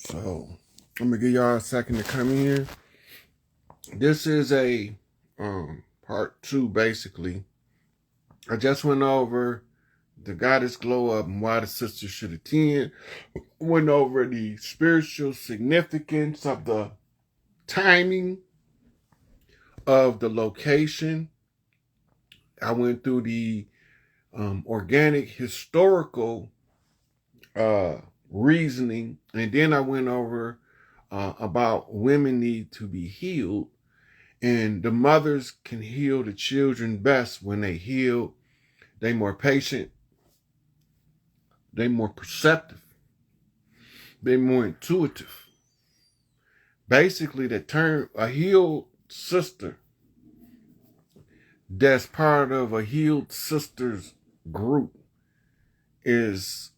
So I'm gonna give y'all a second to come in here. This is a part two, basically. I just went over the goddess glow up and why the sisters should attend. Went over the spiritual significance of the timing of the location. I went through the organic historical reasoning, and then I went over about women need to be healed, and the mothers can heal the children best when they heal. They more patient, they more perceptive, they more intuitive. Basically, the term a healed sister that's part of a healed sisters group is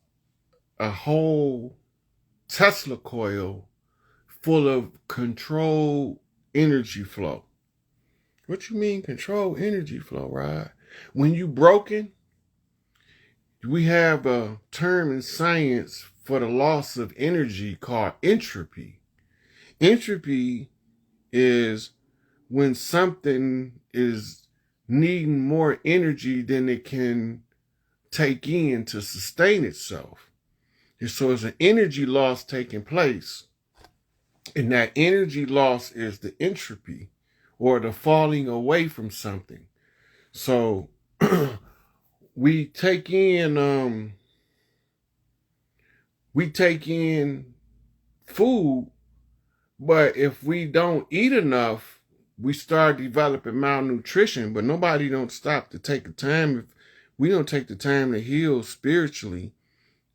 a whole Tesla coil full of controlled energy flow. What you mean controlled energy flow, right? When you broken, we have a term in science for the loss of energy called entropy. Entropy is when something is needing more energy than it can take in to sustain itself. And so it's an energy loss taking place. And that energy loss is the entropy or the falling away from something. So we take in food, but if we don't eat enough, we start developing malnutrition. But nobody don't stop to take the time. If we don't take the time to heal spiritually,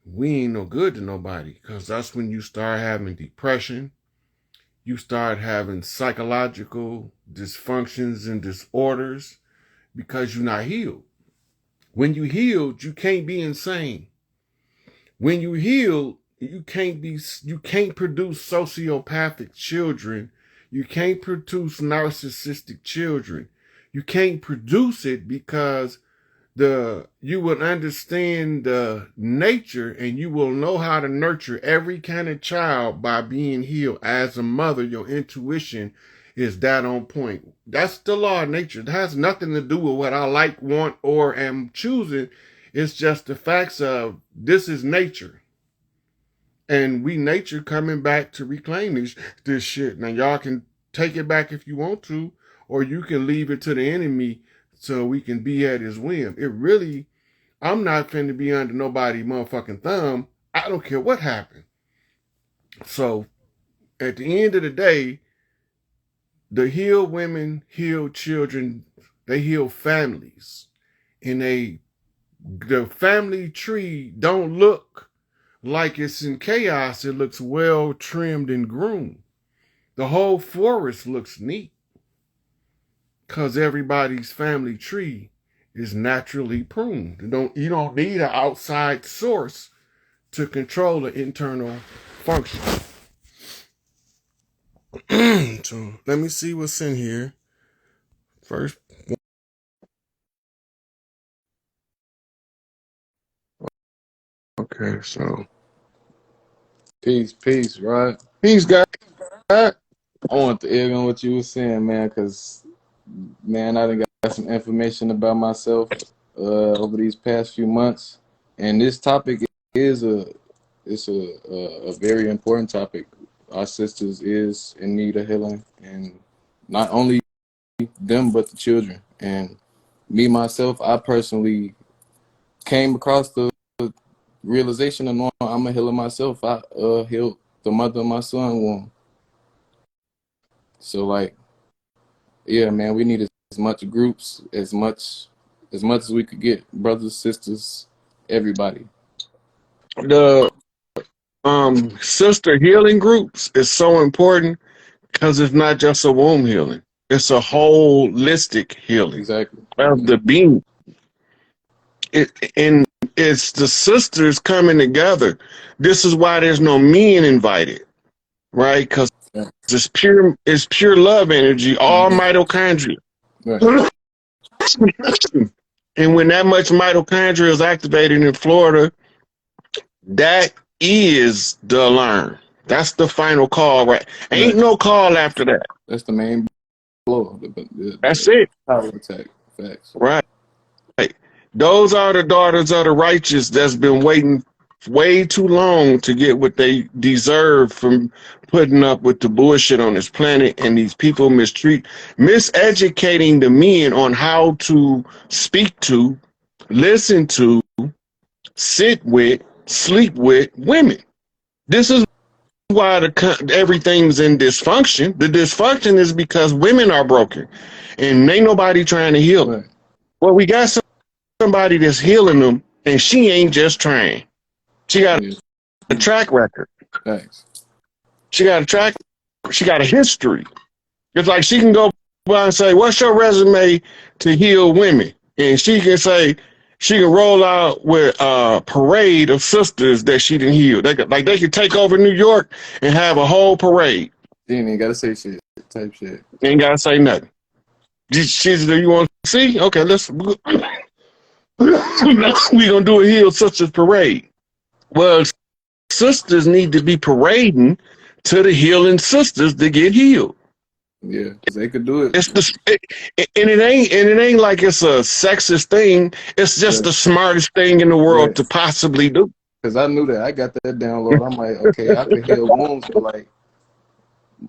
we ain't no good to nobody, because that's when you start having depression. You start having psychological dysfunctions and disorders because you're not healed. When you healed, you can't be insane. When you healed, you can't produce sociopathic children. You can't produce narcissistic children. You can't produce it because you will understand the nature, and you will know how to nurture every kind of child by being healed. As a mother, your intuition is that on point. That's the law of nature. It has nothing to do with what I like, want, or am choosing. It's just the facts of this is nature. And we nature coming back to reclaim this shit. Now y'all can take it back if you want to, or you can leave it to the enemy so we can be at his whim. I'm not finna be under nobody motherfucking thumb. I don't care what happened. So at the end of the day, the healed women heal children, they heal families. And the family tree don't look like it's in chaos. It looks well trimmed and groomed. The whole forest looks neat because everybody's family tree is naturally pruned. You don't need an outside source to control the internal function. So let me see what's in here. First. Okay, so Peace, right? peace, guys. I want to egg on what you were saying, man, because, man, I done got some information about myself over these past few months, and this topic is a very important topic. Our sisters is in need of healing, and not only them, but the children. And me, myself, I personally came across the realization of knowing I'm a healer myself. I healed the mother of my son womb. So, like, yeah, man, we need as much groups, as much as we could get, brothers, sisters, everybody. The sister healing groups is so important because it's not just a womb healing. It's a holistic healing Exactly. of the being. And it's the sisters coming together. This is why there's no men invited, right? Because Yeah. it's pure love energy, all Mhm. mitochondria. Right. And when that much mitochondria is activated in Florida, that is the alarm. That's the final call, right? Ain't Right. no call after that. That's the main blow. That's The it. power attack. Facts. Right. Those are the daughters of the righteous that's been waiting way too long to get what they deserve from putting up with the bullshit on this planet, and these people miseducating the men on how to speak to, listen to, sit with, sleep with women. This is why everything's in dysfunction. The dysfunction is because women are broken, and ain't nobody trying to heal them. Right. Well, we got somebody that's healing them, and she ain't just trying. She got Yeah. a track record. Facts. She got a track. She got a history. It's like she can go by and say, "What's your resume to heal women?" And she can say, she can roll out with a parade of sisters that she didn't heal. They could take over New York and have a whole parade. She ain't even gotta say shit. Type shit. Ain't gotta say nothing. She's, you want to see? Okay, let's. We gonna do a heal sisters parade. Well, sisters need to be parading to the healing sisters to get healed. Yeah, because they could do it. It's and it ain't like it's a sexist thing. It's just the smartest thing in the world to possibly do. Because I knew that. I got that download. I'm like, okay, I could heal wounds, but like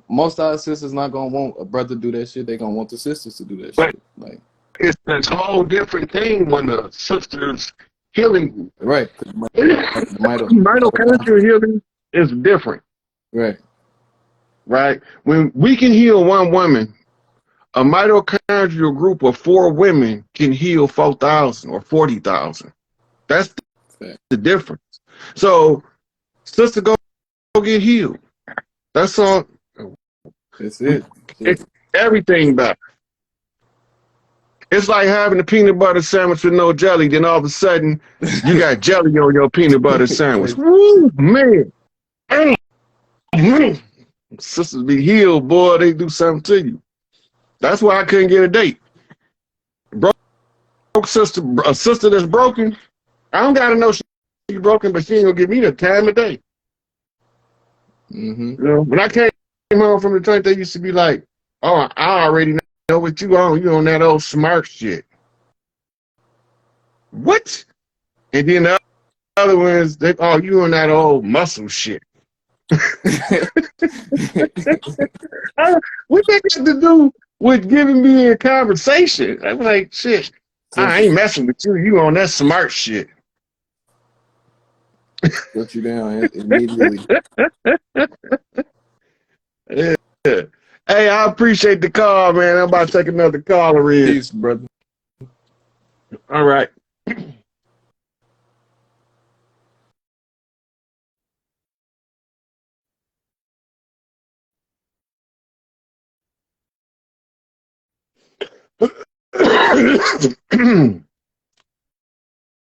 most of our sisters not gonna want a brother to do that shit. They gonna want the sisters to do that But shit. Like it's a whole different thing when the sisters healing. right. Mitochondrial healing is different. Right. Right? When we can heal one woman, a mitochondrial group of 4 women can heal 4,000 or 40,000. That's the difference. So, sister, go get healed. That's all. That's it. It's everything back. It's like having a peanut butter sandwich with no jelly. Then all of a sudden, you got jelly on your peanut butter sandwich. Woo, man. Sisters be healed, boy. They do something to you. That's why I couldn't get a date. Broke sister, a sister that's broken. I don't gotta know she's broken, but she ain't gonna give me the time of day. Mm-hmm. You know, when I came home from the church, they used to be like, "Oh, I already know what you on. You on that old smart shit." What? And then the other ones, oh, you on that old muscle shit. What that got to do with giving me a conversation? I'm like, shit, I ain't messing with you. You on that smart shit. Put you down immediately. Yeah. Hey, I appreciate the call, man. I'm about to take another caller in. Peace, brother. All right.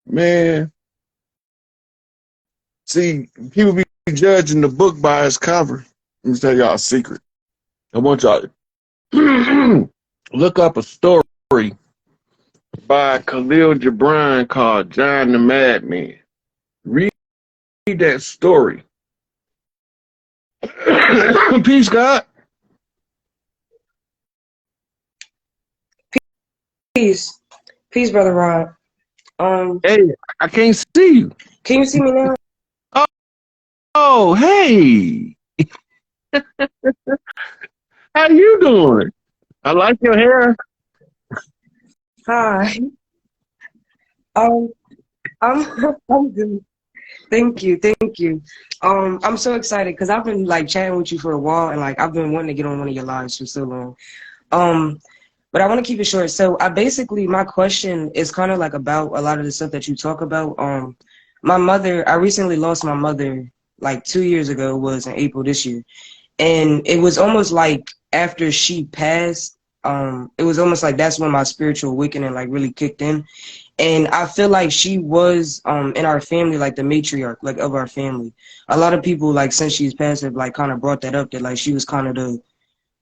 Man, see, people be judging the book by its cover. Let me tell y'all a secret. I want y'all to look up a story by Khalil Gibran called John the Madman. Read that story. Peace, God. Peace. Peace, Brother Rod. Hey, I can't see you. Can you see me now? Oh, hey. How you doing? I like your hair. Hi. I'm I'm good. Thank you, thank you. I'm so excited because I've been like chatting with you for a while and like I've been wanting to get on one of your lives for so long. But I want to keep it short. So my question is kind of like about a lot of the stuff that you talk about. My mother, I recently lost my mother like 2 years ago, was in April this year. And it was almost like after she passed, it was almost like that's when my spiritual awakening like really kicked in. And I feel like she was in our family like the matriarch like of our family. A lot of people like since she's passed have like kind of brought that up, that like she was kind of the,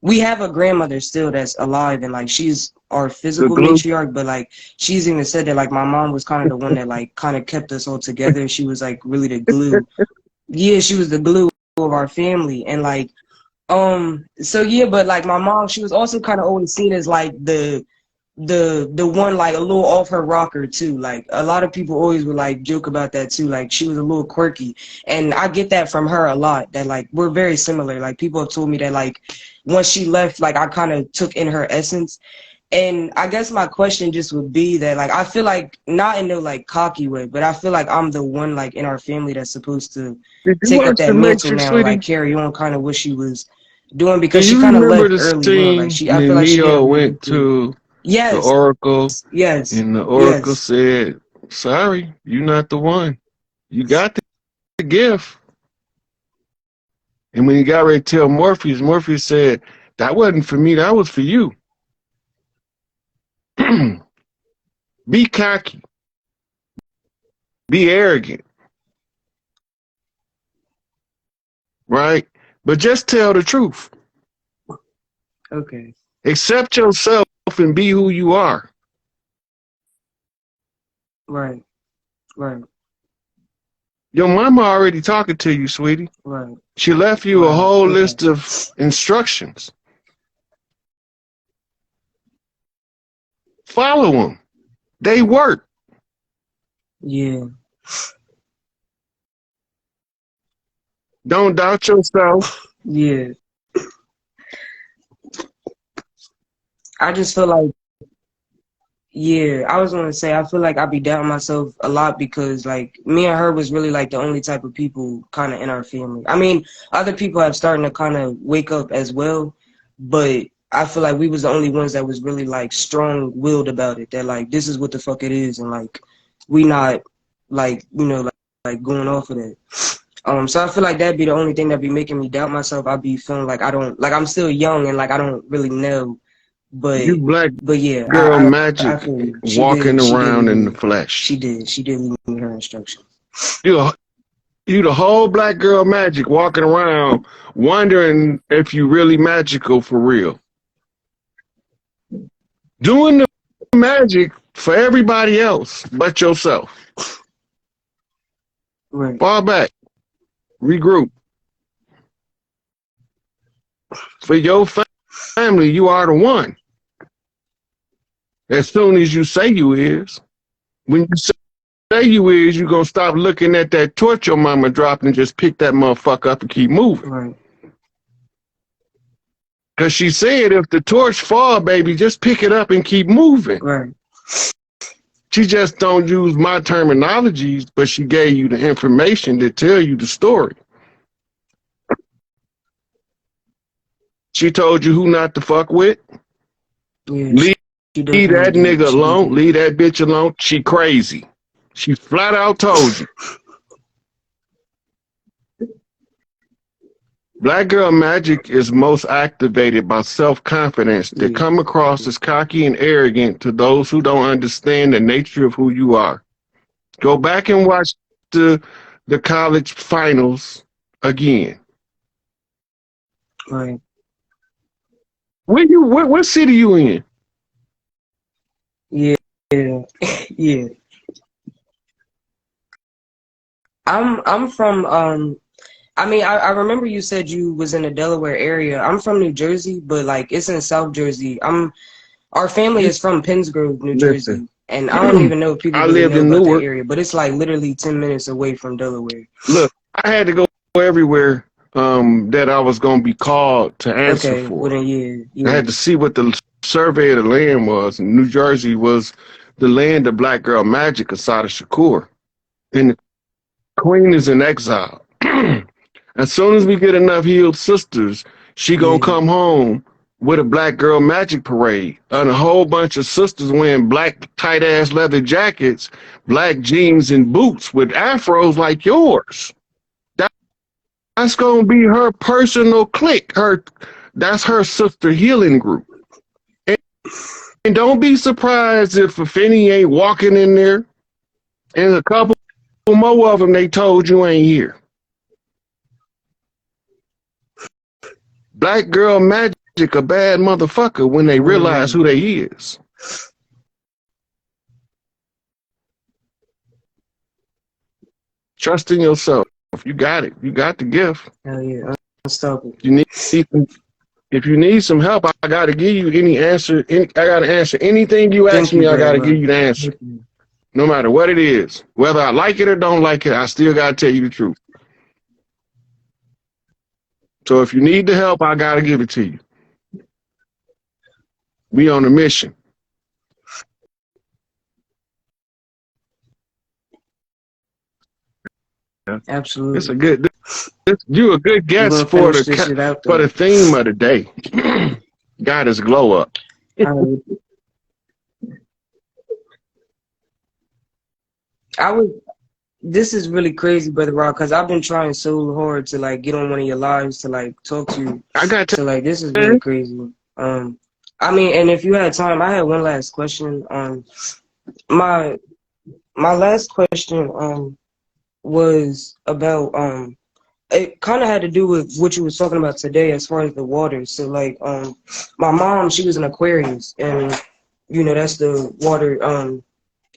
we have a grandmother still that's alive and like she's our physical matriarch, but like she's even said that like my mom was kind of the one that like kind of kept us all together. She was like really the glue. Yeah, she was the glue. of our family. And like, so yeah, but like my mom, she was also kind of always seen as like the one like a little off her rocker too. Like a lot of people always would like joke about that too. Like she was a little quirky, and I get that from her a lot. That like we're very similar. Like people have told me that like once she left, like I kind of took in her essence. And I guess my question just would be that like I feel like not in no like cocky way, but I feel like I'm the one like in our family that's supposed to Did you take up watch The that mantle Matrix, now and like sweetie? carry on kind of what she was doing Do because she you kind of remember left the early on. Like scene she, I feel when like she Neo didn't really went get to. to the Yes, Oracle yes, and the Oracle yes, said, "Sorry, you're not the one. You got the gift." And when he got ready to tell Morpheus, Morpheus said, "That wasn't for me. That was for you." Be cocky. Be arrogant. Right? But just tell the truth. okay, Accept yourself and be who you are. right, right, Your mama already talking to you, sweetie. right, She left you a wow, whole okay, list of instructions. Follow them. They work. yeah, Don't doubt yourself. yeah. I just feel like, yeah, I was gonna say I feel like I be doubting myself a lot because like me and her was really like the only type of people kind of in our family. I mean, other people have starting to kind of wake up as well, but I feel like we was the only ones that was really like strong-willed about it. That like this is what the fuck it is, and like we not like like going off of that. So I feel like that'd be the only thing that be making me doubt myself. I'd be feeling like I don't like I'm still young and like I don't really know. You But black but yeah, girl I magic feel you. walking She did around leave in the me. flesh. She did leave me her instructions. You, you the whole black girl magic walking around wondering if you really magical for real. Doing the magic for everybody else but yourself. Right, Fall back. Regroup. For your family, you are the one. As soon as you say you is. When you say you is, you're going to stop looking at that torch your mama dropped and just pick that motherfucker up and keep moving. right, Because she said if the torch fall, baby, just pick it up and keep moving. right, She just don't use my terminologies, but she gave you the information to tell you the story. She told you who not to fuck with. yeah. Leave She definitely that did. nigga She alone. did. Leave that bitch alone. She crazy. She flat out told you. Black girl magic is most activated by self-confidence that Yeah, come across as cocky and arrogant to those who don't understand the nature of who you are. Go back and watch the college finals again. right. What city you in? Yeah, yeah, yeah. I'm from I mean I remember you said you was in the Delaware area. I'm from New Jersey, but like it's in South Jersey. Our family is from Pennsgrove, New Listen, Jersey. And I don't even know if people I really lived know in about that Newark. area, but it's like literally 10 minutes away from Delaware. Look, I had to go everywhere that I was going to be called to answer Okay, well for. then yeah, I yeah, had to see what the survey of the land was. And New Jersey was the land of black girl magic, Asada Shakur. And the queen is in exile. As soon as we get enough healed sisters, she gonna yeah, come home with a black girl magic parade and a whole bunch of sisters wearing black tight ass leather jackets, black jeans and boots with afros like yours. That's gonna be her personal clique. That's her sister healing group. And, and don't be surprised if Afeni ain't walking in there and a couple more of them they told you ain't here. Black girl magic a bad motherfucker when they realize word, who they is. Trust in yourself. You got it. You got the gift. Hell yeah, unstoppable. You need if you need some help, I gotta give you any answer. I gotta answer anything you ask Thank me. you, I brother. gotta give you the answer, no matter what it is. Whether I like it or don't like it, I still gotta tell you the truth. So if you need the help, I gotta give it to you. We on a mission. Absolutely. It's a good. You a good We're guest gonna for finish this shit out though. the theme of the day. God is glow up. I was. This is really crazy, brother Rock, because I've been trying so hard to like get on one of your lives to like talk to you. I got So like this is really crazy. I mean, and if you had time, I had one last question. My last question was about it kind of had to do with what you was talking about today as far as the water. So like my mom, she was an Aquarius, and you know that's the water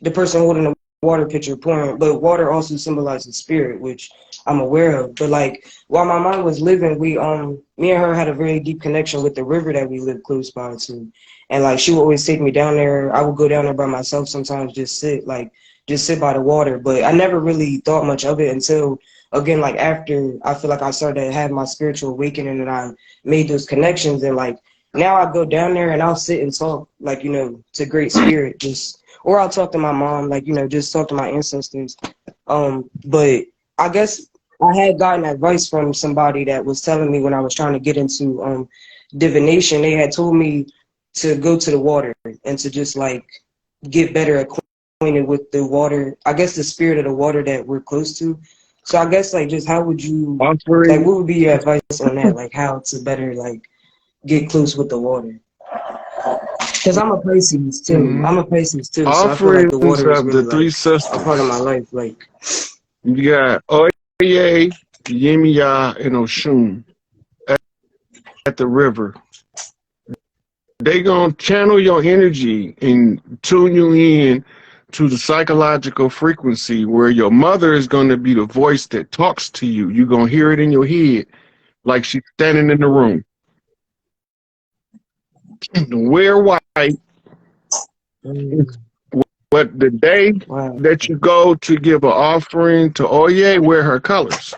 the person holding the water pitcher pouring, but water also symbolizes spirit, which I'm aware of. But like while my mom was living, we me and her had a very deep connection with the river that we lived close by to. And like she would always take me down there. I would go down there by myself sometimes, just sit by the water. But I never really thought much of it until again, like after I feel like I started to have my spiritual awakening and I made those connections, and like now I go down there and I'll sit and talk like, you know, to great spirit, just or I'll talk to my mom, like, you know, just talk to my ancestors. But I guess I had gotten advice from somebody that was telling me when I was trying to get into divination. They had told me to go to the water and to just like get better acquainted with the water. I guess the spirit of the water that we're close to. So I guess like just how would you like what would be your advice on that? Like how to better like get close with the water? Because I'm a Pisces too. Mm-hmm. I'm a Pisces too. So I Offerings feel like the water is of really the three like sisters. a part of my life. Like You got Oye, Yemiya, and Oshun at the river. They gonna channel your energy and tune you in to the psychological frequency where your mother is gonna be the voice that talks to you. You're gonna hear it in your head like she's standing in the room. Wear white. But the day that you go to give an offering to Oye, wear her colors.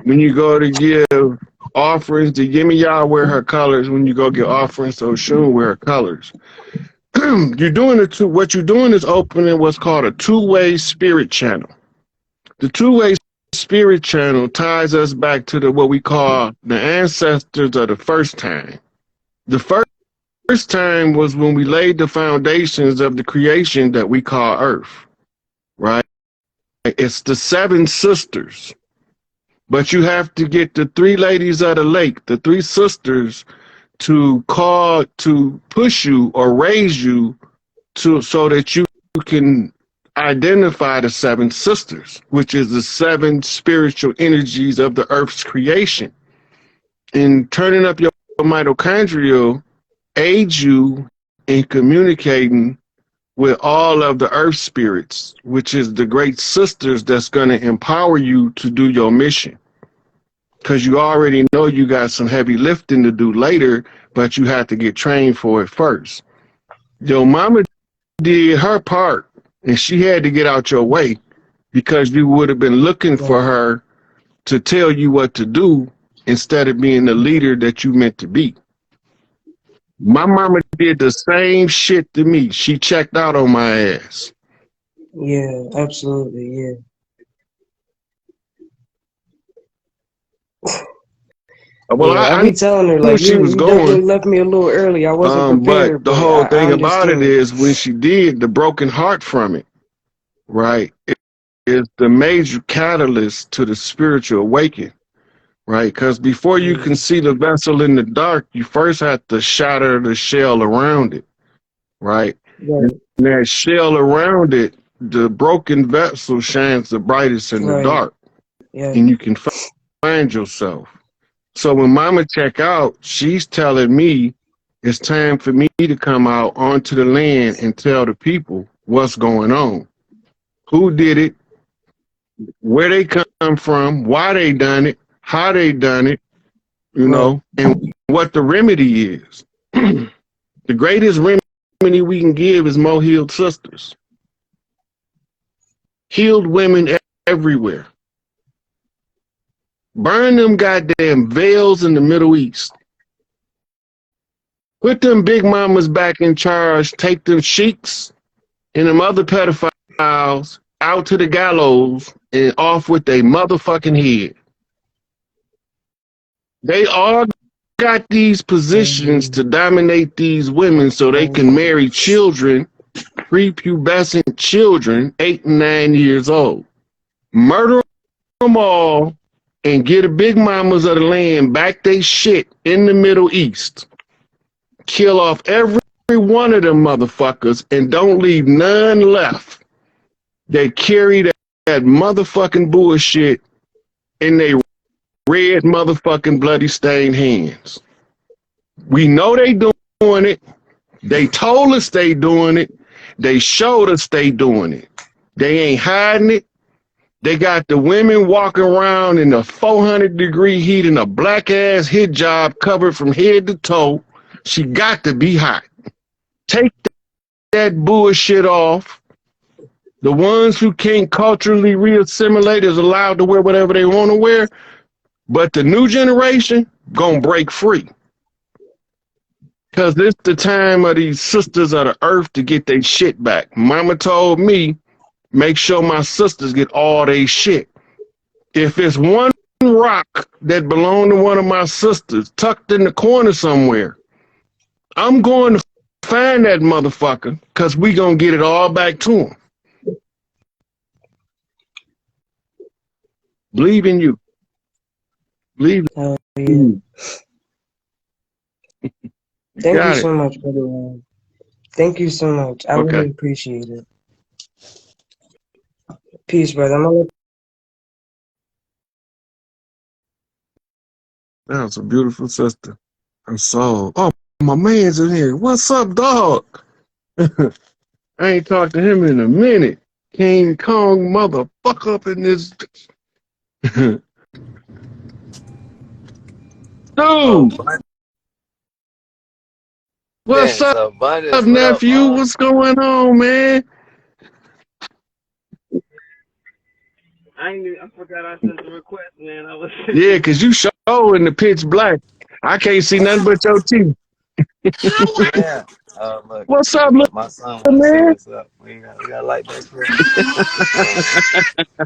When you go to give offerings to Yemiya, wear her colors. When you go give offerings to Oshun, wear her colors. You're doing it to what you're doing is opening what's called a two-way spirit channel. The two-way spirit channel ties us back to the what we call the ancestors of the first time. The first time was when we laid the foundations of the creation that we call Earth, right? It's the seven sisters. But you have to get the three ladies of the lake, the three sisters, to push you or raise you so that you can identify the seven sisters, which is the seven spiritual energies of the earth's creation. And turning up your mitochondria aids you in communicating with all of the earth spirits, which is the great sisters that's going to empower you to do your mission. Because you already know you got some heavy lifting to do later, but you have to get trained for it first. Your mama did her part, and she had to get out your way because you would have been looking for her to tell you what to do instead of being the leader that you meant to be. My mama did the same shit to me. She checked out on my ass. yeah, absolutely, yeah. Well, Yeah, I I be telling her knew like she you was definitely going. left me a little early. I wasn't prepared, But the whole I thing about it understood. is when she did, the broken heart from it, right, is the major catalyst to the spiritual awakening, right? Because before you can see the vessel in the dark, you first have to shatter the shell around it, right? And that shell around it, the broken vessel shines the brightest in the dark, and you can find yourself. So when mama check out, she's telling me it's time for me to come out onto the land and tell the people what's going on, who did it, where they come from, why they done it, how they done it, Right. and what the remedy is. The greatest remedy we can give is more healed sisters. Healed women everywhere. Burn them goddamn veils in the Middle East. Put them big mamas back in charge. Take them sheiks and them other pedophiles out to the gallows and off with their motherfucking head. They all got these positions to dominate these women so they can marry children, prepubescent children, 8 and 9 years old. Murder them all and get the big mamas of the land back they shit in the Middle East. Kill off every one of them motherfuckers and don't leave none left that carry that motherfucking bullshit in their red motherfucking bloody stained hands. We know they doing it. They told us they doing it. They showed us they doing it. They ain't hiding it. They got the women walking around in a 400-degree heat in a black-ass hijab covered from head to toe. She got to be hot. Take that bullshit off. The ones who can't culturally reassimilate is allowed to wear whatever they want to wear. But the new generation gonna break free. Because it's the time of these sisters of the earth to get their shit back. Mama told me, make sure my sisters get all their shit. If it's one rock that belonged to one of my sisters tucked in the corner somewhere, I'm going to find that motherfucker because we going to get it all back to him. Believe in you. Believe Hell yeah. in you. Thank you so much, brother. Thank you so much. I really appreciate it. Peace, brother. I'm gonna That's a beautiful sister. Her soul. Oh, my man's in here. What's up, dog? I ain't talked to him in a minute. King Kong motherfucker up in this. Dude. What's up, nephew? What's going on, man? I forgot I sent the request, man. Yeah, because you show in the pitch black. I can't see nothing but your teeth. Yeah. Look, what's up, my son man? wants to say what's up. We got light back here.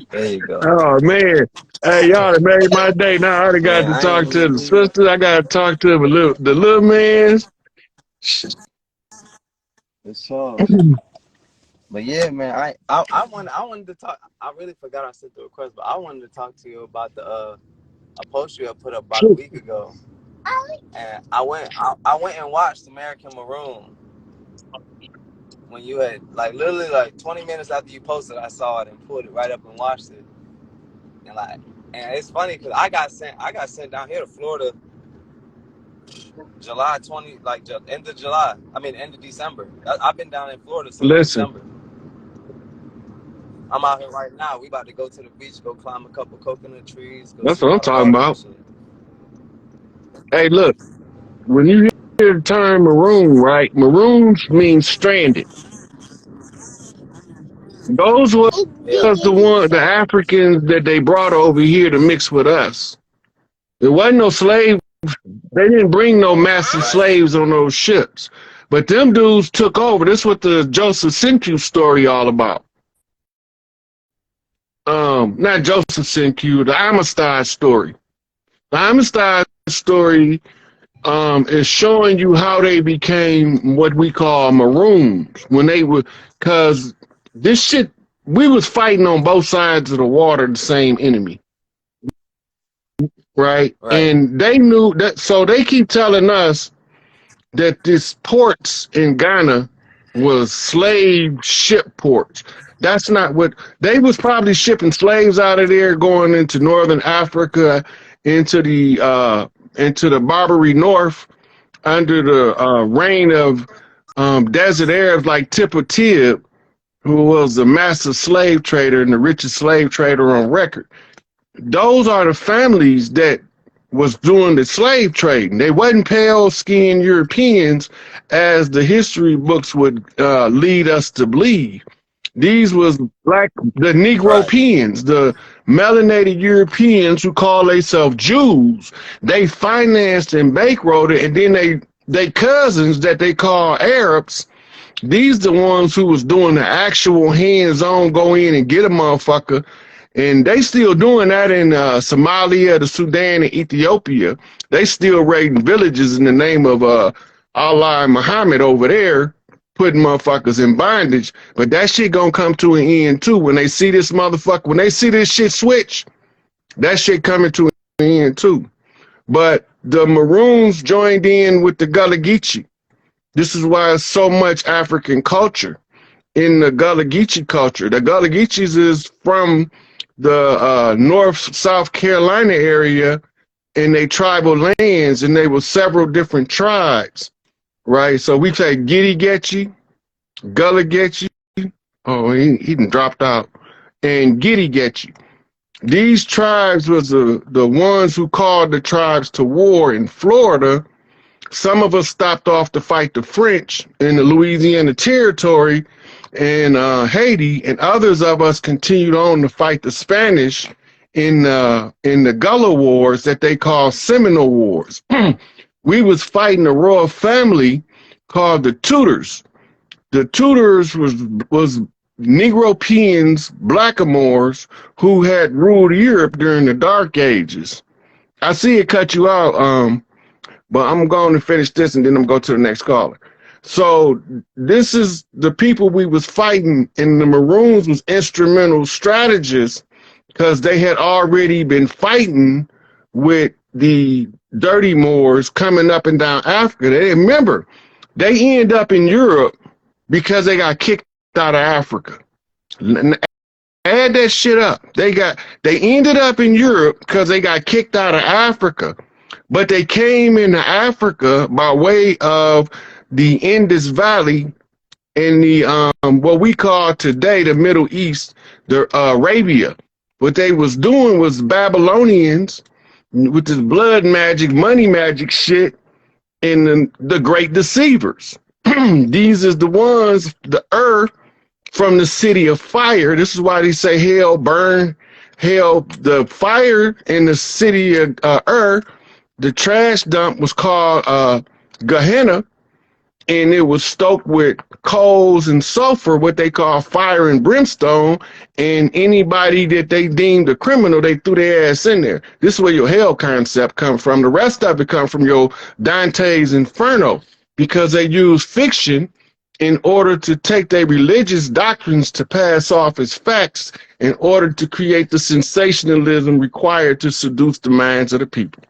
There you go. Oh, man. Hey, y'all have made my day. Now I already got to talk to the sisters. I got to talk to the little man. For sure. But yeah, man, I wanted to talk. I really forgot I sent the request, but I wanted to talk to you about the a post you had put up about a week ago. And I went and watched American Maroon when you had literally 20 minutes after you posted, I saw it and pulled it right up and watched it. And it's funny because I got sent down here to Florida July 20, end of July. End of December. I've been down in Florida since December. I'm out here right now. We about to go to the beach, go climb a couple coconut trees. That's what I'm talking about. Hey, look, when you hear the term maroon, right? Maroons means stranded. Those were the Africans that they brought over here to mix with us. There wasn't no slave. They didn't bring no master slaves on those ships. But them dudes took over. This is what the Joseph Senku story all about. Not Joseph Senku, the Amistad story. The Amistad story is showing you how they became what we call maroons. When they were, because this shit, we was fighting on both sides of the water, the same enemy. Right? And they knew that, so they keep telling us that this ports in Ghana was slave ship ports. That's not what they was probably shipping slaves out of there, going into northern Africa, into the Barbary North, under the reign of desert Arabs like Tipper Tib, who was the master slave trader and the richest slave trader on record. those are the families that was doing the slave trading. They wasn't pale-skinned Europeans, as the history books would lead us to believe. These was the Right. Negropeans, the melanated Europeans who call themselves Jews. They financed and bankrolled it, and then they cousins that they call Arabs. These the ones who was doing the actual hands-on, go in and get a motherfucker, and they still doing that in Somalia, the Sudan, and Ethiopia. They still raiding villages in the name of Allah and Muhammad over there, putting motherfuckers in bondage. But that shit gonna come to an end too. When they see this motherfucker, when they see this shit switch, that shit coming to an end too. But the Maroons joined in with the Gullah Geechee. This is why it's so much African culture in the Gullah Geechee culture. The Gullah Geechees is from the North South Carolina area, and they tribal lands, and they were several different tribes, right? So we say Giddy Getchee, Gullah Geechee. Oh, he done dropped out. And Giddy Getchee. These tribes was the ones who called the tribes to war in Florida. Some of us stopped off to fight the French in the Louisiana Territory and Haiti, and others of us continued on to fight the Spanish in the Gullah Wars that they call Seminole Wars. We was fighting a royal family called the Tudors. The Tudors was Negropeans, blackamoors who had ruled Europe during the Dark Ages. I see it cut you out, but I'm going to finish this and then I'm going to go to the next caller. So this is the people we was fighting, and the Maroons was instrumental strategists because they had already been fighting with the dirty Moors coming up and down Africa. They remember, they end up in Europe because they got kicked out of Africa. Add that shit up. They ended up in Europe because they got kicked out of Africa. But they came into Africa by way of the Indus Valley and the what we call today the Middle East, the Arabia. What they was doing was Babylonians with this blood magic, money magic shit, and the great deceivers. These is the ones, the earth from the city of fire. This is why they say hell burn, hell, the fire in the city of earth. The trash dump was called Gehenna, and it was stoked with coals and sulfur, what they call fire and brimstone, and anybody that they deemed a criminal, they threw their ass in there. This is where your hell concept comes from. The rest of it comes from your Dante's Inferno, because they use fiction in order to take their religious doctrines to pass off as facts in order to create the sensationalism required to seduce the minds of the people.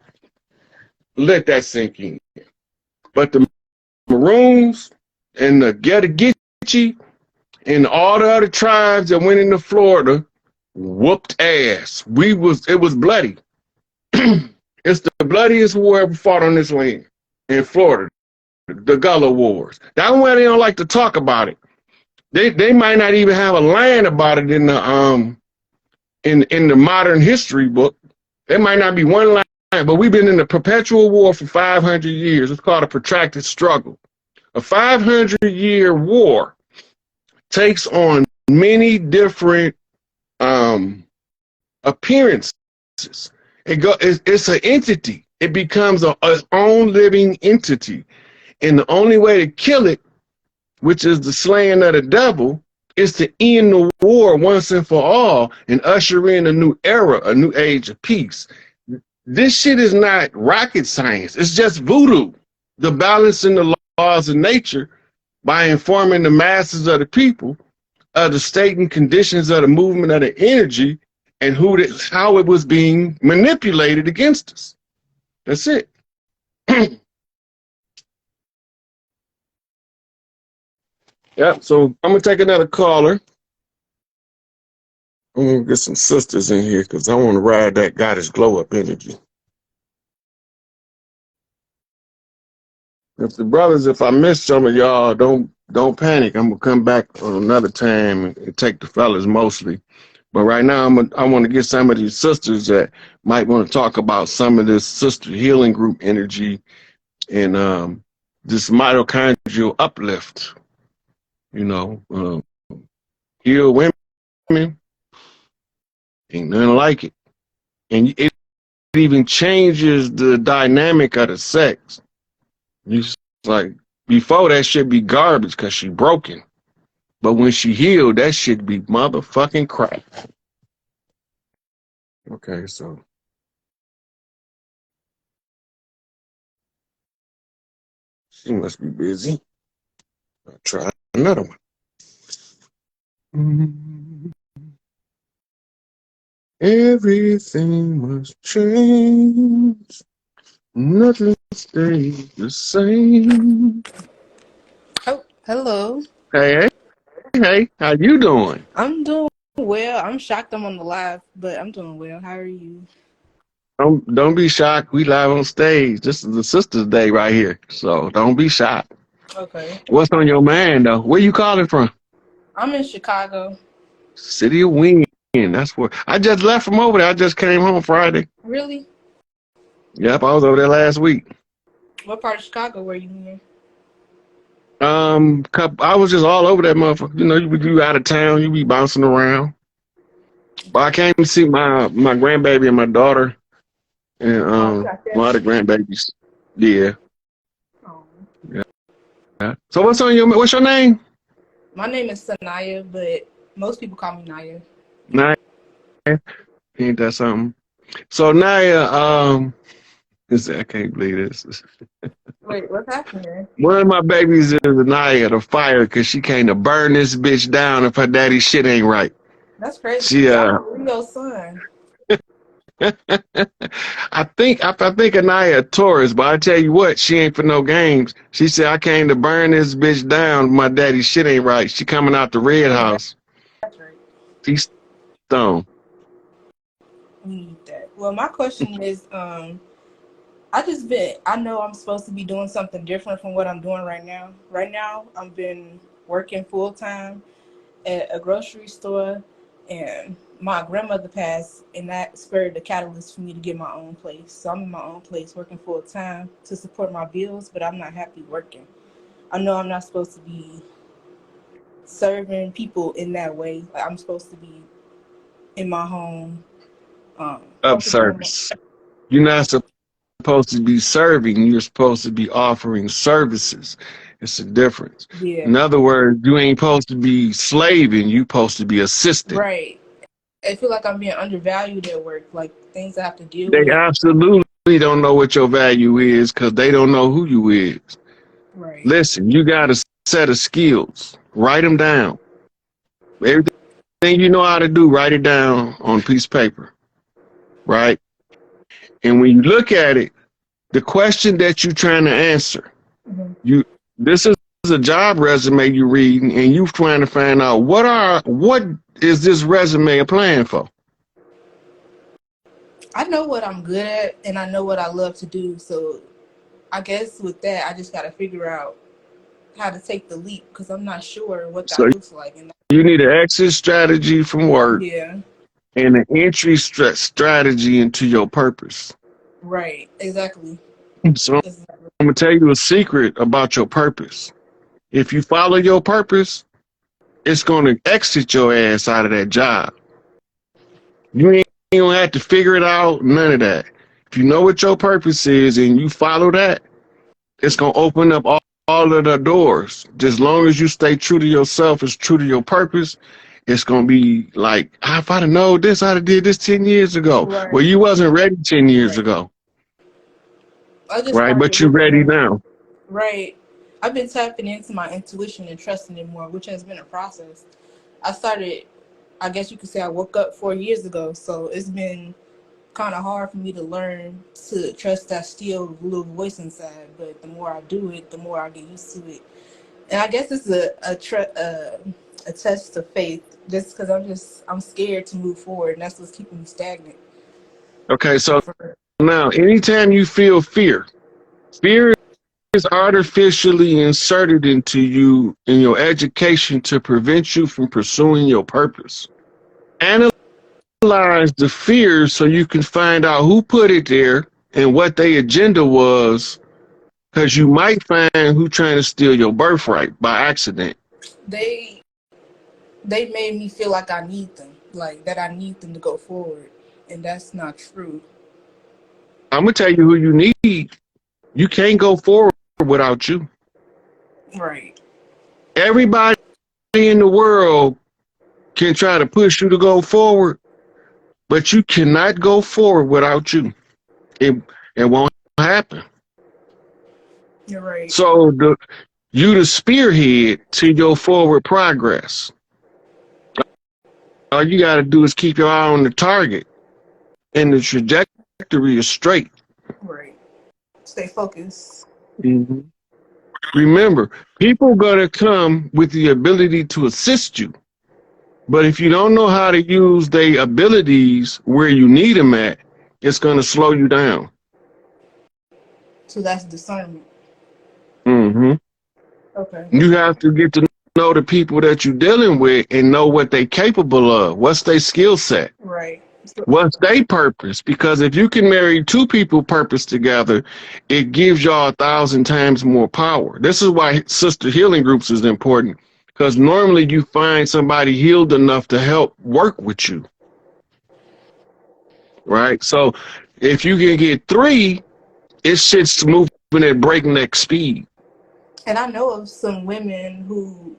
Let that sink in. But the Maroons and the Getageechee and all the other tribes that went into Florida whooped ass. It was bloody. It's the bloodiest war ever fought on this land in Florida. The Gullah Wars. That's why they don't like to talk about it. They might not even have a line about it in the modern history book. There might not be one line. But we've been in a perpetual war for 500 years. It's called a protracted struggle. A 500-year war takes on many different appearances. It's an entity. It becomes its own living entity. And the only way to kill it, which is the slaying of the devil, is to end the war once and for all and usher in a new era, a new age of peace. This shit is not rocket science. It's just voodoo. The balancing the laws of nature by informing the masses of the people of the state and conditions of the movement of the energy and how it was being manipulated against us. That's it. Yeah, so I'm going to take another caller. I'm going to get some sisters in here because I want to ride that goddess glow up energy. If I miss some of y'all, don't panic. I'm going to come back on another time and take the fellas mostly. But right now, I want to get some of these sisters that might want to talk about some of this sister healing group energy and this mitochondrial uplift. You know, heal women ain't nothing like it, and it even changes the dynamic of the sex. You like before that should be garbage because she broken, but when she healed, that should be motherfucking crap. Okay, so she must be busy. I'll try another one. Everything must change. Nothing stays the same. Oh, hello. Hey, hey, how you doing? I'm doing well. I'm shocked I'm on the live, but I'm doing well. How are you? Don't be shocked. We live on stage. This is the Sisters Day right here, so don't be shocked. Okay. What's on your mind though? Where you calling from? I'm in Chicago. City of Wing. That's where I just left from over there. I just came home Friday. Really? Yep, I was over there last week. What part of Chicago were you in? I was just all over that motherfucker. You know, you out of town, you be bouncing around. But I came to see my grandbaby and my daughter and Oh, you got my that? other grandbabies. Yeah. Oh. Yeah. So what's your name? My name is Sanaya, but most people call me Naya. Naya. Ain't that something? So Naya, I can't believe this. Wait, what's happening? One of my babies is Naya the fire because she came to burn this bitch down if her daddy's shit ain't right. That's crazy. She I'm a Leo son. I think Anaya a Taurus, but I tell you what, she ain't for no games. She said I came to burn this bitch down. My daddy's shit ain't right. She coming out the red Yeah, house. that's right. She's stone. We need that. Well, my question is, I know I'm supposed to be doing something different from what I'm doing right now. Right now, I've been working full time at a grocery store, and my grandmother passed, and that spurred the catalyst for me to get my own place. So I'm in my own place working full time to support my bills, but I'm not happy working. I know I'm not supposed to be serving people in that way. Like, I'm supposed to be in my home, Of focusing on my, service. You're not supposed to be serving. You're supposed to be offering services. It's a difference. yeah, In other words, you ain't supposed to be slaving. You supposed to be assisting. right. I feel like I'm being undervalued at work, like things I have to deal They with. absolutely don't know what your value is because they don't know who you is. Right. Listen, you got a set of skills. Write them down. Everything you know how to do, write it down on a piece of paper, right? And when you look at it, the question that you're trying to answer, Mm-hmm. this is a job resume you're reading, and you're trying to find out what is this resume applying for? I know what I'm good at, and I know what I love to do. So I guess with that, I just got to figure out how to take the leap because I'm not sure what So that looks like. And you need an exit strategy from work yeah, and an entry strategy into your purpose. right, exactly. So Exactly. I'm gonna tell you a secret about your purpose. If you follow your purpose, it's gonna exit your ass out of that job. You don't have to figure it out, none of that. If you know what your purpose is and you follow that, it's gonna open up all of the doors. Just long as you stay true to yourself, is true to your purpose, it's gonna be like, if I'd have known this, I'd have did this 10 years ago. Well, Right, you wasn't ready 10 years right. ago, I just right? started But you looking ready at now. right. I've been tapping into my intuition and trusting it more, which has been a process. I started, I guess you could say, I woke up 4 years ago, so it's been kind of hard for me to learn to trust that still little voice inside. But the more I do it, the more I get used to it. And I guess it's a test of faith, just because I'm scared to move forward, and that's what's keeping me stagnant. Okay, So so for now anytime you feel fear is artificially inserted into you in your education to prevent you from pursuing your purpose. Analyze analyze the fear so you can find out who put it there and what their agenda was, because you might find who trying to steal your birthright by accident. They made me feel like I need them, like that I need them to go forward, and that's not true. I'm gonna tell you who you need. You can't go forward without you. Right. Everybody in the world can try to push you to go forward, but you cannot go forward without you. It it won't happen. You're right. So you the spearhead to your forward progress. All you got to do is keep your eye on the target, and the trajectory is straight. Right. Stay focused. Mm-hmm. Remember, people gonna come with the ability to assist you, but if you don't know how to use their abilities where you need them at, it's gonna slow you down. So that's discernment. Mm-hmm. Okay. You have to get to know the people that you're dealing with and know what they're capable of. What's their skill set? Right. So, What's their purpose? Because if you can marry two people purpose together, it gives y'all 1,000 times more power. This is why sister healing groups is important, because normally you find somebody healed enough to help work with you, right? So if you can get three, it shit's moving at breakneck speed. and I know of some women who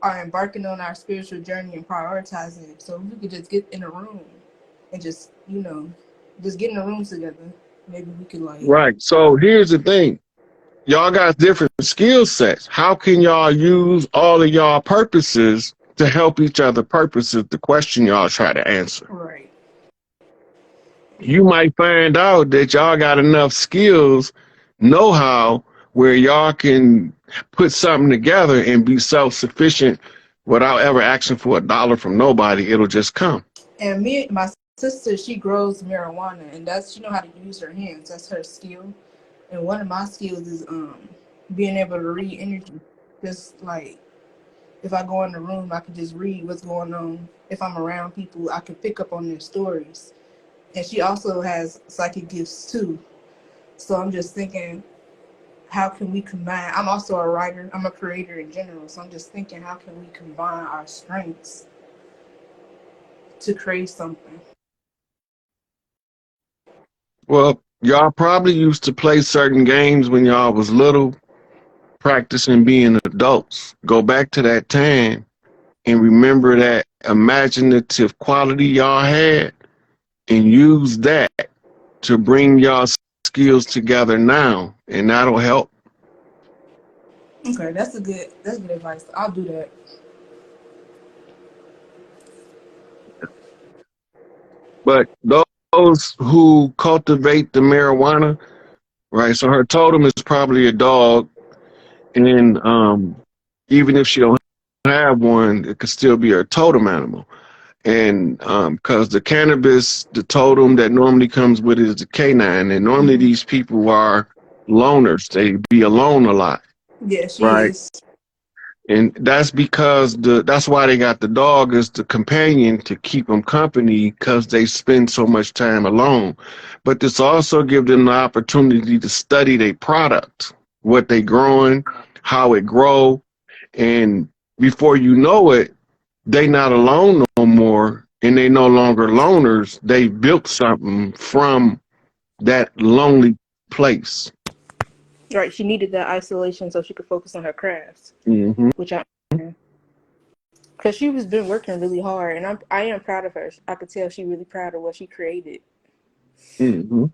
are embarking on our spiritual journey and prioritizing it. So if we could just get in a room and just, just get in a room together, maybe we could like. Right. So here's the thing. Y'all got different skill sets. How can y'all use all of y'all purposes to help each other purposes? The question y'all try to answer. Right. You might find out that y'all got enough skills, know-how, where y'all can put something together and be self-sufficient without ever asking for $1 from nobody. It'll just come. And my sister, she grows marijuana, and she know how to use her hands. That's her skill. And one of my skills is being able to read energy. Just like if I go in the room, I can just read what's going on. If I'm around people, I can pick up on their stories. And she also has psychic gifts too. So I'm just thinking, how can we combine? I'm also a writer. I'm a creator in general. So I'm just thinking, how can we combine our strengths to create something? Well, y'all probably used to play certain games when y'all was little, practicing being adults. Go back to that time and remember that imaginative quality y'all had and use that to bring y'all skills together now, and that'll help. Okay, that's good advice. I'll do that. But those who cultivate the marijuana, right? So her totem is probably a dog, and even if she don't have one, it could still be her totem animal. And because the cannabis, the totem that normally comes with it is the canine, and normally these people are loners. They be alone a lot, Yeah, she right? is. And that's because that's why they got the dog as the companion to keep them company, because they spend so much time alone. But this also gives them the opportunity to study their product, what they growing, how it grow, and before you know it, they not alone no more, and they no longer loners. They built something from that lonely place. Right, she needed that isolation so she could focus on her crafts, Mm-hmm. which because she was been working really hard, and I am proud of her. I could tell she really proud of what she created. Mm-hmm.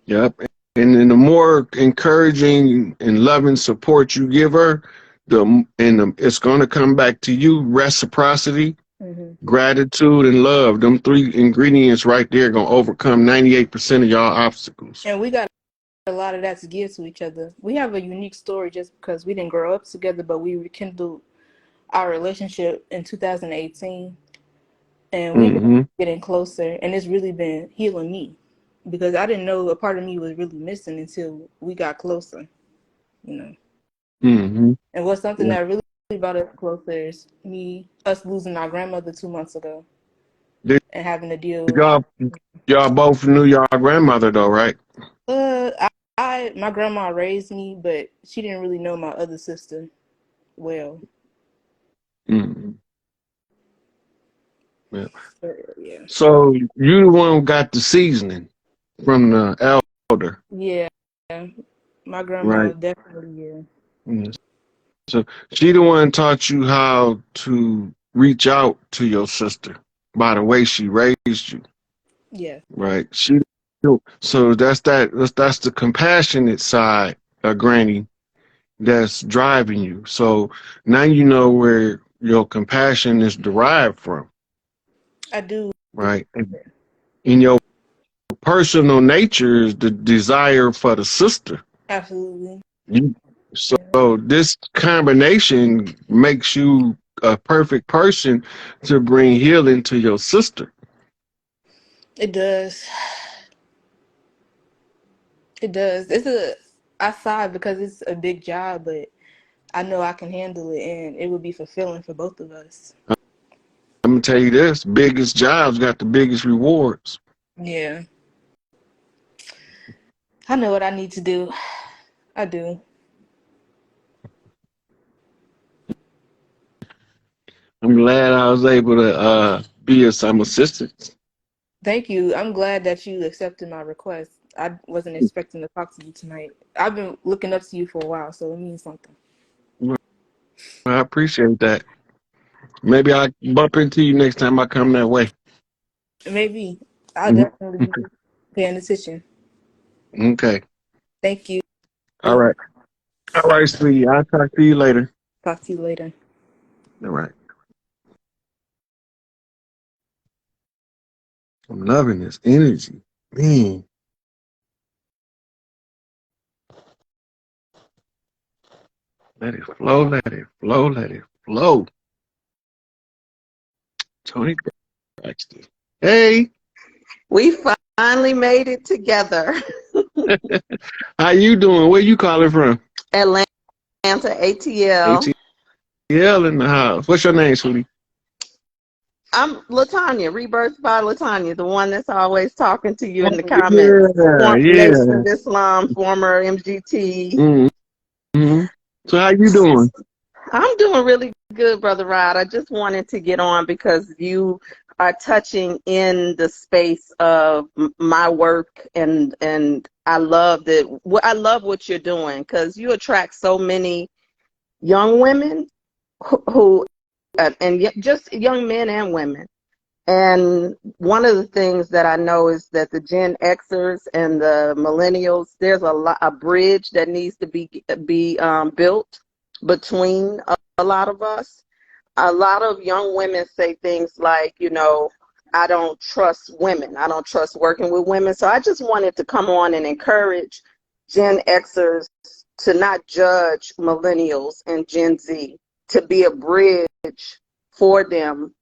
Yep. And then the more encouraging and loving support you give her, it's going to come back to you. Reciprocity, gratitude, and love. Them three ingredients right there going to overcome 98% of y'all obstacles. And we got a lot of that to give to each other. We have a unique story just because we didn't grow up together, but we rekindled our relationship in 2018, and we've been Mm-hmm. getting closer, and it's really been healing me because I didn't know a part of me was really missing until we got closer, you know. Mm-hmm. And what's something Yeah. that really brought us closer is us losing our grandmother 2 months ago. and having to deal with. Y'all, y'all both knew your grandmother though, right? My grandma raised me, but she didn't really know my other sister well. Mm. Yeah. Yeah. So you the one who got the seasoning from the elder, Yeah. My grandma right? definitely, yeah. Mm. So she the one taught you how to reach out to your sister by the way she raised you, Yeah. right? So that's the compassionate side of Granny that's driving you. So now you know where your compassion is derived from, I do. right? And in your personal nature is the desire for the sister. Absolutely. You, Yeah. so this combination makes you a perfect person to bring healing to your sister. It does. It does. I sigh because it's a big job, but I know I can handle it and it would be fulfilling for both of us. I'm gonna tell you this: biggest jobs got the biggest rewards. Yeah. I know what I need to do. I do. I'm glad I was able to be of some assistance. Thank you. I'm glad that you accepted my request. I wasn't expecting to talk to you tonight. I've been looking up to you for a while, so it means something. I appreciate that. Maybe I'll bump into you next time I come that way. Maybe I'll Mhm. definitely be paying attention. Okay. Thank you. All right. All right, sweetie. I'll talk to you later. Talk to you later. All right. I'm loving this energy. Man. Let it flow, let it flow, let it flow. Tony Braxton. Hey, We finally made it together. how you doing? Where you calling from? Atlanta ATL. ATL in the house. What's your name, sweetie? I'm Latanya, rebirthed by Latanya, the one that's always talking to you in the Oh, comments. yeah, Nation yeah. of Islam, former MGT. Mm-hmm. So how you doing? I'm doing really good, Brother Rod. I just wanted to get on because you are touching in the space of my work, and I love that. I love what you're doing because you attract so many young women who and just young men and women. And one of the things that I know is that the Gen Xers and the millennials, there's a bridge that needs to be built between a lot of us. A lot of young women say things like, I don't trust women. I don't trust working with women. So I just wanted to come on and encourage Gen Xers to not judge millennials and Gen Z, to be a bridge for them,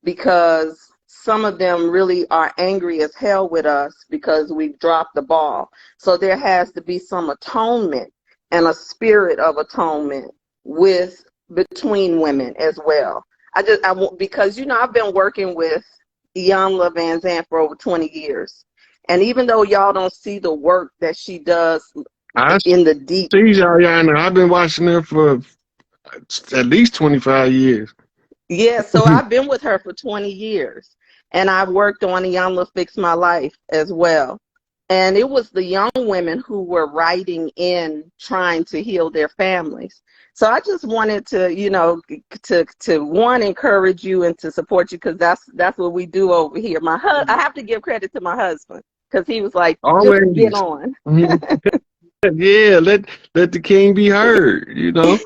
because some of them really are angry as hell with us because we've dropped the ball. So there has to be some atonement and a spirit of atonement with between women as well. Because I've been working with Iyanla Van Zandt for over 20 years. And even though y'all don't see the work that she does I in the deep. see Ariana. I've been watching her for at least 25 years. Yeah, so I've been with her for 20 years, and I've worked on Iyanla Fix My Life as well. And it was the young women who were writing in trying to heal their families. So I just wanted to, to one, encourage you and to support you, because that's what we do over here. I have to give credit to my husband because he was like, just get Always. on. Mhm. Yeah, let the king be heard, you know.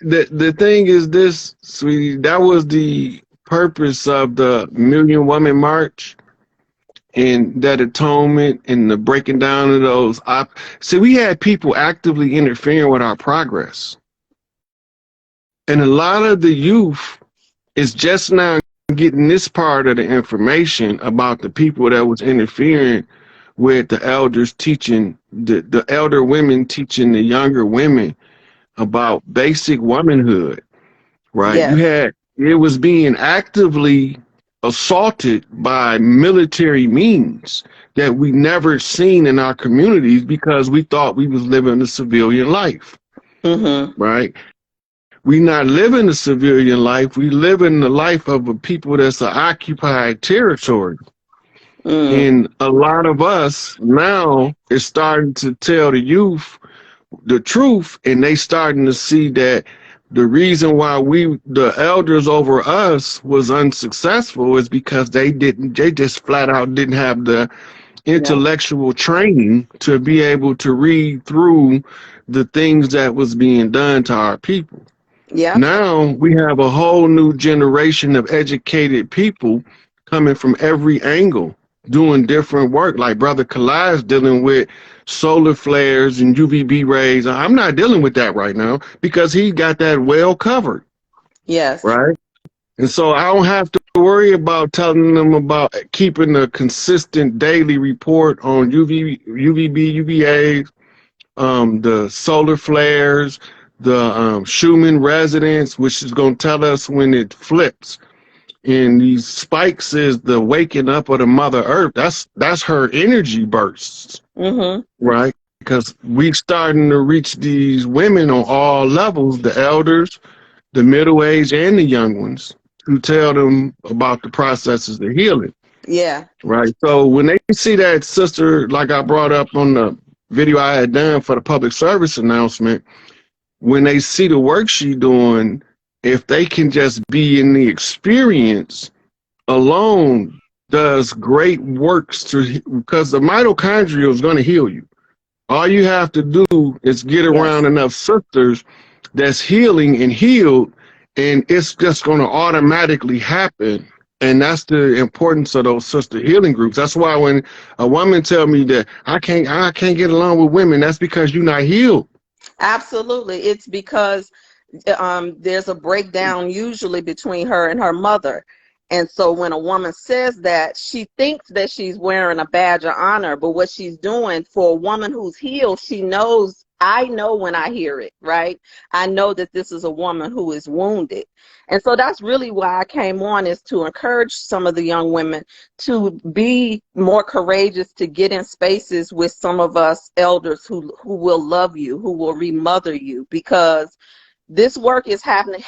The thing is this, sweetie, that was the purpose of the Million Woman March and that atonement and the breaking down of those see, we had people actively interfering with our progress. And a lot of the youth is just now getting this part of the information about the people that was interfering with the elders teaching the elder women teaching the younger women about basic womanhood, right? Yes. It was being actively assaulted by military means that we never seen in our communities because we thought we was living a civilian life, right? We not living a civilian life. We living the life of a people that's an occupied territory. And a lot of us now is starting to tell the youth the truth, and they starting to see that the reason why the elders over us was unsuccessful is because they just flat out didn't have the intellectual training to be able to read through the things that was being done to our people. Yeah. Now we have a whole new generation of educated people coming from every angle, doing different work. Like Brother Kalai's dealing with solar flares and UVB rays. I'm not dealing with that right now because he got that well covered. Yes. Right. And so I don't have to worry about telling them about keeping a consistent daily report on UVB, UVA, the solar flares, the Schumann resonance, which is going to tell us when it flips. And these spikes is the waking up of the Mother Earth. That's her energy bursts, right? Because we starting to reach these women on all levels, the elders, the middle age, and the young ones, who tell them about the processes of healing. Yeah. Right. So when they see that sister, like I brought up on the video I had done for the public service announcement, when they see the work she doing, if they can just be in the experience alone, does great works because the mitochondria is going to heal you. All you have to do is get around enough sisters that's healing and healed, and it's just going to automatically happen. And that's the importance of those sister healing groups. That's why when a woman tell me that I can't get along with women, that's because you're not healed. Absolutely. It's because there's a breakdown usually between her and her mother. And so when a woman says that, she thinks that she's wearing a badge of honor, but what she's doing, for a woman who's healed, she knows, I know when I hear it, right? I know that this is a woman who is wounded. And so that's really why I came on, is to encourage some of the young women to be more courageous, to get in spaces with some of us elders who will love you, who will remother you, because this work is happening.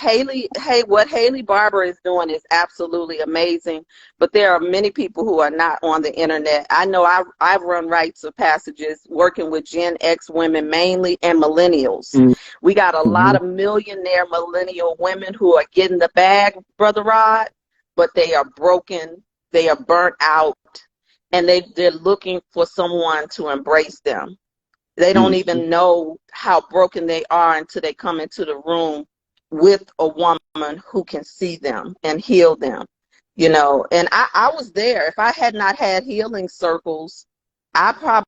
What Haley Barber is doing is absolutely amazing, but there are many people who are not on the internet. I know I've run rites of passages working with Gen X women mainly, and millennials. We got a lot of millionaire millennial women who are getting the bag, Brother Rod, but they are broken, they are burnt out, and they're looking for someone to embrace them. They don't even know how broken they are until they come into the room with a woman who can see them and heal them, you know. And I was there. If I had not had healing circles, I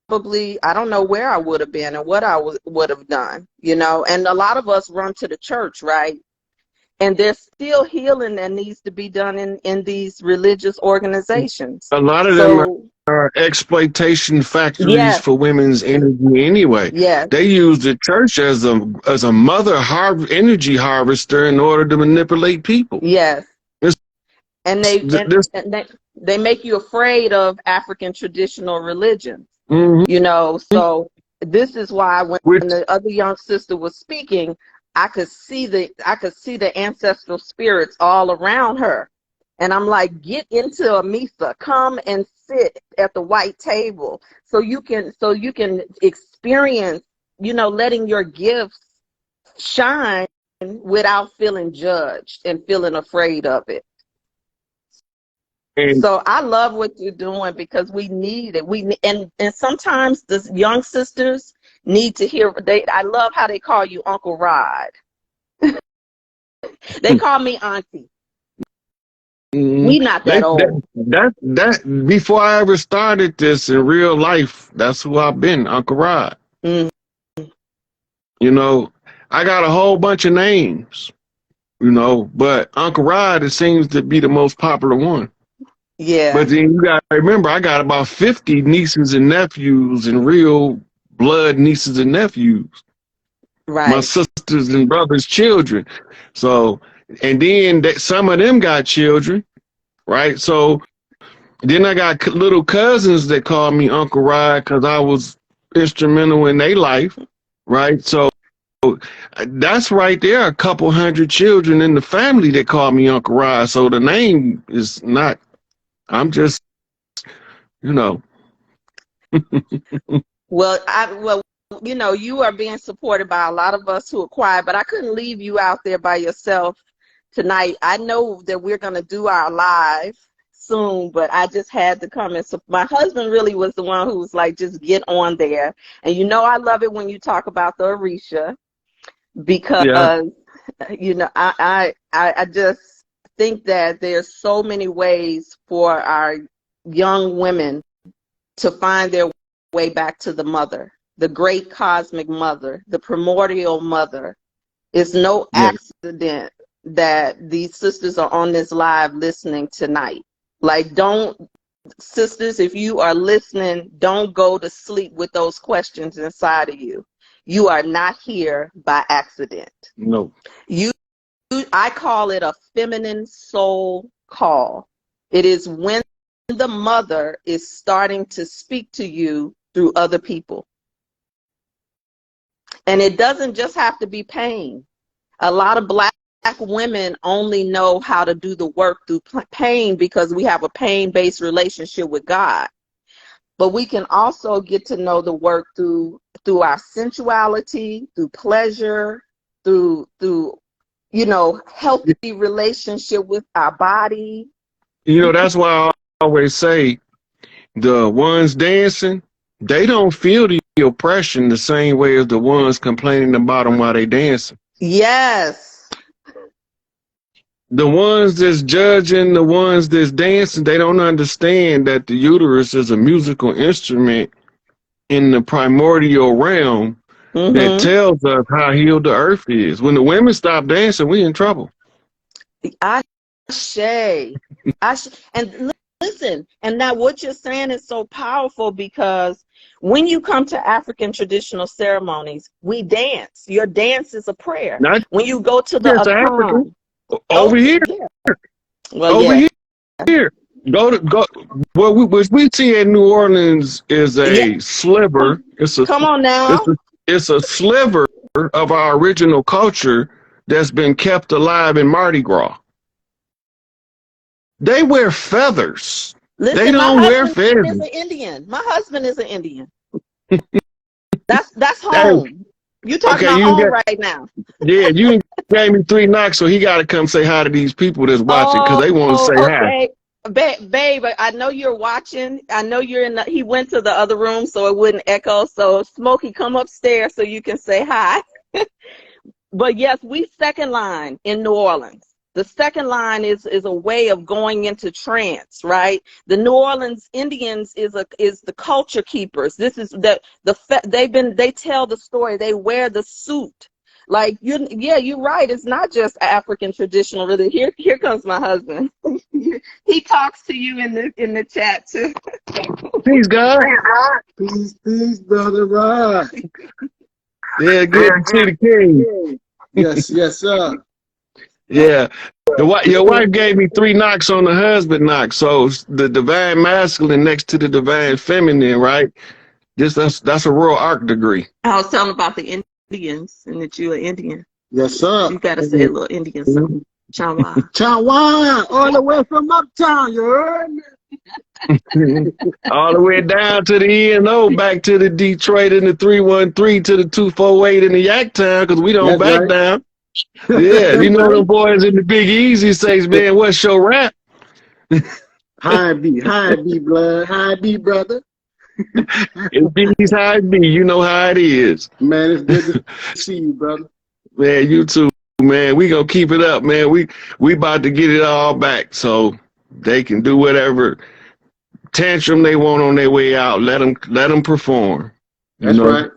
don't know where I would have been and what I would have done, you know. And a lot of us run to the church, right? And there's still healing that needs to be done in these religious organizations. A lot of them are exploitation factories for women's energy anyway. They use the church as a mother energy harvester in order to manipulate people. And they make you afraid of African traditional religions. You know, so this is why when the other young sister was speaking, I could see the ancestral spirits all around her. And I'm like, get into a misa, come and sit at the white table so you can experience, you know, letting your gifts shine without feeling judged and feeling afraid of it. So I love what you're doing because we need it. And sometimes the young sisters need to hear. I love how they call you Uncle Rod. They call me Auntie. We not that old. That before I ever started this in real life, that's who I've been, Uncle Rod. You know, I got a whole bunch of names, you know, but Uncle Rod, it seems to be the most popular one. But then you got to remember, I got about 50 nieces and nephews and real blood nieces and nephews. My sisters and brothers' children. So, and then some of them got children, right? So then I got little cousins that call me Uncle Rod because I was instrumental in their life, right? So that's right there, a couple hundred children in the family that call me Uncle Rod. So the name is not, I'm just, you know. Well, you know, you are being supported by a lot of us who are quiet, but I couldn't leave you out there by yourself tonight. I know that we're going to do our live soon, but I just had to come. And so my husband really was the one who was like, just get on there. And you know, I love it when you talk about the Orisha, Yeah. because, you know, I just think that there's so many ways for our young women to find their way back to the mother, the great cosmic mother, the primordial mother. It's no Yeah. accident that these sisters are on this live listening tonight. Like, don't, sisters, if you are listening, don't go to sleep with those questions inside of you. You are not here by accident. No. I call it a feminine soul call. It is when the mother is starting to speak to you through other people. And it doesn't just have to be pain. A lot of black women only know how to do the work through pain because we have a pain-based relationship with God. But we can also get to know the work through our sensuality, through pleasure, through you know, healthy relationship with our body. You know, that's why I always say the ones dancing, they don't feel the oppression the same way as the ones complaining about them while they dancing. Yes. The ones that's judging, the ones that's dancing, they don't understand that the uterus is a musical instrument in the primordial realm that tells us how healed the earth is. When the women stop dancing, we in trouble. Ashe. And listen, and now what you're saying is so powerful, because when you come to African traditional ceremonies, we dance. Your dance is a prayer. Not When you go to the just African. Akan, Over here. yeah. Well, Over yeah. here. Go. What we see in New Orleans is a sliver. Come on now. It's a sliver of our original culture that's been kept alive in Mardi Gras. They wear feathers. Listen, they don't wear feathers. is an Indian. My husband is an Indian. That's Hey, home. You talking about home right now. Yeah, you gave me 3 knocks, so he got to come say hi to these people that's watching because they want to say hi. Babe, I know you're watching. I know you're in he went to the other room so it wouldn't echo. So Smokey, come upstairs so you can say hi. But yes, we second line in New Orleans. The second line is a way of going into trance, right? The New Orleans Indians is the culture keepers. This is they tell the story. They wear the suit. Like you're right. It's not just African traditional. Really, here comes my husband. He talks to you in the chat too. Peace, God. Peace, brother Rod. Yeah, good to see the king. Yes, sir. Yeah, your wife gave me 3 knocks on the husband knock. So the divine masculine next to the divine feminine, right? That's a Royal Arc degree. I was telling about the Indians and that you're an Indian. Yes, sir. You gotta say a little Indian something. Chawa. Chawa, all the way from uptown, you heard me? All the way down to the E&O, back to the Detroit and the 313 to the 248 in the Yaktown, because we don't back down. Yeah, you know them boys in the Big Easy says, man, what's your rap? High B, blood, high B, brother. It's how it be. You know how it is. Man, it's good to see you, brother. Man, you too, man. We gonna keep it up, man. We about to get it all back so they can do whatever tantrum they want on their way out. Let them perform. That's right.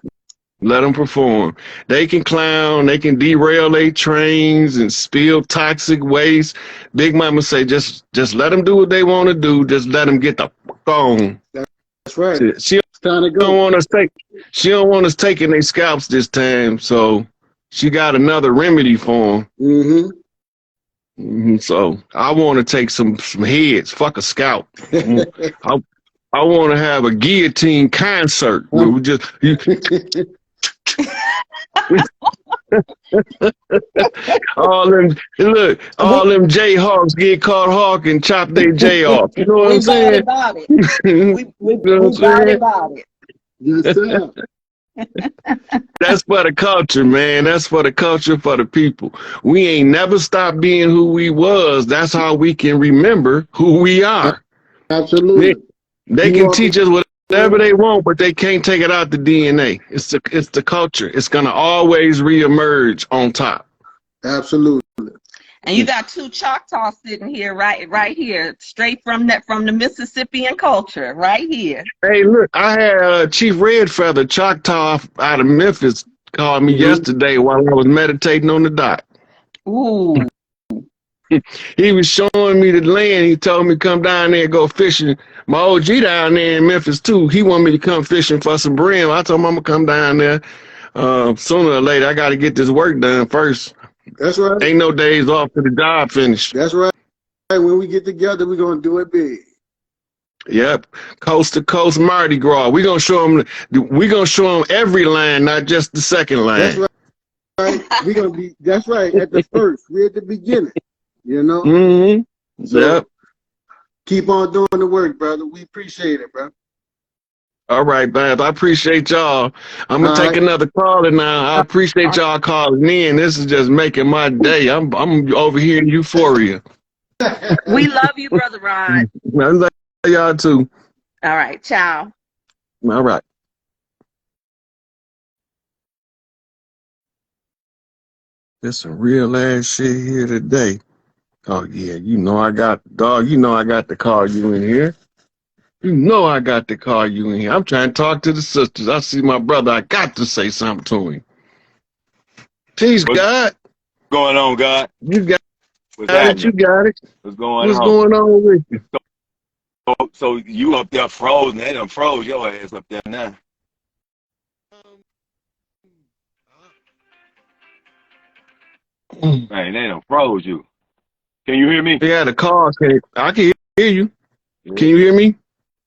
Let them perform. They can clown. They can derail their trains and spill toxic waste. Big Mama say, just let them do what they want to do. Just let them get the fuck on. That's right. She don't want us taking their scalps this time. So she got another remedy for them. Mm-hmm. So I want to take some heads. Fuck a scalp. I I want to have a guillotine concert. We just all them look, all them Jayhawks get caught hawk and chop their J off. You know what We I'm saying? about it. We You know what I'm saying? about it. Yes, sir. That's for the culture, man. That's for the culture, for the people. We ain't never stopped being who we was. That's how we can remember who we are. They, Absolutely. they You can walk teach us whatever they want, but they can't take it out the DNA. It's the culture. It's gonna always reemerge on top. Absolutely. And you got two Choctaws sitting here, right here, straight from the Mississippian culture, right here. Hey, look, I had Chief Redfeather Choctaw out of Memphis called me yesterday while I was meditating on the dock. Ooh. He was showing me the land. He told me come down there and go fishing. My OG down there in Memphis too. He wanted me to come fishing for some brim. I told him I'm gonna come down there. Sooner or later, I got to get this work done first. That's right. Ain't no days off till the job finished. That's right. When we get together, we're gonna do it big. Yep, coast to coast Mardi Gras. We gonna show them. We gonna show them every line, not just the second line. That's right. We're gonna be. That's right. At the first, we're at the beginning. You know. Mm-hmm. So Yep. keep on doing the work, brother. We appreciate it, bro. All right, man. I appreciate y'all. I'm gonna take another caller now. I appreciate y'all calling in. This is just making my day. I'm over here in euphoria. We love you, Brother Rod. I love y'all too. All right, ciao. All right. There's some real ass shit here today. Oh yeah, you know I got to call you in here. You know I got to call you in here. I'm trying to talk to the sisters. I see my brother. I got to say something to him. Peace, God. What's going on, God? You got What's it. happening? You got it. What's going What's on? going on with you? So you up there frozen? They done froze your ass up there now. Man, they done froze you. Can you hear me? Yeah, the call. I can hear you. Can you hear me?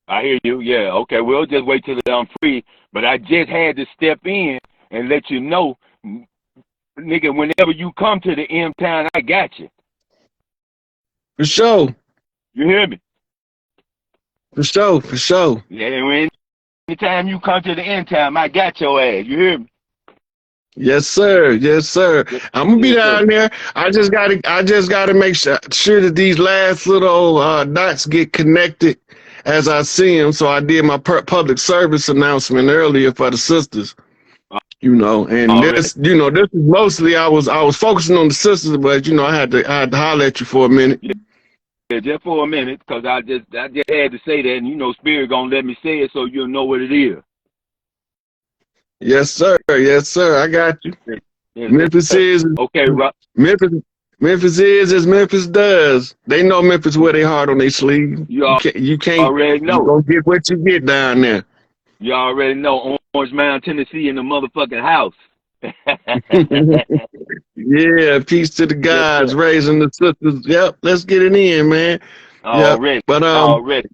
I hear you. Yeah. Okay. We'll just wait till I'm free. But I just had to step in and let you know, nigga. Whenever you come to the M town, I got you. For sure. You hear me? For sure. For sure. Yeah. Anytime you come to the M town, I got your ass. You hear me? Yes, sir. Yes, sir. I'm gonna be down there. I just gotta make sure that these last little dots get connected as I see them. So I did my public service announcement earlier for the sisters. You know, and this is mostly I was focusing on the sisters, but I had to holler at you for a minute. Yeah, just for a minute, because I just had to say that, and Spirit gonna let me say it so you'll know what it is. Yes, sir. Yes, sir. I got you. Yes, Memphis sir. is Okay, Rob. Memphis is as Memphis does. They know Memphis wear their heart on their sleeve. You can't already know. You gonna get what you get down there. You already know Orange Mountain, Tennessee, in the motherfucking house. Yeah, peace to the guys, yes, raising the sisters. Yep, let's get it in, man. Already. Yep. But already.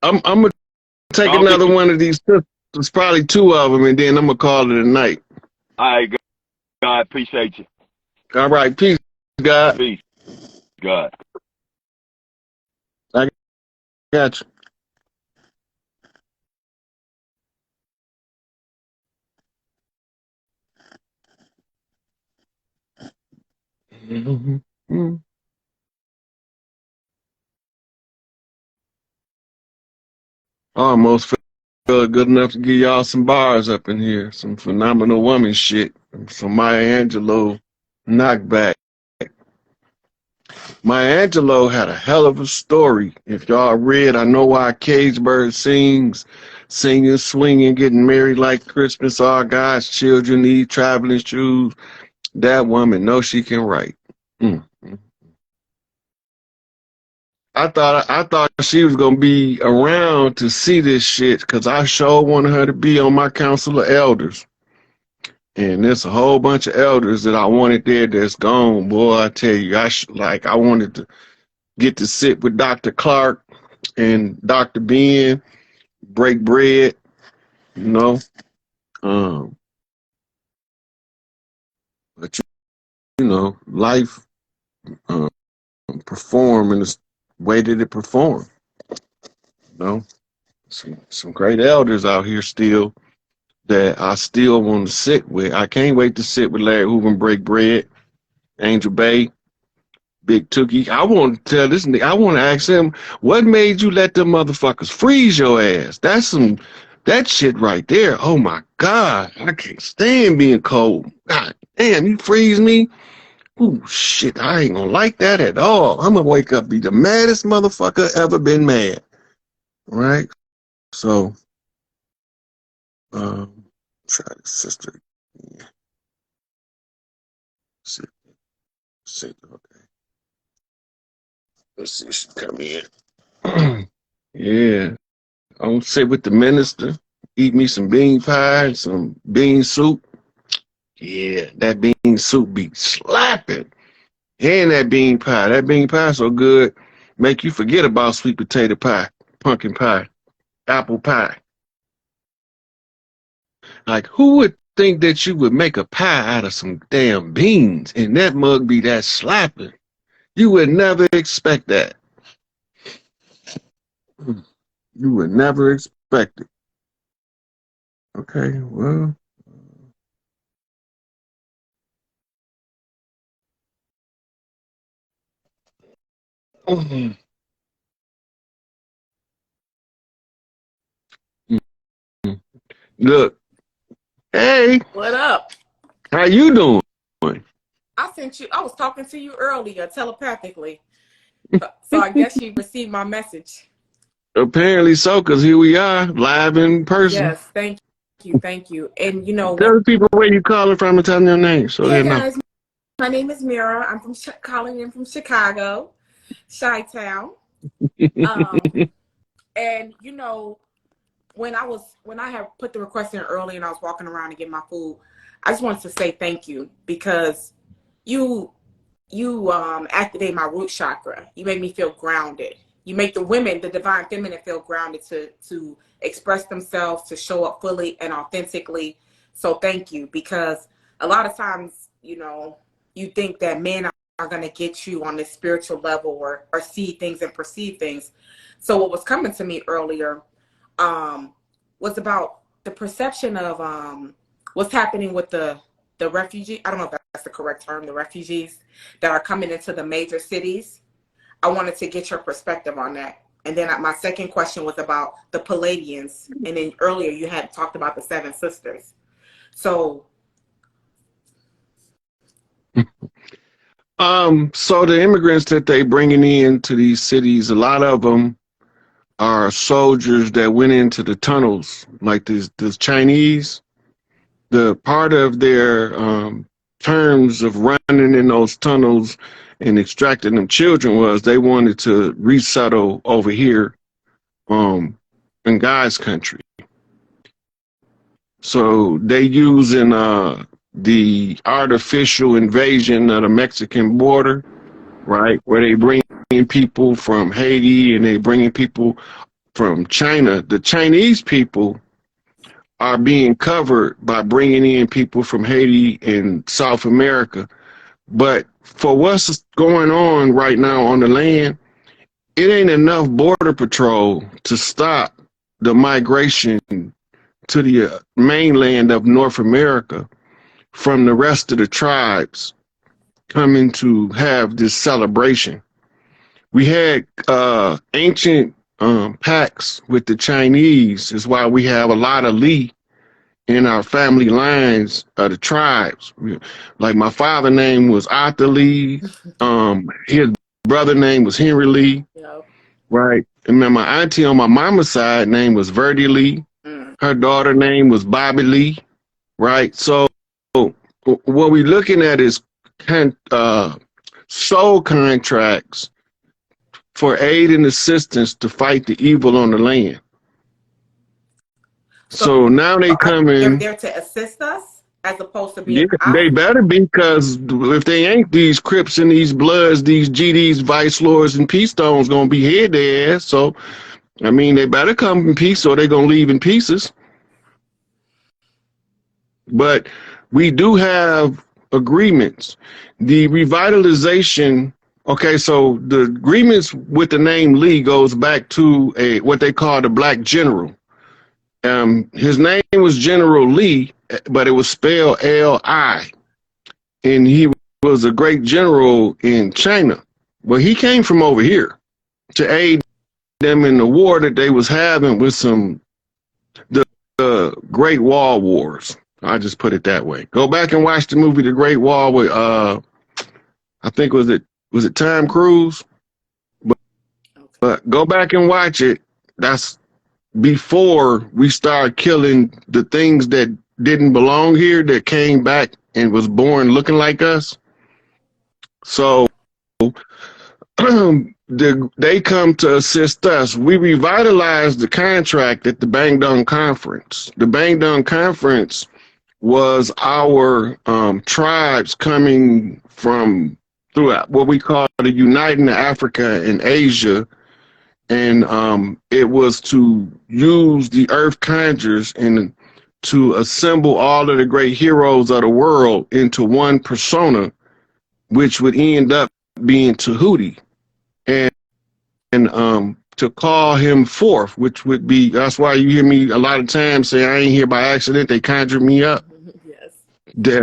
I'm gonna take another one of these sisters, probably two of them, and then I'm gonna call it a night. All right, God, appreciate you. All right, peace, God. Peace, God. I got you. Mm-hmm. Almost felt good enough to give y'all some bars up in here. Some phenomenal woman shit. Some Maya Angelou knockback. Maya Angelou had a hell of a story. If y'all read I Know Why Cage Bird Sings, singing, swinging, getting married like Christmas, all God's children need traveling shoes. That woman knows she can write. I thought she was gonna be around to see this shit because I sure wanted her to be on my council of elders. And there's a whole bunch of elders that I wanted there that's gone. Boy, I tell you, I wanted to get to sit with Dr. Clark and Dr. Ben, break bread, you know. Um, but you know, life perform in the way that it performed. You know, some great elders out here still that I still want to sit with. I can't wait to sit with Larry Hoover and break bread, Angel Bay, Big Tookie. I want to tell this nigga, I want to ask him, what made you let them motherfuckers freeze your ass? That shit right there. Oh my God. I can't stand being cold. God damn, you freeze me? Ooh, shit, I ain't gonna like that at all. I'm gonna wake up, be the maddest motherfucker ever been mad. Right? So, try this sister. Yeah. See, okay. Let's see if she come in. Yeah. I'm gonna sit with the minister, eat me some bean pie and some bean soup. Yeah, that bean soup be slapping. And that bean pie. That bean pie so good, make you forget about sweet potato pie, pumpkin pie, apple pie. Like, who would think that you would make a pie out of some damn beans and that mug be that slapping? You would never expect that. You would never expect it. Okay, well. Look, hey, What up? how you doing? I was talking to you earlier telepathically. So I guess you received my message. Apparently so, because here we are, live in person. Yes, thank you, thank you. And you know, Tell the people where you calling from and tell them your name so they know. guys, my name is Mira. I'm calling in from Chicago, Chi-Town. And you know, when I had put the request in early and I was walking around to get my food, I just wanted to say thank you because you activate my root chakra. You make me feel grounded. You make the women, the divine feminine, feel grounded to express themselves, to show up fully and authentically. So thank you, because a lot of times, you know, you think that men are going to get you on this spiritual level or see things and perceive things. So what was coming to me earlier was about the perception of what's happening with the refugee. I don't know if that's the correct term, the refugees that are coming into the major cities. I wanted to get your perspective on that. And then my second question was about the Palladians. And then earlier you had talked about the Seven Sisters. So. So the immigrants that they bringing into these cities, a lot of them are soldiers that went into the tunnels, like the Chinese. The part of their terms of running in those tunnels and extracting them children was they wanted to resettle over here in God's country. So they using the artificial invasion of the Mexican border, right, where they bring in people from Haiti and they bringing people from China. The Chinese people are being covered by bringing in people from Haiti and South America. But for what's going on right now on the land, it ain't enough border patrol to stop the migration to the mainland of North America from the rest of the tribes coming to have this celebration. We had ancient pacts with the Chinese, is why we have a lot of Lee in our family lines of the tribes. Like my father's name was Arthur Lee. His brother name was Henry Lee. Yep. Right. And then my auntie on my mama's side name was Verdi Lee. Her daughter name was Bobby Lee. Right. So what we're looking at is soul contracts for aid and assistance to fight the evil on the land. So now they come in. They're there to assist us? as opposed to Yeah, being they out. better be, because if they ain't, these Crips and these Bloods, these GDs, Vice Lords, and Peace Stones gonna be head their ass. So, I mean, they better come in peace or they gonna leave in pieces. But we do have agreements. The revitalization, okay, so the agreements with the name Lee goes back to what they call the Black General. His name was General Lee, but it was spelled L-I. And he was a great general in China. But he came from over here to aid them in the war that they was having with the Great Wall Wars. I just put it that way. Go back and watch the movie The Great Wall with I think was it Tom Cruise? But go back and watch it. That's before we start killing the things that didn't belong here, that came back and was born looking like us. So they come to assist us. We revitalized the contract at the Bangdong Conference. The Bangdong Conference was our tribes coming from throughout what we call the Uniting Africa and Asia. And it was to use the Earth Conjures and to assemble all of the great heroes of the world into one persona, which would end up being Tahuti. And to call him forth, which would be, that's why you hear me a lot of times say I ain't here by accident, they conjured me up. Yes.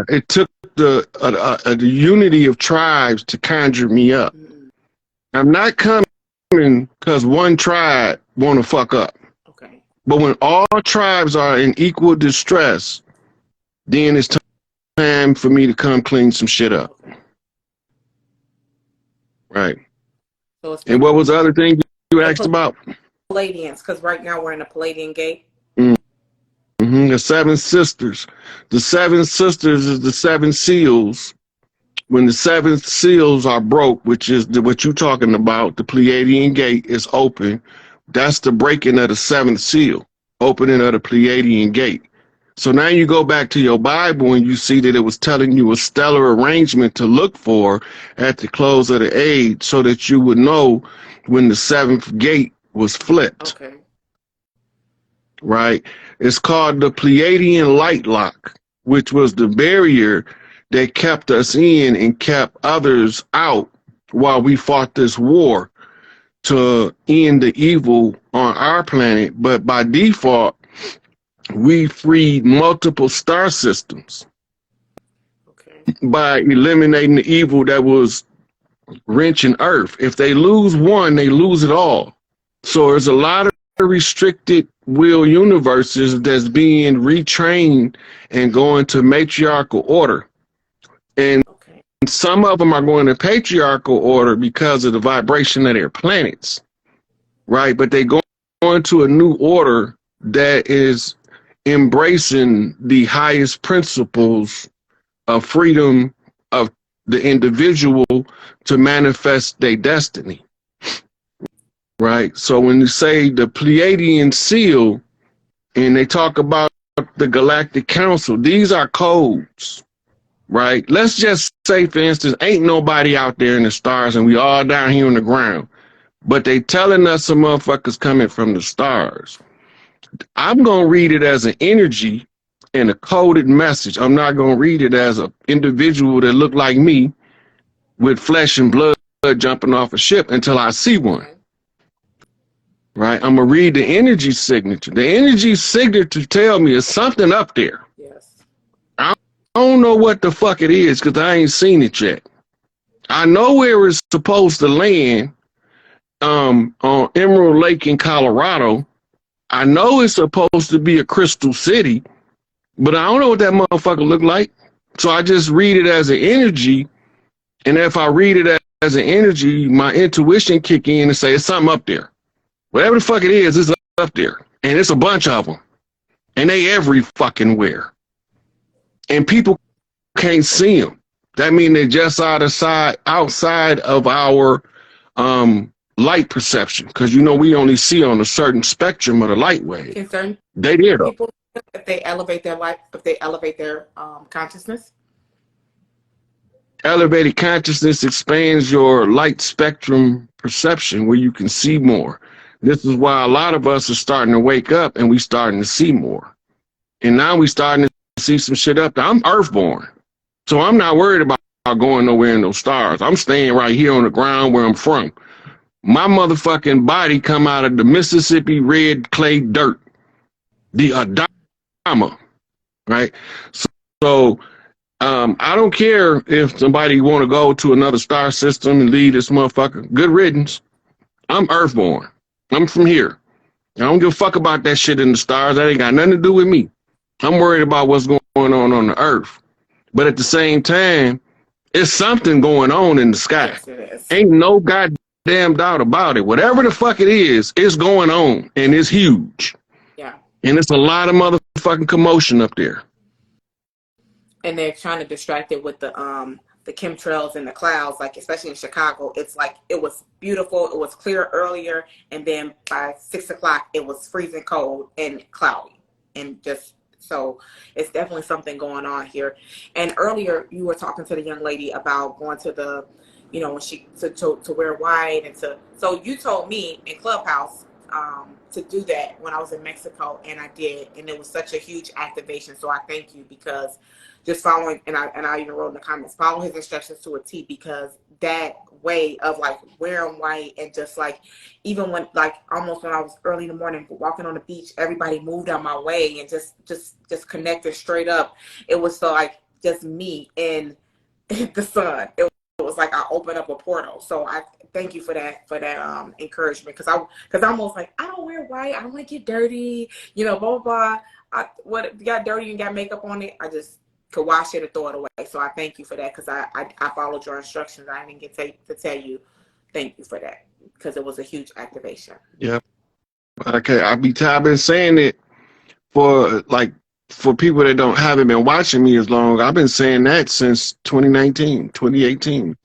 It took the unity of tribes to conjure me up. I'm not coming because one tribe want to fuck up. Okay. But when all tribes are in equal distress, then it's time for me to come clean some shit up. Okay. Right. So it's and what was the other thing you asked about? Palladians, because right now we're in a Palladian gate. Mm-hmm. The seven sisters. The seven sisters is the seven seals. When the seventh seals are broke, which is what you're talking about, the Pleiadian gate is open. That's the breaking of the seventh seal, opening of the Pleiadian gate. So now you go back to your Bible and you see that it was telling you a stellar arrangement to look for at the close of the age, so that you would know when the seventh gate was flipped. Okay. Right? It's called the Pleiadian light lock, which was the barrier that kept us in and kept others out while we fought this war to end the evil on our planet. But by default, we freed multiple star systems by eliminating the evil that was wrenching Earth. If they lose one, they lose it all. So there's a lot of restricted will universes that's being retrained and going to matriarchal order. And some of them are going to patriarchal order because of the vibration of their planets, right? But they go into a new order that is embracing the highest principles of freedom of the individual to manifest their destiny, right? So when you say the Pleiadian seal and they talk about the Galactic Council, these are codes. Right? Let's just say, for instance, ain't nobody out there in the stars and we all down here on the ground, but they telling us some motherfuckers coming from the stars. I'm going to read it as an energy and a coded message. I'm not going to read it as an individual that look like me with flesh and blood jumping off a ship until I see one. Right? I'm going to read the energy signature. The energy signature tell me it's something up there. Yes. I don't know what the fuck it is because I ain't seen it yet. I know where it's supposed to land on Emerald Lake in Colorado. I know it's supposed to be a crystal city, but I don't know what that motherfucker look like. So I just read it as an energy, and if I read it as an energy, my intuition kick in and say it's something up there. Whatever the fuck it is, it's up there. And it's a bunch of them. And they every fucking where. And people can't see them. That means they're just outside of our light perception, because we only see on a certain spectrum of the light wave. Concerned They there though. people if they elevate their life, if they elevate their consciousness? Elevated consciousness expands your light spectrum perception where you can see more. This is why a lot of us are starting to wake up and we starting to see more. And now we starting to see some shit up there. I'm earthborn. So I'm not worried about going nowhere in those stars. I'm staying right here on the ground where I'm from. My motherfucking body come out of the Mississippi red clay dirt. The Adama, right? So I don't care if somebody want to go to another star system and leave this motherfucker. Good riddance. I'm earthborn. I'm from here. I don't give a fuck about that shit in the stars. That ain't got nothing to do with me. I'm worried about what's going on the earth. But at the same time, it's something going on in the sky. Yes, it is. Ain't no goddamn doubt about it. Whatever the fuck it is, it's going on and it's huge. Yeah. And it's a lot of motherfucking commotion up there. And they're trying to distract it with the chemtrails and the clouds, like especially in Chicago. It's like it was beautiful, it was clear earlier, and then by 6 o'clock it was freezing cold and cloudy. And just so it's definitely something going on here. And earlier you were talking to the young lady about going to the, you know, when she to wear white and so you told me in Clubhouse to do that when I was in Mexico, and I did, and it was such a huge activation. So I thank you, because just following, and I even wrote in the comments, follow his instructions to a T, because that way of like wearing white and just like, even when like almost when I was early in the morning walking on the beach, everybody moved out my way and just connected straight up. It was so like just me and the sun. It was like I opened up a portal. So I thank you for that encouragement, because I'm almost like, I don't wear white, I don't want to get dirty, you know, blah blah blah. What got dirty and got makeup on it, I just could wash it or throw it away. So I thank you for that, because I followed your instructions. I didn't get to tell you thank you for that, because it was a huge activation. Yeah. Okay, I've been saying it for people that haven't been watching me as long. I've been saying that since 2019, 2018.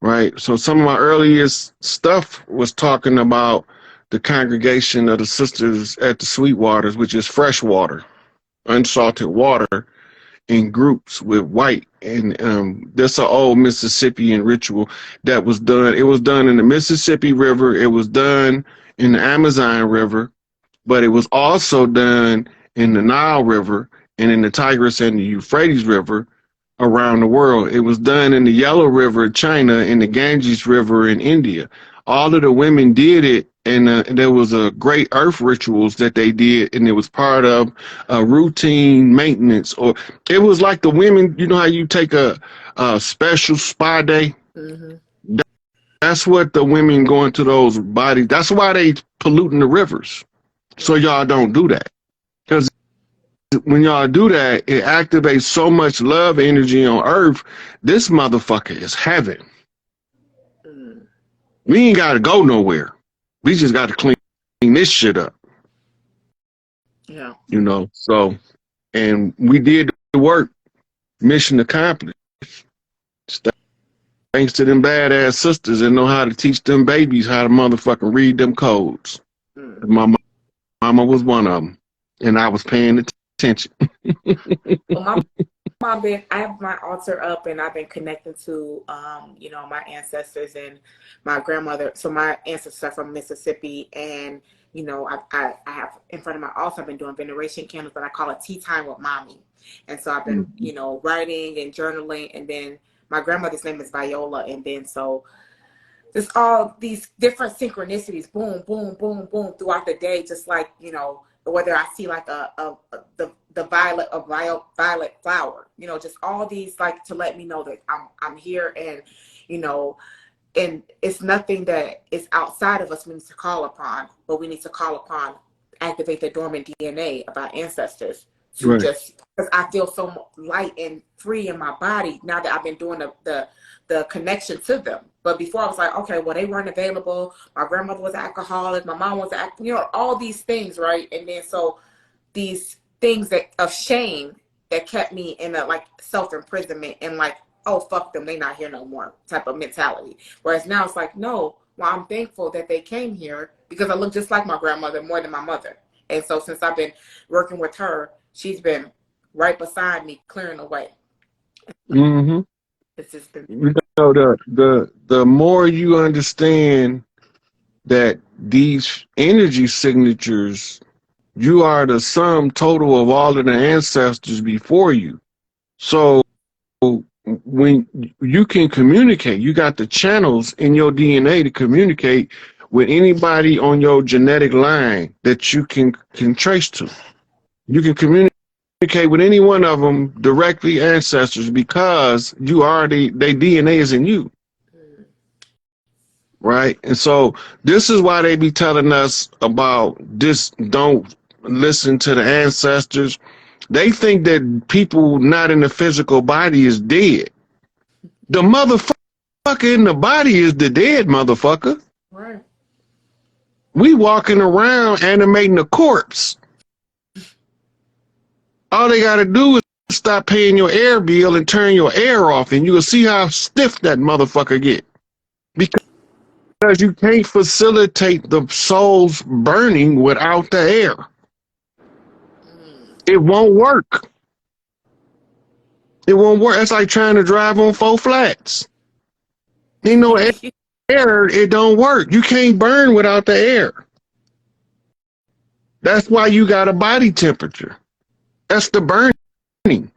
Right. So some of my earliest stuff was talking about the congregation of the sisters at the Sweetwaters, which is fresh water, unsalted water in groups with white. And that's an old Mississippian ritual that was done. It was done in the Mississippi River. It was done in the Amazon River, but it was also done in the Nile River and in the Tigris and the Euphrates River around the world. It was done in the Yellow River, China, and the Ganges River in India. All of the women did it, and there was a great earth rituals that they did, and it was part of a routine maintenance. Or it was like the women, you know how you take a special spa day? Mm-hmm. That's what the women going to those bodies. That's why they polluting the rivers. So y'all don't do that. Because when y'all do that, it activates so much love energy on earth. This motherfucker is heaven. We ain't got to go nowhere. We just got to clean this shit up. Yeah. You know, so, and we did the work, mission accomplished. Thanks to them badass sisters that know how to teach them babies how to motherfucking read them codes. My mama was one of them, and I was paying attention. Well, I have my altar up, and I've been connecting to, you know, my ancestors and my grandmother. So my ancestors are from Mississippi, and you know, I have in front of my altar, I've been doing veneration candles, but I call it tea time with mommy. And so I've been, you know, writing and journaling, and then my grandmother's name is Viola, and then so there's all these different synchronicities, boom, boom, boom, boom, throughout the day, just like, you know, whether I see like the violet flower, you know, just all these, like, to let me know that I'm here, and you know, and it's nothing that is outside of us we need to call upon, but we need to call upon, activate the dormant DNA of our ancestors to Right. just, because I feel so light and free in my body now that I've been doing the connection to them. But before I was like, okay, well, they weren't available. My grandmother was an alcoholic. My mom was you know, all these things, right? And then so these things that of shame that kept me in a like self-imprisonment and like, oh, fuck them, they not here no more type of mentality. Whereas now it's like, no, well, I'm thankful that they came here because I look just like my grandmother more than my mother. And so since I've been working with her, she's been right beside me, clearing the way. Mm-hmm. It's just been The more you understand that these energy signatures, you are the sum total of all of the ancestors before you. So when you can communicate, you got the channels in your DNA to communicate with anybody on your genetic line that you can trace to. You can communicate with any one of them directly ancestors because you already, their DNA is in you. Right? And so this is why they be telling us about this, don't listen to the ancestors. They think that people not in the physical body is dead. The motherfucker in the body is the dead motherfucker. right. We walking around animating a corpse. All they gotta do is stop paying your air bill and turn your air off, and you'll see how stiff that motherfucker get. Because you can't facilitate the soul's burning without the air. It won't work. It won't work. It's like trying to drive on 4 flats. Ain't no air, it don't work. You can't burn without the air. That's why you got a body temperature. That's the burning,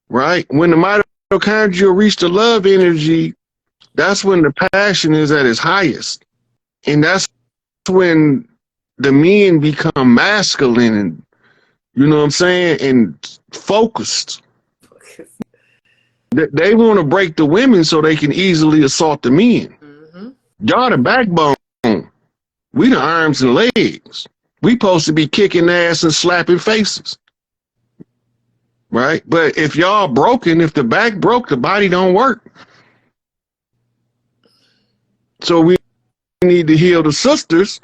right? When the mitochondria reach the love energy, that's when the passion is at its highest. And that's when the men become masculine and, you know what I'm saying, and focused. They want to break the women so they can easily assault the men. Mm-hmm. Y'all the backbone. We the arms and legs. We supposed to be kicking ass and slapping faces. Right? But if y'all broken, if the back broke, the body don't work. So we need to heal the sisters,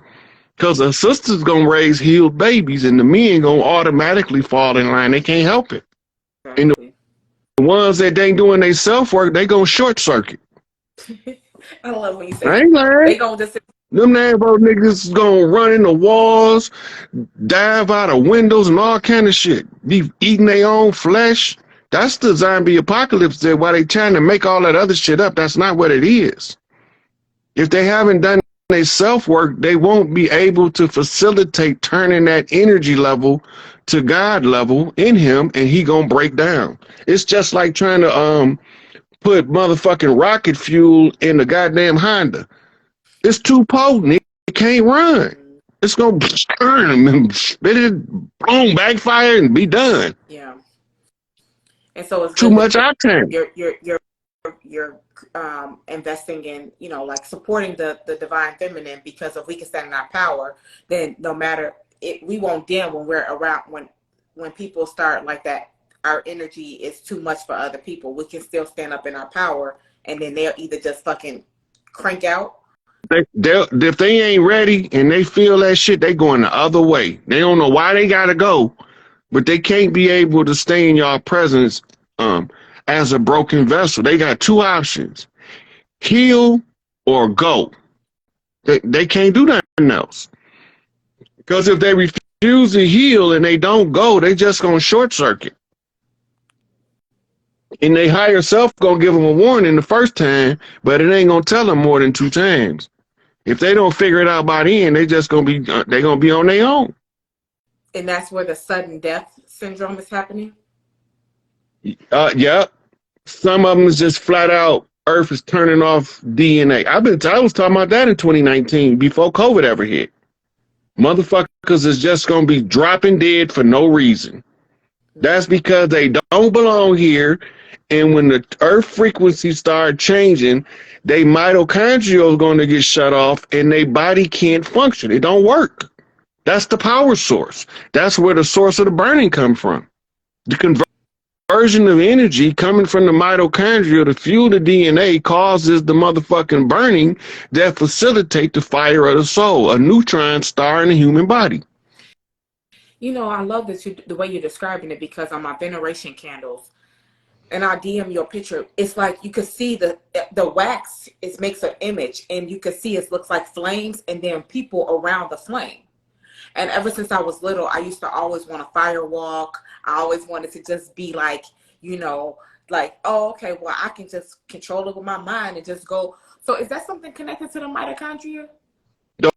because the sisters gonna raise healed babies and the men gonna automatically fall in line. They can't help it. And the ones that ain't doing their self-work, they gonna short circuit. I love when you say I ain't lying. they gonna just Them Nambo niggas gonna run in the walls, dive out of windows and all kind of shit. Be eating their own flesh. That's the zombie apocalypse there. Why they trying to make all that other shit up? That's not what it is. If they haven't done their self-work, they won't be able to facilitate turning that energy level to God level in him, and he gonna break down. It's just like trying to put motherfucking rocket fuel in the goddamn Honda. It's too potent. It can't run. It's gonna burn and spit it, boom, backfire, and be done. yeah. And so it's Too good much octane. you're investing in, you know, like supporting the divine feminine, because if we can stand in our power, then no matter it, we won't dim when we're around, when people start like that, our energy is too much for other people. We can still stand up in our power, and then they'll either just fucking crank out. If they ain't ready and they feel that shit, they going the other way. They don't know why they gotta go, but they can't be able to stay in y'all presence as a broken vessel. They got 2 options: heal or go. They can't do nothing else. Because if they refuse to heal and they don't go, they just gonna short circuit. And they higher self gonna give them a warning the first time, but it ain't gonna tell them more than 2 times. If they don't figure it out by then, they just gonna be on their own. And that's where the sudden death syndrome is happening. Yeah. Some of them is just flat out Earth is turning off DNA. I was talking about that in 2019 before COVID ever hit. Motherfuckers is just gonna be dropping dead for no reason. That's because they don't belong here. And when the earth frequency start changing, they mitochondria is going to get shut off and their body can't function. It don't work. That's the power source. That's where the source of the burning come from. The conversion of energy coming from the mitochondria to fuel the DNA causes the motherfucking burning that facilitate the fire of the soul, a neutron star in the human body. You know, I love this, the way you're describing it, because on my veneration candles, and I DM your picture, it's like you could see the wax. It makes an image, and you could see it looks like flames, and then people around the flame. And ever since I was little, I used to always want to fire walk. I always wanted to just be like, you know, like, oh, okay, well, I can just control it with my mind and just go. So is that something connected to the mitochondria? The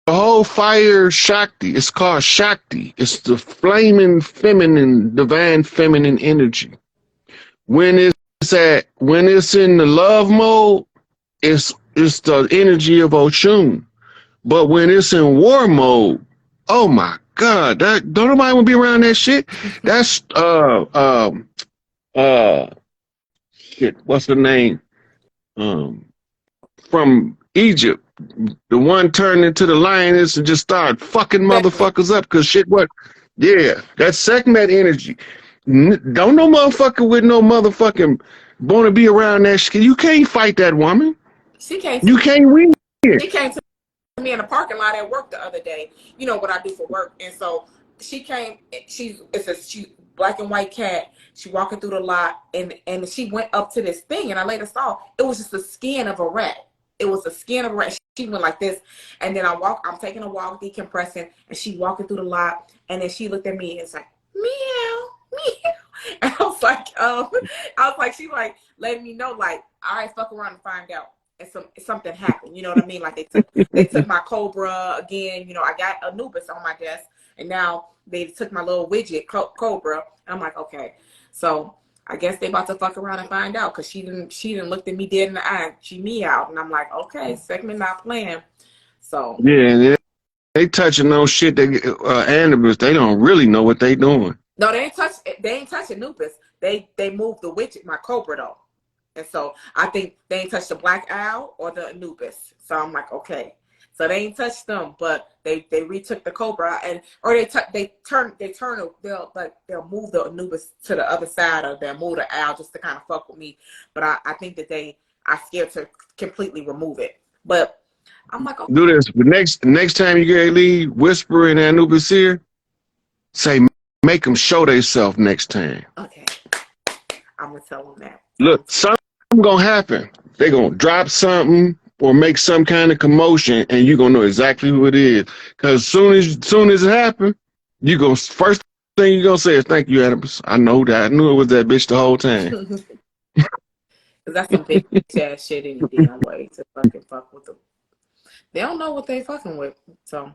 whole fire Shakti, it's called Shakti. It's the flaming feminine, divine feminine energy. When it's in the love mode, it's the energy of Oshun. But when it's in war mode, oh my God, that don't nobody want to be around that shit. That's uh shit, what's the name? Um from Egypt. The one turned into the lioness and just started fucking motherfuckers up because shit what yeah, that's Sekhmet energy. Don't no motherfucker with no motherfucking want to be around that shit. You can't fight that woman. She came You to can't win. she came to me in the parking lot at work the other day. You know what I do for work, and so she came. She's black and white cat. She walking through the lot, and she went up to this thing, and I later saw it was just the skin of a rat. It was the skin of a rat. She went like this, and then I'm taking a walk, decompressing, and she walking through the lot, and then she looked at me and it's like meow, meow. And I was like, she like letting me know, like, all right, fuck around and find out. And something happened, you know what I mean? Like they took my Cobra again. You know, I got Anubis on my desk, and now they took my little widget Cobra. And I'm like, okay, so I guess they about to fuck around and find out because she didn't look at me dead in the eye. She meowed, and I'm like, okay, segment not playing. So Yeah, and they touching on shit that animals. They don't really know what they doing. no, they ain't touching Anubis. They moved the widget, my Cobra though. And so I think they ain't touched the black owl or the Anubis. So I'm like, okay. So they ain't touched them, but they retook the Cobra they'll move the Anubis to the other side, or they'll move the owl just to kind of fuck with me. But I think that I scared to completely remove it. But I'm like, okay. Do this. But next time you get a lead, whisper in Anubis ear, say, make them show themselves next time. Okay. I'm gonna tell them that. Look, something gonna happen. They gonna drop something or make some kind of commotion, and you gonna know exactly who it is. Cause soon as it happens, first thing you gonna say is thank you, Anubis. I know that. I knew it was that bitch the whole time. Cause that's some big ass shit any damn way to fucking fuck with them. They don't know what they fucking with. So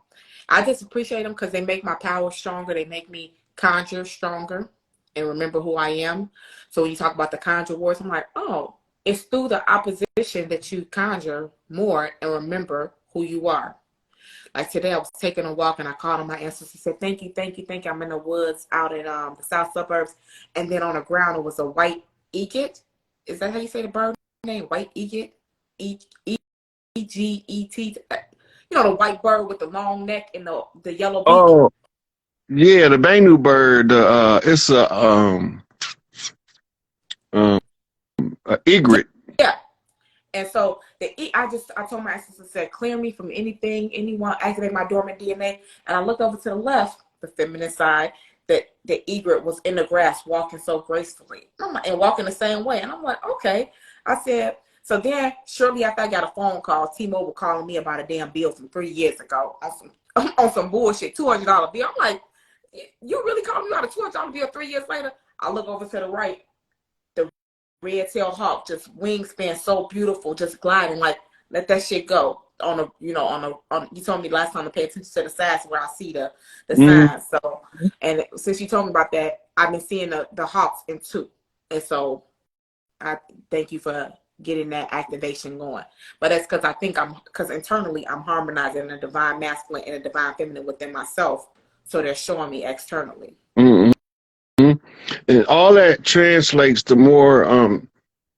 I just appreciate them because they make my power stronger. They make me conjure stronger and remember who I am. So when you talk about the conjure words, I'm like, oh, it's through the opposition that you conjure more and remember who you are. Like today, I was taking a walk and I called on my ancestors. Said, thank you, thank you, thank you. I'm in the woods out in the south suburbs. And then on the ground, it was a white egret. Is that how you say the bird name? White egret? E-G-E-T. You know, the white bird with the long neck and the yellow beak. Oh, yeah, the Banu bird. It's a egret. Yeah. And so I told my ancestors, said, clear me from anyone, activate my dormant DNA. And I looked over to the left, the feminine side, that the egret was in the grass walking so gracefully. And walking the same way. And I'm like, okay. I said, so then shortly after I got a phone call, T-Mobile calling me about a damn bill from 3 years ago on some bullshit, $200 bill. I'm like, you really calling me about a $200 bill 3 years later? I look over to the right. Red-tailed hawk, just wingspan so beautiful, just gliding, like let that shit go you told me last time to pay attention to the sides where I see the signs. So, and since you told me about that, I've been seeing the hawks in two, and so I thank you for getting that activation going. But that's because internally I'm harmonizing the divine masculine and the divine feminine within myself, so they're showing me externally. Mm-hmm. And all that translates to more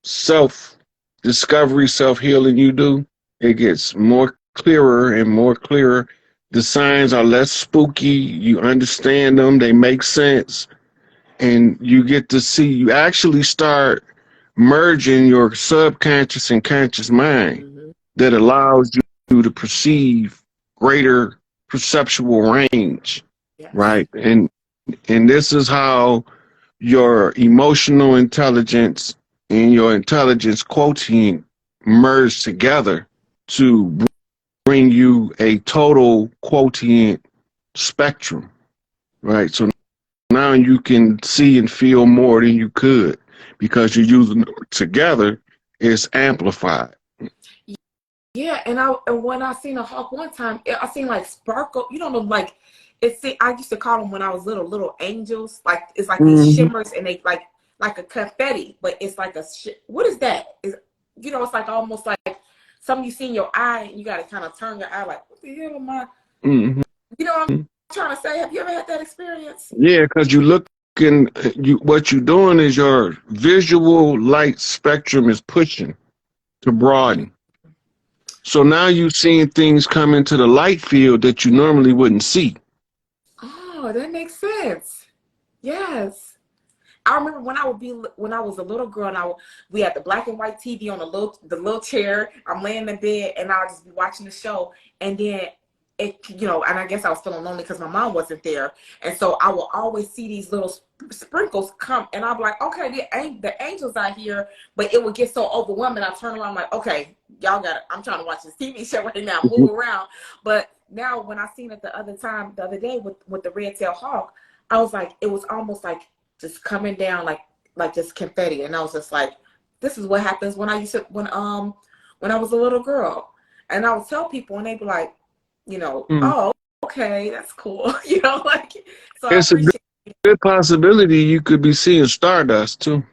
self-discovery, self-healing you do. It gets more clearer and more clearer. The signs are less spooky. You understand them. They make sense. And you get to see, you actually start merging your subconscious and conscious mind that allows you to perceive greater perceptual range, right? And this is how your emotional intelligence and your intelligence quotient merge together to bring you a total quotient spectrum, right? So now you can see and feel more than you could because you're using them together. It's amplified. Yeah, and when I seen a hawk one time, I seen like sparkle. You know, like I used to call them when I was little angels. Like it's like these Mm-hmm. shimmers, and they like a confetti, but it's like what is that? Is it's like almost like something you see in your eye, and you got to kind of turn your eye like, what the hell am I? Mm-hmm. You know what I'm trying to say? Have you ever had that experience? Yeah, because what you're doing is your visual light spectrum is pushing to broaden. So now you're seeing things come into the light field that you normally wouldn't see. Oh, that makes sense. Yes. I remember when I was a little girl, and we had the black and white TV on the little chair. I'm laying in bed, and I'll just be watching the show, and then and I guess I was feeling lonely because my mom wasn't there, and so I will always see these little sprinkles come, and I'm like, okay, the angels are here, but it would get so overwhelming. I turn around, I'm like, okay, y'all got it. I'm trying to watch this TV show right now, move around. But now when I seen it the other day with the red-tailed hawk, I was like, it was almost like just coming down like just confetti, and I was just like, this is what happens when I was a little girl, and I would tell people, and they'd be like, oh, okay, that's cool, like, so I It's a appreciate it. good possibility you could be seeing stardust too,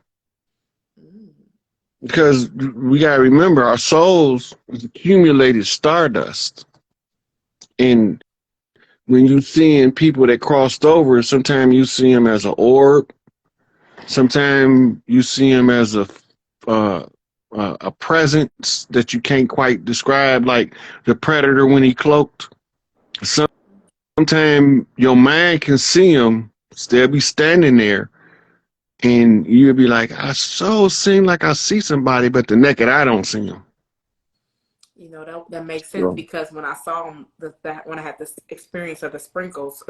because we gotta remember our souls is accumulated stardust, and when you seeing people that crossed over, sometimes you see them as an orb. Sometimes you see him as a presence that you can't quite describe, like the predator when he cloaked. Sometimes your mind can see him, still be standing there, and you'll be like, I so seem like I see somebody, but the naked eye don't see him. That makes sense, So, because when I saw him, when I had this experience of the sprinkles,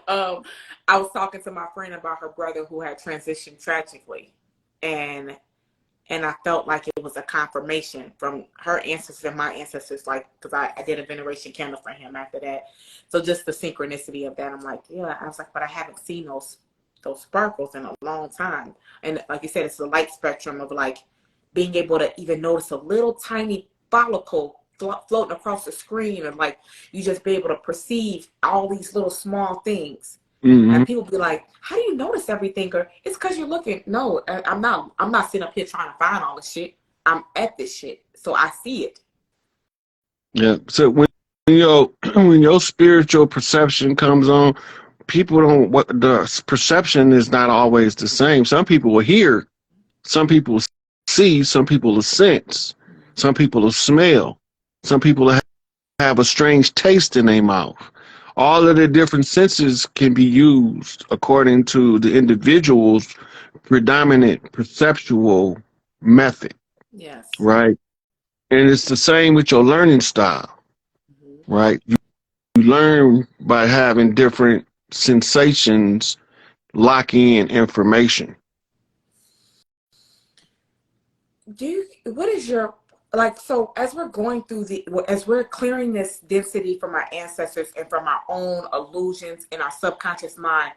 I was talking to my friend about her brother who had transitioned tragically, and I felt like it was a confirmation from her ancestors and my ancestors, like, because I did a veneration candle for him after that. So just the synchronicity of that, I'm like, yeah. I was like, but I haven't seen those sparkles in a long time. And like you said, it's the light spectrum of like being able to even notice a little tiny follicle floating across the screen, and like you just be able to perceive all these little small things. mm-hmm. And people be like, how do you notice everything? Or it's because you're looking. No, I'm not sitting up here trying to find all this shit. I'm at this shit, so I see it. Yeah. So when when your spiritual perception comes on, people don't. What the perception is not always the same. Some people will hear, some people will see, some people will sense, some people will smell, some people will have a strange taste in their mouth. All of the different senses can be used according to the individual's predominant perceptual method, Yes. right? And it's the same with your learning style, right? You learn by having different sensations lock in information. What is your, like, so as we're going through as we're clearing this density from our ancestors and from our own illusions in our subconscious mind,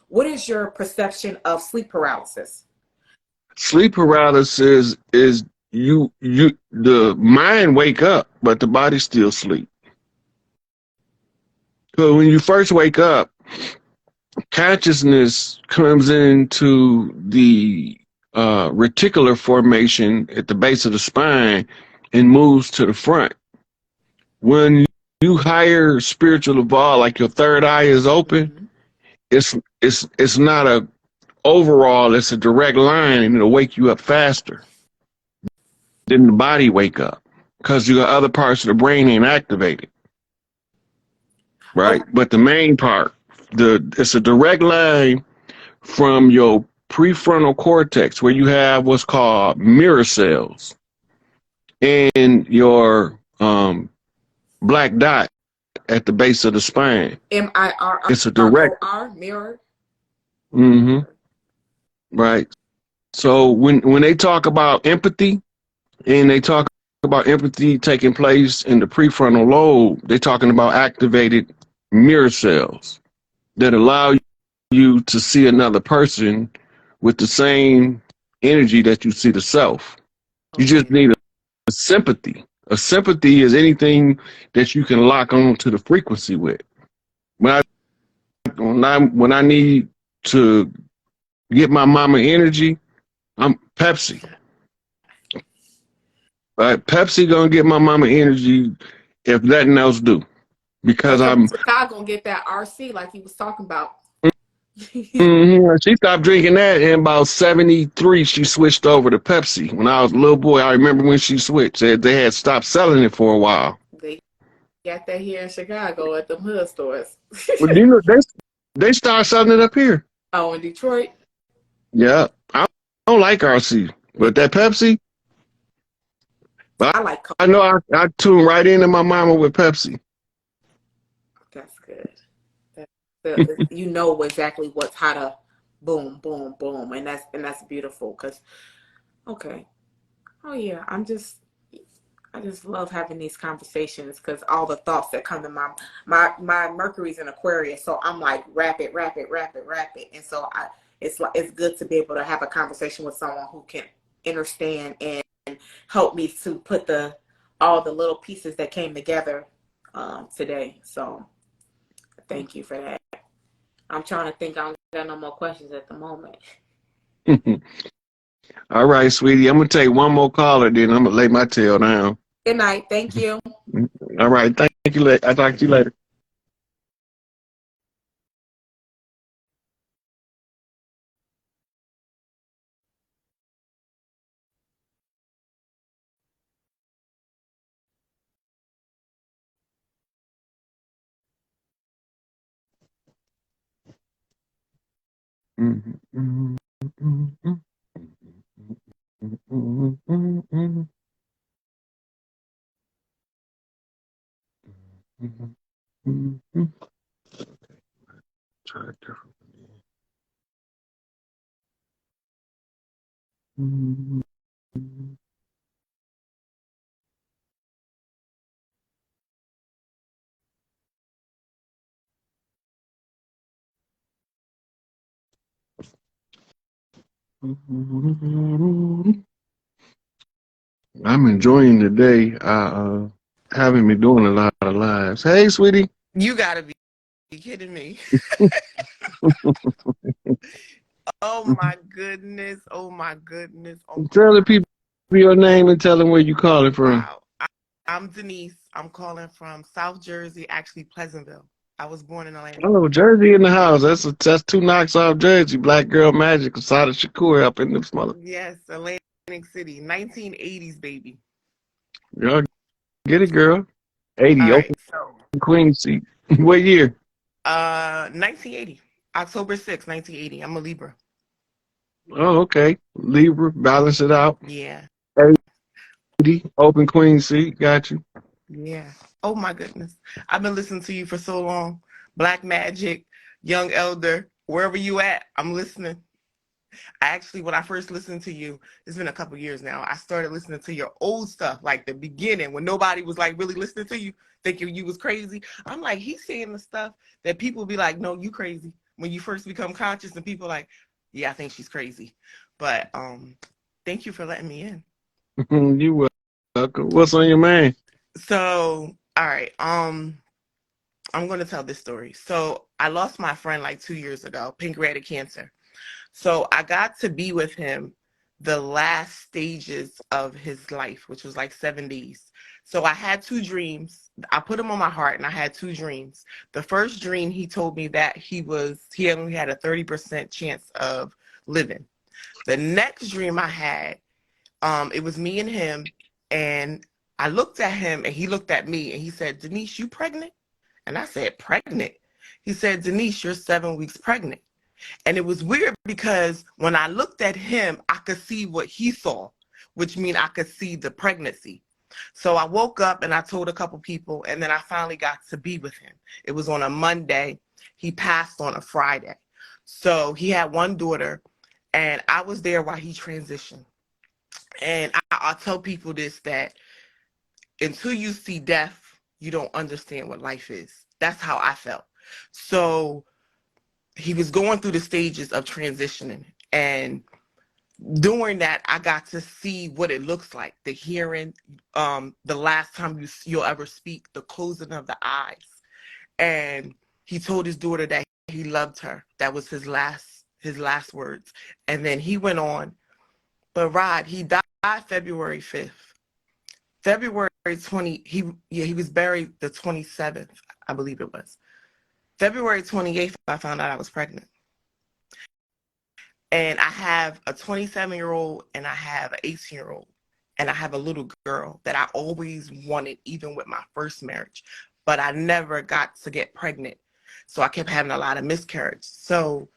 what is your perception of sleep paralysis? Sleep paralysis is the mind wake up, but the body still sleep. So when you first wake up, consciousness comes into the reticular formation at the base of the spine and moves to the front. When you higher spiritual evolve, like your third eye is open, it's not a overall, it's a direct line, and it'll wake you up faster than the body wake up because your other parts of the brain ain't activated, right? Okay. But the main part, it's a direct line from your prefrontal cortex, where you have what's called mirror cells, and your black dot at the base of the spine. MIRR. It's a direct mirror. Mm-hmm. Right. So when they talk about empathy, and they talk about empathy taking place in the prefrontal lobe, they're talking about activated mirror cells that allow you to see another person with the same energy that you see the self. You just Okay. need a sympathy. A sympathy is anything that you can lock on to the frequency with. When I need to get my mama energy, I'm Pepsi. Right? Pepsi gonna get my mama energy if nothing else do. Because So I'm Chicago gonna get that RC like he was talking about. She stopped drinking that in about 73. She switched over to Pepsi. When I was a little boy, I remember when she switched. They had stopped selling it for a while. They got that here in Chicago at the hood stores. But you know, they started selling it up here. Oh, in Detroit. Yeah. I don't like RC. But that Pepsi, but I like Coke. I know I tuned right into my mama with Pepsi. That's good. You know exactly what's how to boom, boom, boom, and that's beautiful. Cause okay, oh yeah, I just love having these conversations because all the thoughts that come to my Mercury's in Aquarius, so I'm like rapid, and so it's good to be able to have a conversation with someone who can understand and help me to put all the little pieces that came together today. So thank you for that. I'm trying to think. I don't got no more questions at the moment. All right, sweetie. I'm gonna take one more caller, then I'm gonna lay my tail down. Good night. Thank you. All right, thank you. I'll talk to you later. Try it differently. I'm enjoying the day. Haven't been doing a lot of lives. Hey, sweetie. You gotta be kidding me. Oh my goodness. Oh my goodness. Oh Tell the people your name and tell them where you calling from. wow. I'm Denise. I'm calling from South Jersey, actually Pleasantville. I was born in Atlanta. Oh, Jersey in the house. That's two knocks off Jersey. Black Girl Magic, Asada Shakur up in this mother. Yes, Atlantic City, 1980s baby. Girl, get it, girl. 80, All open right, so Queen seat. What year? 1980, October 6th, 1980. I'm a Libra. Oh, okay. Libra, balance it out. Yeah, 80, open Queen seat. Got you. yeah. Oh my goodness. I've been listening to you for so long. Black Magic, Young Elder, wherever you at, I'm listening. Actually, when I first listened to you, it's been a couple years now. I started listening to your old stuff, like the beginning, when nobody was like really listening to you, thinking you was crazy. I'm like, he's saying the stuff that people be like, no, you crazy. When you first become conscious, and people like, yeah, I think she's crazy. But thank you for letting me in. You welcome. What's on your mind? So, all right, I'm going to tell this story. So I lost my friend like 2 years ago, pancreatic cancer. So I got to be with him the last stages of his life, which was like 7 days. So I had two dreams. I put him on my heart and I had two dreams. The first dream, he told me that he only had a 30% chance of living. The next dream I had, it was me and him, and I looked at him and he looked at me and he said, Denise, you pregnant? And I said, pregnant? He said, Denise, you're 7 weeks pregnant. And it was weird because when I looked at him, I could see what he saw, which means I could see the pregnancy. So I woke up and I told a couple people, and then I finally got to be with him. It was on a Monday. He passed on a Friday. So he had one daughter, and I was there while he transitioned. And I'll tell people this, that until you see death, you don't understand what life is. That's how I felt. So he was going through the stages of transitioning, and during that, I got to see what it looks like, the hearing, the last time you'll ever speak, the closing of the eyes. And he told his daughter that he loved her. That was his last words. And then he went on. But Rod, he died February 5th. February 20, he was buried the 27th, I believe it was. February 28th, I found out I was pregnant. And I have a 27-year-old and I have an 18-year-old. And I have a little girl that I always wanted, even with my first marriage. But I never got to get pregnant. So I kept having a lot of miscarriages. So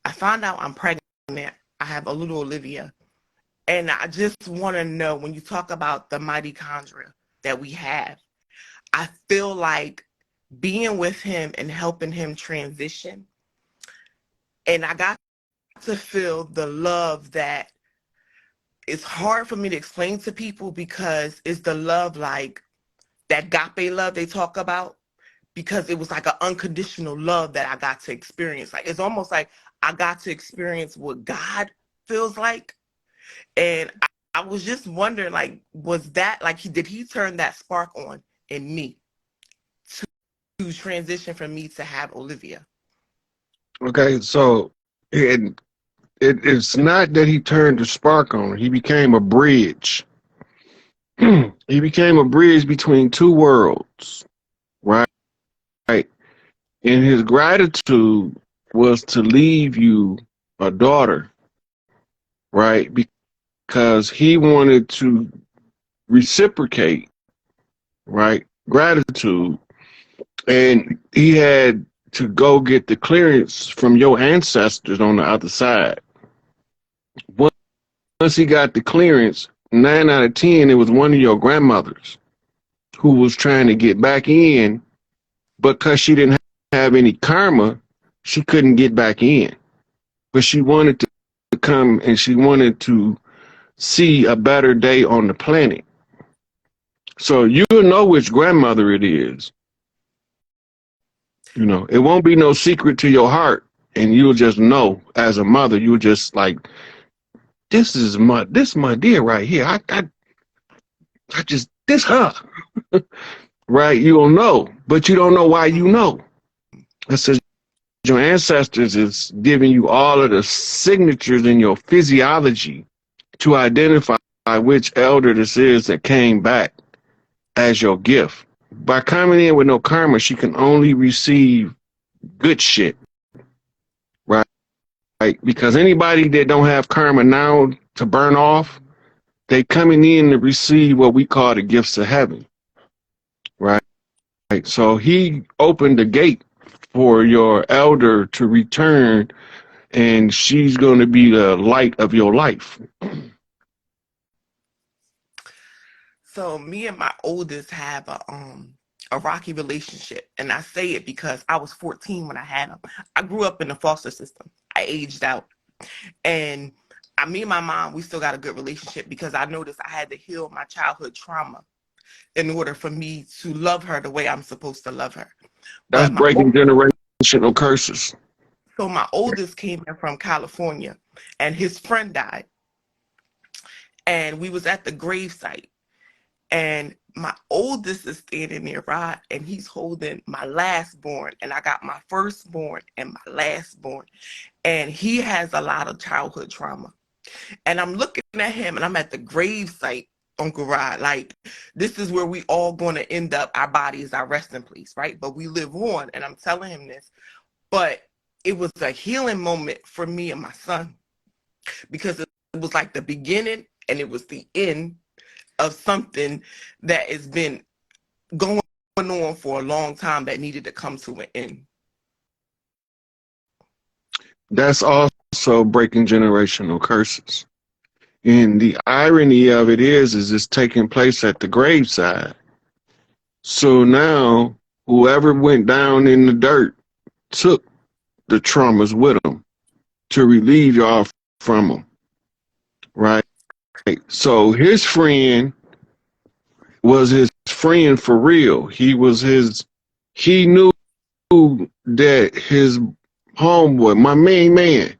I found out I'm pregnant. I have a little Olivia. And I just want to know, when you talk about the mitochondria that we have, I feel like being with him and helping him transition, and I got to feel the love that it's hard for me to explain to people, because it's the love like that agape love they talk about, because it was like an unconditional love that I got to experience. Like, it's almost like I got to experience what God feels like. And I was just wondering, like, was that, like, did he turn that spark on in me to transition from me to have Olivia? Okay, so it's not that he turned the spark on. He became a bridge. He became a bridge between two worlds, right? And his gratitude was to leave you a daughter, right? Because he wanted to reciprocate, right? Gratitude. And he had to go get the clearance from your ancestors on the other side. Once he got the clearance, 9 out of 10, it was one of your grandmothers who was trying to get back in, but because she didn't have any karma, she couldn't get back in. But she wanted to come, and she wanted to see a better day on the planet. So you'll know which grandmother it is. You know, it won't be no secret to your heart, and you'll just know as a mother. You'll just like, this my dear right here. I just, this her, right? You'll know, but you don't know why you know. It says your ancestors is giving you all of the signatures in your physiology to identify which elder this is that came back as your gift. By coming in with no karma, she can only receive good shit, right? Because anybody that don't have karma now to burn off, they coming in to receive what we call the gifts of heaven, right? So he opened the gate for your elder to return, and she's going to be the light of your life. So me and my oldest have a rocky relationship, and I say it because I was 14 when I had him. I grew up in the foster system. I aged out, and me and my mom, we still got a good relationship, because I noticed I had to heal my childhood trauma in order for me to love her the way I'm supposed to love her. That's But breaking generational curses. so my oldest came in from California, and his friend died, and we was at the gravesite. And my oldest is standing there, right? And he's holding my lastborn. And I got my firstborn and my lastborn. And he has a lot of childhood trauma. And I'm looking at him, and I'm at the gravesite, Uncle Rod. Like, this is where we all going to end up. Our bodies, our resting place, right? But we live on. And I'm telling him this. But it was a healing moment for me and my son, because it was like the beginning and it was the end of something that has been going on for a long time that needed to come to an end. That's also breaking generational curses. And the irony of it is it's taking place at the graveside. So now whoever went down in the dirt took the traumas with them to relieve y'all from them, right? So his friend was his friend for real. He knew that his homeboy, my main man,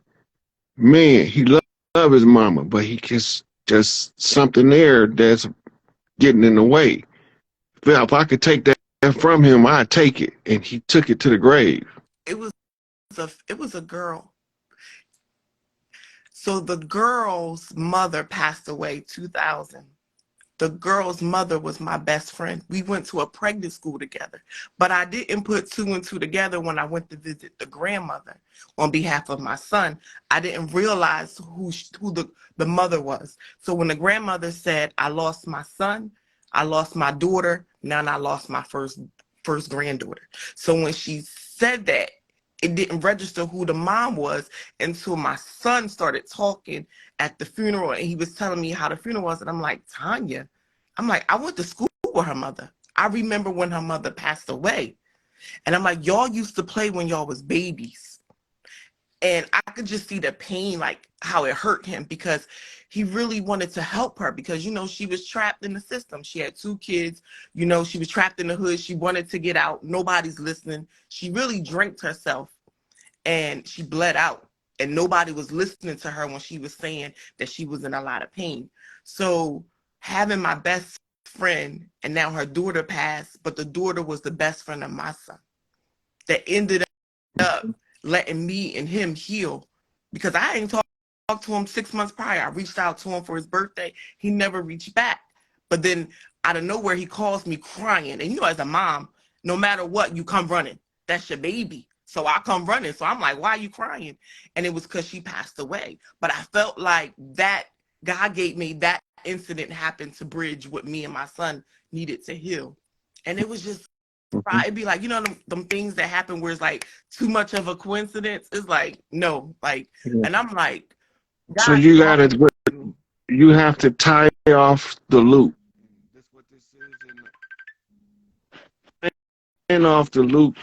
he love his mama, but he just something there that's getting in the way. If I could take that from him, I'd take it, and he took it to the grave. It was a girl. So the girl's mother passed away 2000. The girl's mother was my best friend. We went to a pregnant school together, but I didn't put two and two together when I went to visit the grandmother on behalf of my son. I didn't realize who the mother was. So when the grandmother said, I lost my son, I lost my daughter, now I lost my first granddaughter. So when she said that, it didn't register who the mom was until my son started talking at the funeral, and he was telling me how the funeral was. And I'm like, Tanya, I went to school with her mother. I remember when her mother passed away. And I'm like, y'all used to play when y'all was babies. And I could just see the pain, like how it hurt him, because he really wanted to help her because, she was trapped in the system. She had 2 kids, she was trapped in the hood. She wanted to get out. Nobody's listening. She really drank herself and she bled out. And nobody was listening to her when she was saying that she was in a lot of pain. So having my best friend, and now her daughter passed, but the daughter was the best friend of my son, that ended up letting me and him heal, because I ain't talked to him 6 months prior. I reached out to him for his birthday. He never reached back. But then out of nowhere, he calls me crying. And as a mom, no matter what, you come running. That's your baby. So I come running. So I'm like, why are you crying? And it was because she passed away. But I felt like that God gave me that incident happened to bridge what me and my son needed to heal. And it was just, it'd be like, them things that happen where it's like too much of a coincidence. It's like, no, like, Yeah. and I'm like, So God, you have to tie off the loop. That's what this is. And off the loop,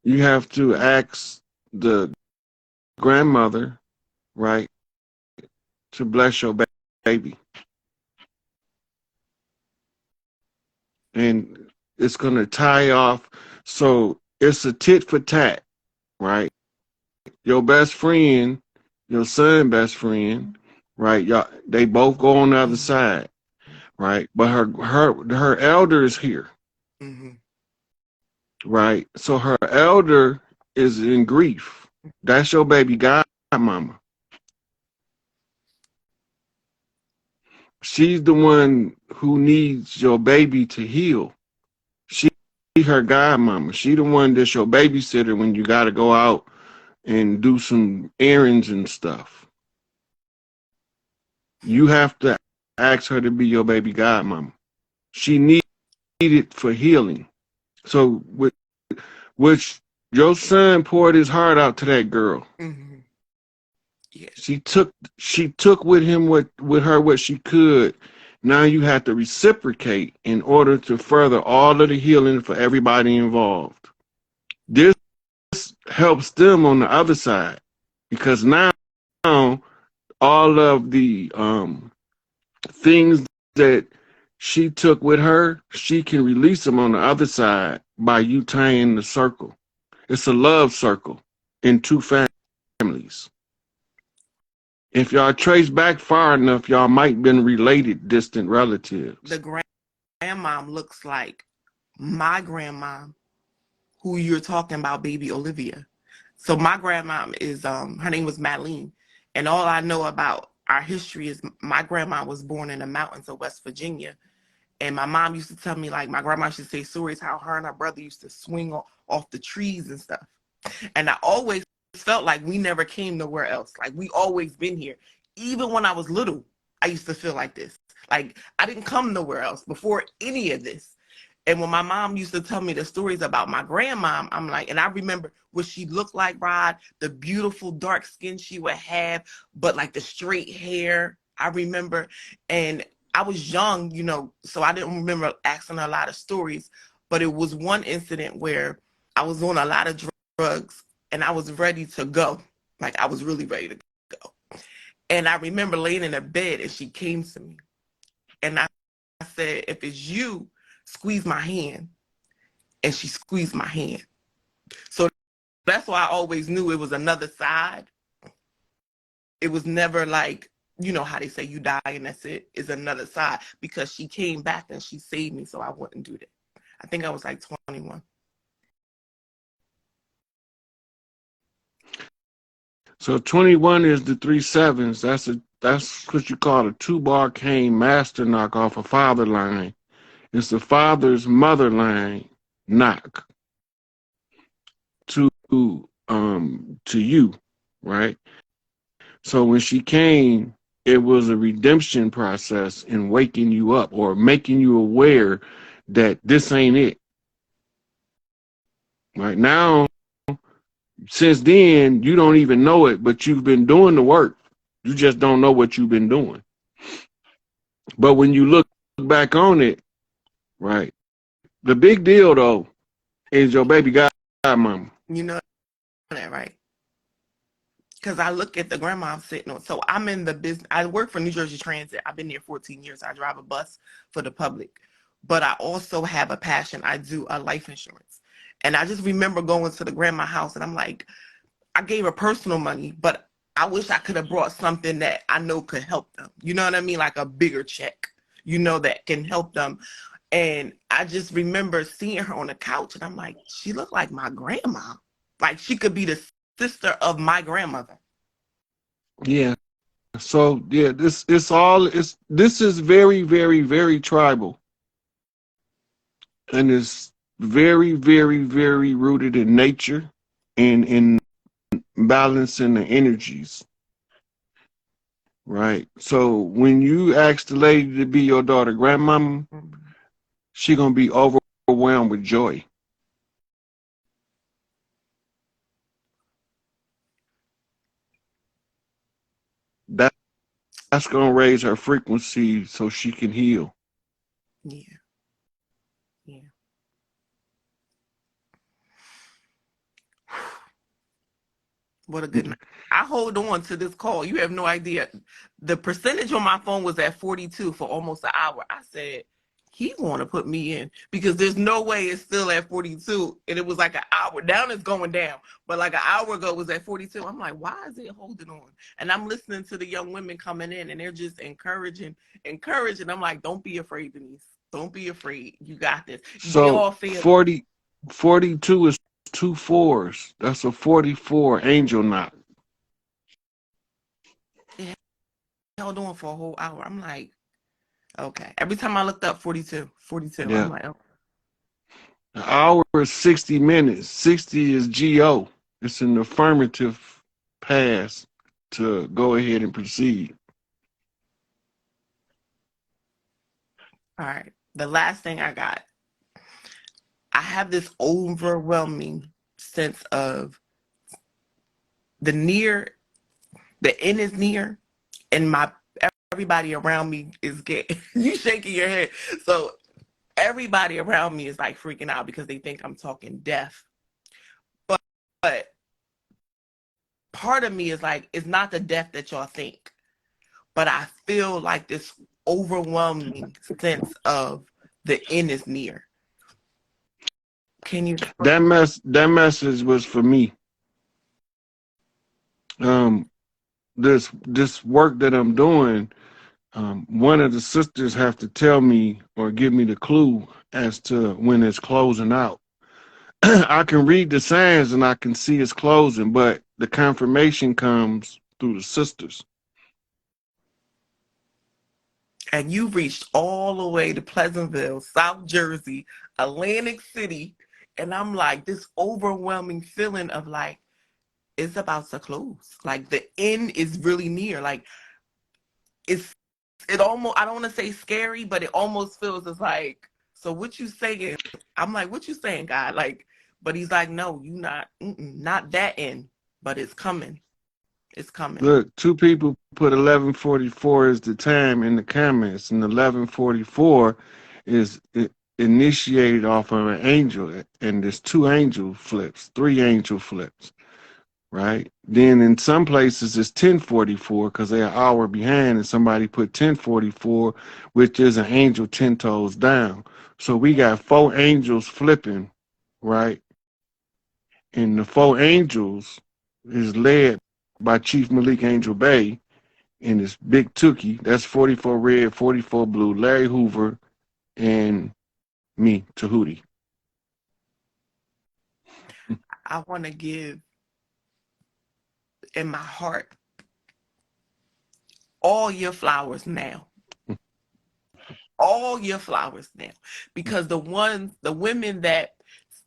you have to ask the grandmother, right, to bless your baby. And it's going to tie off. So it's a tit for tat, right? Your best friend, your son best friend, right? Y'all, they both go on the other side, right? But her elder is here, mm-hmm. right? So her elder is in grief. That's your baby godmama. She's the one who needs your baby to heal. She her godmama. She the one that's your babysitter when you got to go out and do some errands and stuff. You have to ask her to be your baby godmama. She needs it for healing. So, which your son poured his heart out to that girl. Mm-hmm. Yeah. She took with him with her what she could. Now you have to reciprocate in order to further all of the healing for everybody involved. This helps them on the other side because now all of the things that she took with her, she can release them on the other side by you tying the circle. It's a love circle in 2 families. If y'all trace back far enough, y'all might been related distant relatives. The grandmom looks like my grandmom, who you're talking about, baby Olivia. So my grandmom is, her name was Madeline. And all I know about our history is my grandma was born in the mountains of West Virginia. And my mom used to tell me, like, my grandma used to say stories how her and her brother used to swing off the trees and stuff. And I always felt like we never came nowhere else. Like, we always been here. Even when I was little, I used to feel like this. Like, I didn't come nowhere else before any of this. And when my mom used to tell me the stories about my grandmom, I'm like, and I remember what she looked like, Rod, the beautiful dark skin she would have, but like the straight hair, I remember. And I was young, so I didn't remember asking her a lot of stories. But it was one incident where I was on a lot of drugs and I was ready to go. Like, I was really ready to go. And I remember laying in a bed and she came to me. And I said, if it's you, squeeze my hand. And she squeezed my hand. So that's why I always knew it was another side. It was never like, you know how they say you die and that's it. It's another side, because she came back and she saved me, so I wouldn't do that. I think I was like 21. So 21 is the 3 sevens. That's what you call a 2-bar cane master knock off a father line. It's the father's mother line knock to you, right? So when she came, it was a redemption process in waking you up or making you aware that this ain't it. Right now, since then, you don't even know it, but you've been doing the work. You just don't know what you've been doing. But when you look back on it, right, the big deal though is your baby godmama. You know that, right? Because I look at the grandma I'm sitting on. So I'm in the business. I work for New Jersey Transit. I've been there 14 years. I drive a bus for the public. But I also have a passion. I do a life insurance. And I just remember going to the grandma house and I'm like, I gave her personal money, but I wish I could have brought something that I know could help them. You know what I mean? Like a bigger check, you know, that can help them. And I just remember seeing her on the couch and I'm like, she looked like my grandma. Like she could be the sister of my grandmother. Yeah. So yeah, this is very, very, very tribal. And it's very, very, very rooted in nature and in balancing the energies. Right. So when you ask the lady to be your daughter grandmama, she gonna be overwhelmed with joy. That's gonna raise her frequency so she can heal. Yeah. Yeah. What a good night. I hold on to this call. You have no idea. The percentage on my phone was at 42 for almost an hour. I said, he want to put me in because there's no way it's still at 42. And it was like an hour. Down it's going down. But like an hour ago it was at 42. I'm like, why is it holding on? And I'm listening to the young women coming in and they're just encouraging. I'm like, don't be afraid, Denise. Don't be afraid. You got this. They So all feel 42 is 2 4s. That's a 44 angel knot. it held on for a whole hour. I'm like, okay. Every time I looked up, 42. Yeah. I'm like, oh. An hour is 60 minutes. 60 is GO. It's an affirmative pass to go ahead and proceed. All right. The last thing I got, I have this overwhelming sense of the end is near, and everybody around me is getting, you shaking your head. So everybody around me is like freaking out because they think I'm talking death. But part of me is like, it's not the death that y'all think, but I feel like this overwhelming sense of the end is near. Can you? That message was for me. This work that I'm doing, one of the sisters have to tell me or give me the clue as to when it's closing out. I can read the signs and I can see it's closing, but the confirmation comes through the sisters. And you reached all the way to Pleasantville, South Jersey, Atlantic City, and I'm like, this overwhelming feeling of like, it's about to close. Like the end is really near. Like it almost, I don't want to say scary, but it almost feels as like, so what you saying? I'm like, what you saying, God? Like, but he's like, no, you not that end, but it's coming. It's coming. Look, 2 people put 11:44 as the time in the comments, and 11:44 is initiated off of an angel, and there's 2 angel flips, 3 angel flips, right? Then in some places it's 10:44 because they're an hour behind, and somebody put 10:44, which is an angel 10 toes down. So we got 4 angels flipping, right? And the four angels is led by Chief Malik Angel Bay and it's Big Tookie. That's 44 red, 44 blue, Larry Hoover, and me, Tahuti. I want to give in my heart all your flowers now. All your flowers now. Because the women that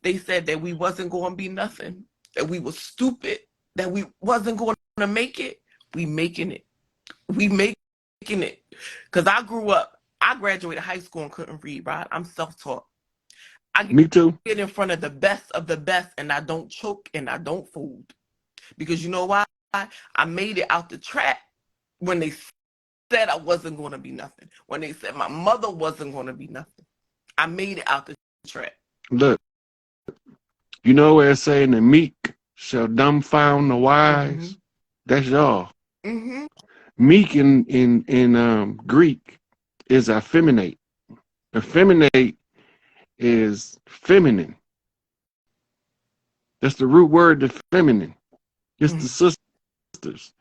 they said that we wasn't going to be nothing, that we were stupid, that we wasn't going to make it, we making it. We making it. Because I graduated high school and couldn't read, right? I'm self-taught. I Me too. get in front of the best of the best and I don't choke and I don't fold. Because you know why? I made it out the trap when they said I wasn't going to be nothing. When they said my mother wasn't going to be nothing. I made it out the trap. Look, you know where it's saying the meek shall dumbfound the wise? That's y'all. Meek in Greek is effeminate. Effeminate is feminine. That's the root word to feminine. It's the sisters.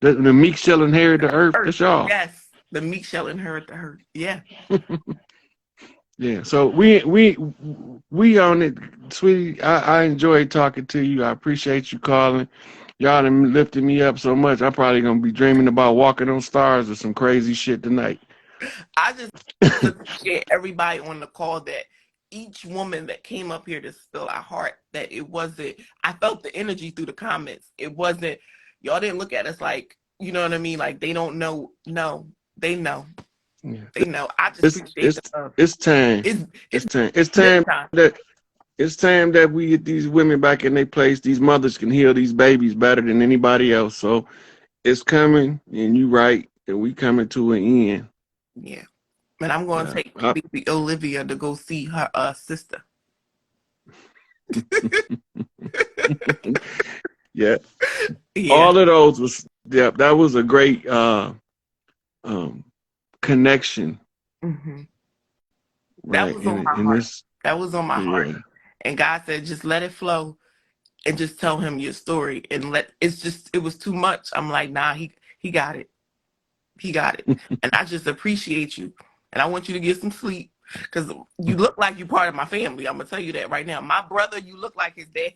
The meek shall inherit the earth. That's y'all. Yes, the meek shall inherit the earth. Yeah. Yeah. So we on it, sweetie. I enjoyed talking to you. I appreciate you calling. Y'all done lifted me up so much. I'm probably gonna be dreaming about walking on stars or some crazy shit tonight. I just appreciate everybody on the call, that each woman that came up here to spill our heart, that it wasn't, I felt the energy through the comments. It wasn't, y'all didn't look at us like, you know what I mean? Like they don't know. No, they know. Yeah. They know. I just appreciate the love. It's time. It's time that it's time that we get these women back in their place. These mothers can heal these babies better than anybody else. So it's coming, and you right, and we coming to an end. Yeah. And I'm going to take baby Olivia to go see her sister. Yeah. All of those was, that was a great connection. Mm-hmm. Right. That was on my heart. That was on my heart. And God said, just let it flow and just tell him your story and it was too much. I'm like, nah, he got it. He got it. And I just appreciate you. And I want you to get some sleep because you look like you're part of my family. I'm going to tell you that right now. My brother, you look like his dad.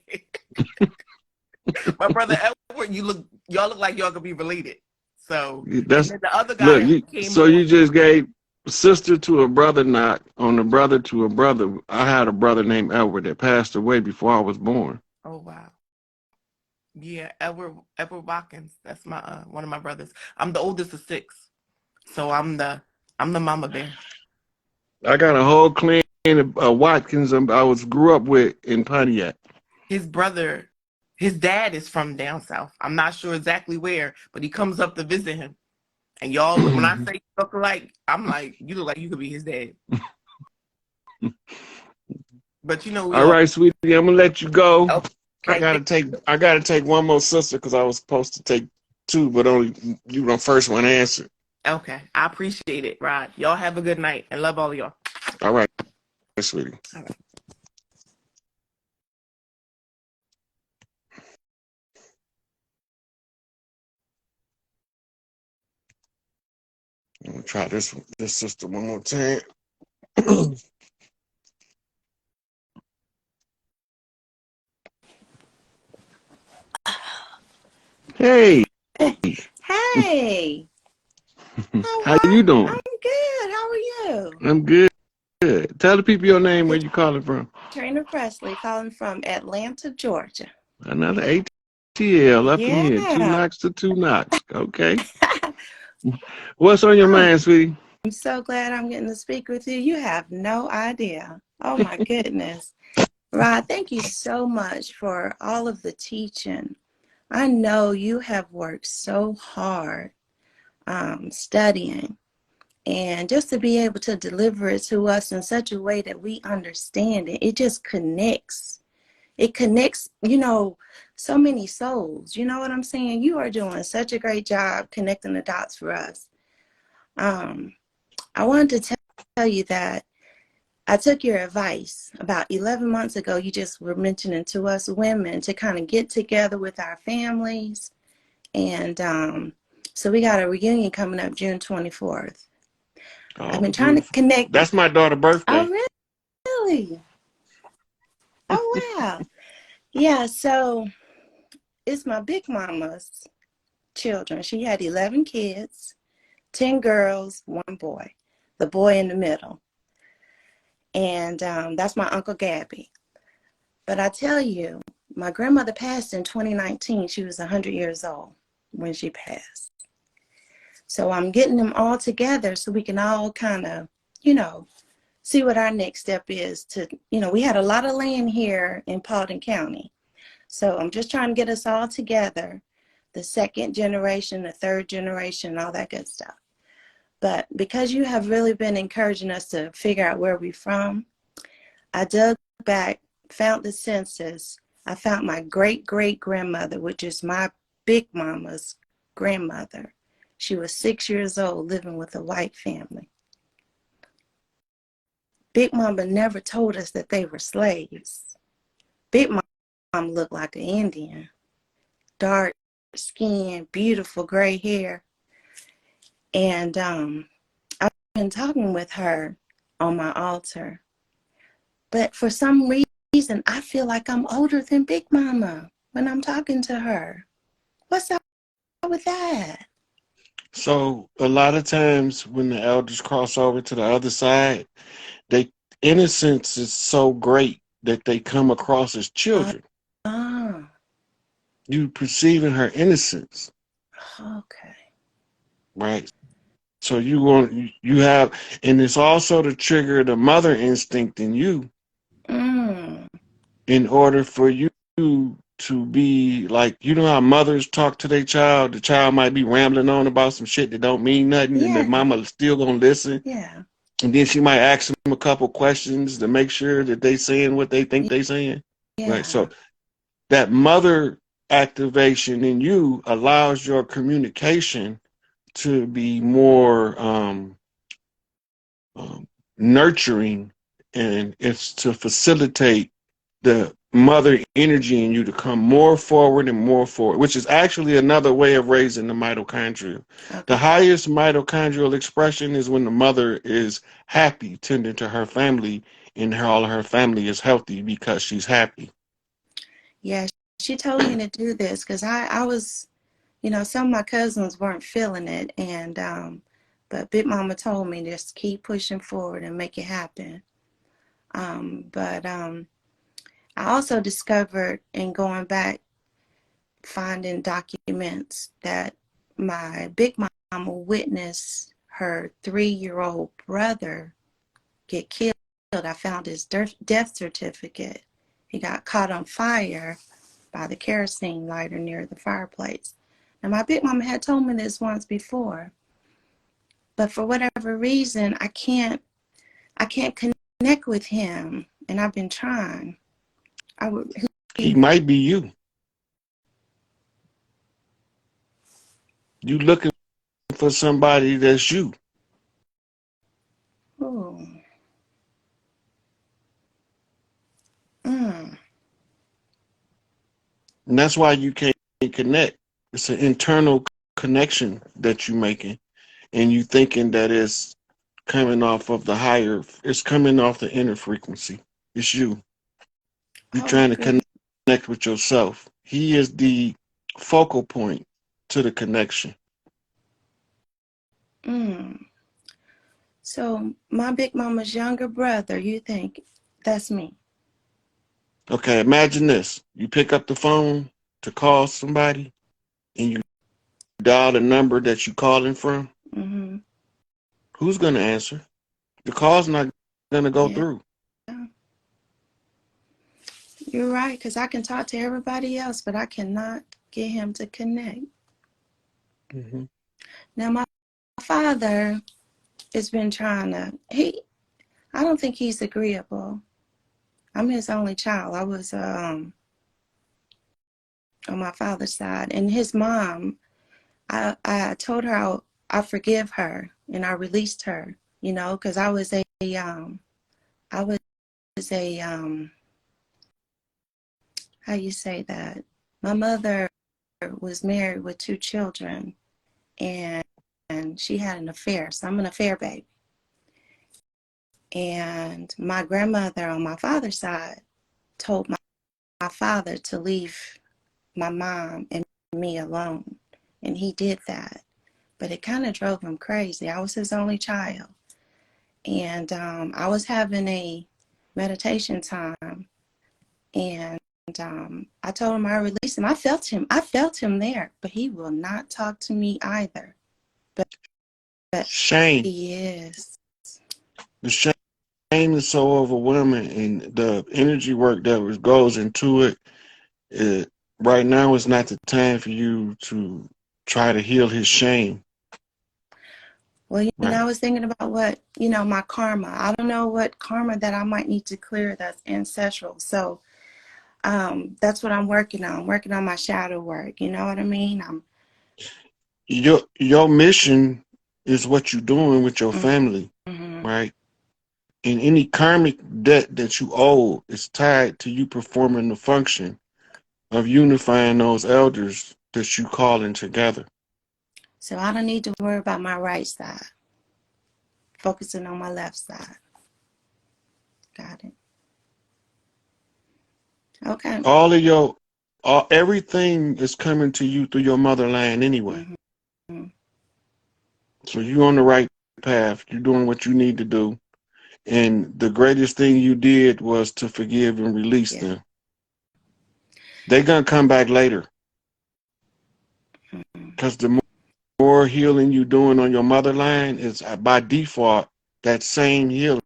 My brother Edward, y'all look like y'all could be related. So that's and then the other guy you just gave sister to a brother, not on a brother to a brother. I had a brother named Edward that passed away before I was born. Oh wow. Yeah, Edward Watkins. That's my one of my brothers. I'm the oldest of 6. So I'm the mama bear. I got a whole clan of Watkins I grew up with in Pontiac. His brother, his dad is from down south. I'm not sure exactly where, but he comes up to visit him. And y'all, when I say you look alike, I'm like, you look like you could be his dad. But you know, all right, sweetie, I'm gonna let you go. Okay. I gotta take one more sister because I was supposed to take 2, but only you the first one answered. Okay, I appreciate it, Rod. Y'all have a good night and love all of y'all. All right, sweetie. All right. I'm gonna try this sister one more time. Hey. Hey. How you doing? I'm good. How are you? I'm good. Tell the people your name, where you calling from. Trainer Presley calling from Atlanta, Georgia. Another ATL up in here. 2 Yeah. knocks to 2 knocks. Okay. What's on your mind, sweetie? I'm so glad I'm getting to speak with you. You have no idea. Oh my goodness. Rod, thank you so much for all of the teaching. I know you have worked so hard studying, and just to be able to deliver it to us in such a way that we understand it, it just connects. It connects, so many souls. You know what I'm saying? You are doing such a great job connecting the dots for us. I wanted to tell you that I took your advice about 11 months ago. You just were mentioning to us women to kind of get together with our families. And so we got a reunion coming up June 24th. I've Oh, been trying to beautiful. connect. That's my daughter's birthday. Oh, really? Oh, wow. Yeah, so it's my big mama's children. She had 11 kids, 10 girls, 1 boy, the boy in the middle. And that's my Uncle Gabby. But I tell you, my grandmother passed in 2019. She was 100 years old when she passed. So I'm getting them all together so we can all kind of, see what our next step is to, we had a lot of land here in Paulding County. So I'm just trying to get us all together, the second generation, the third generation, all that good stuff. But because you have really been encouraging us to figure out where we're from, I dug back, found the census. I found my great-great-grandmother, which is my big mama's grandmother. She was 6 years old living with a white family. Big mama never told us that they were slaves. Big mama looked like an Indian. Dark skin, beautiful gray hair. And I've been talking with her on my altar. But for some reason, I feel like I'm older than Big Mama when I'm talking to her. What's up with that? So a lot of times when the elders cross over to the other side, they innocence is so great that they come across as children. Oh, You perceiving her innocence, okay. right? So you have, and it's also to trigger the mother instinct in you Mm, in order for you to be like, how mothers talk to their child. The child might be rambling on about some shit that don't mean nothing, and the yeah, mama still gonna listen. yeah, And then she might ask them a couple questions to make sure that they saying what they think they saying. Right. yeah. So that mother activation in you allows your communication to be more nurturing, and it's to facilitate the mother energy in you to come more forward and more forward, which is actually another way of raising the mitochondria. The Okay. highest mitochondrial expression is when the mother is happy, tending to her family, and all of her family is healthy because she's happy. Yeah, she told me to do this because I was, some of my cousins weren't feeling it. And, but Big Mama told me just keep pushing forward and make it happen. But I also discovered in going back, finding documents that my big mama witnessed her 3-year-old brother get killed. I found his death certificate. He got caught on fire by the kerosene lighter near the fireplace. Now, my big mama had told me this once before, but for whatever reason, I can't connect with him, and I've been trying. He might be you. You looking for somebody that's you. Oh. Mm. And that's why you can't connect. It's an internal connection that you're making, and you thinking that it's coming off of the higher, it's coming off the inner frequency. It's you. You're Oh, trying to good. connect with yourself. He is the focal point to the connection. Mm. So my big mama's younger brother, you think that's me? Okay, imagine this. You pick up the phone to call somebody and you dial the number that you're calling from. Mm-hmm. Who's going to answer? The call's not going to go Yeah, through. you're right, because I can talk to everybody else, but I cannot get him to connect. Mm-hmm. Now, my father has been trying to, I don't think he's agreeable. I'm his only child. I was on my father's side. And his mom, I told her I forgive her and I released her, because I I was a how you say that? My mother was married with 2 children, and she had an affair. So I'm an affair baby. And my grandmother on my father's side told my father to leave my mom and me alone. And he did that. But it kind of drove him crazy. I was his only child. And I was having a meditation time, and I told him I released him. I felt him. I felt him there, but he will not talk to me either. But Shame. he is. The shame is so overwhelming, and the energy work that goes into it. Right now is not the time for you to try to heal his shame. Well, you know, Right. I was thinking about what, my karma. I don't know what karma that I might need to clear that's ancestral. So that's what I'm working on. Working on my shadow work. You know what I mean? Your mission is what you're doing with your family, Mm-hmm. right? And any karmic debt that you owe is tied to you performing the function of unifying those elders that you calling together. So I don't need to worry about my right side. Focusing on my left side. Got it. Okay. Everything is coming to you through your motherland anyway. Mm-hmm. So you're on the right path. You're doing what you need to do. And the greatest thing you did was to forgive and release them. They're going to come back later. Because the more healing you're doing on your motherline is by default that same healing,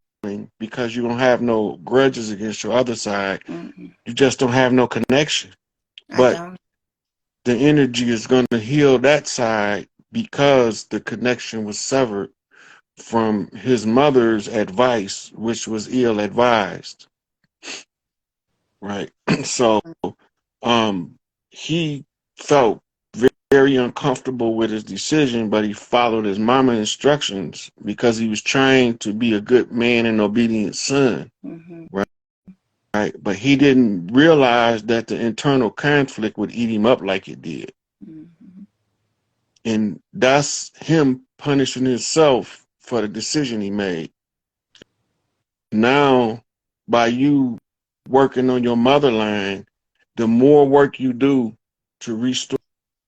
because you don't have no grudges against your other side. Mm-hmm. You just don't have no connection. I But don't. the energy is going to heal that side because the connection was severed from his mother's advice, which was ill advised. Right. So he felt very uncomfortable with his decision, but he followed his mama's instructions because he was trying to be a good man and obedient son. Mm-hmm. Right. But he didn't realize that the internal conflict would eat him up like it did. Mm-hmm. And that's him punishing himself for the decision he made. Now, by you working on your motherline, the more work you do to restore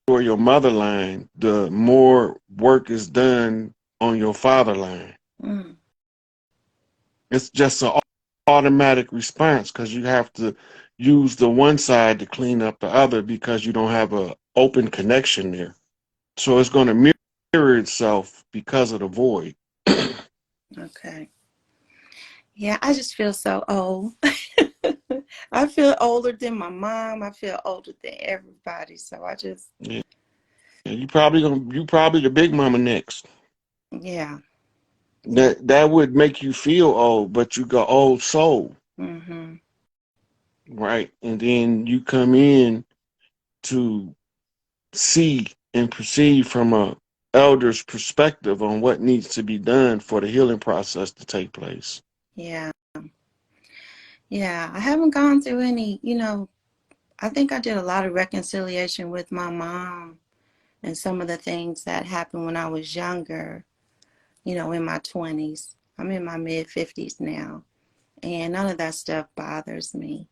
your motherline, the more work is done on your fatherline. Mm-hmm. It's just an automatic response because you have to use the one side to clean up the other because you don't have an open connection there. So it's going to mirror itself because of the void. Okay. Yeah, I just feel so old. I feel older than my mom. I feel older than everybody. So I just, Yeah. You probably the big mama next. yeah. That would make you feel old, but you got old soul, Mm-hmm. right? And then you come in to see and perceive from a elder's perspective on what needs to be done for the healing process to take place. Yeah. Yeah. I haven't gone through any, I think I did a lot of reconciliation with my mom and some of the things that happened when I was younger, in my 20s. I'm in my mid 50s now, and none of that stuff bothers me.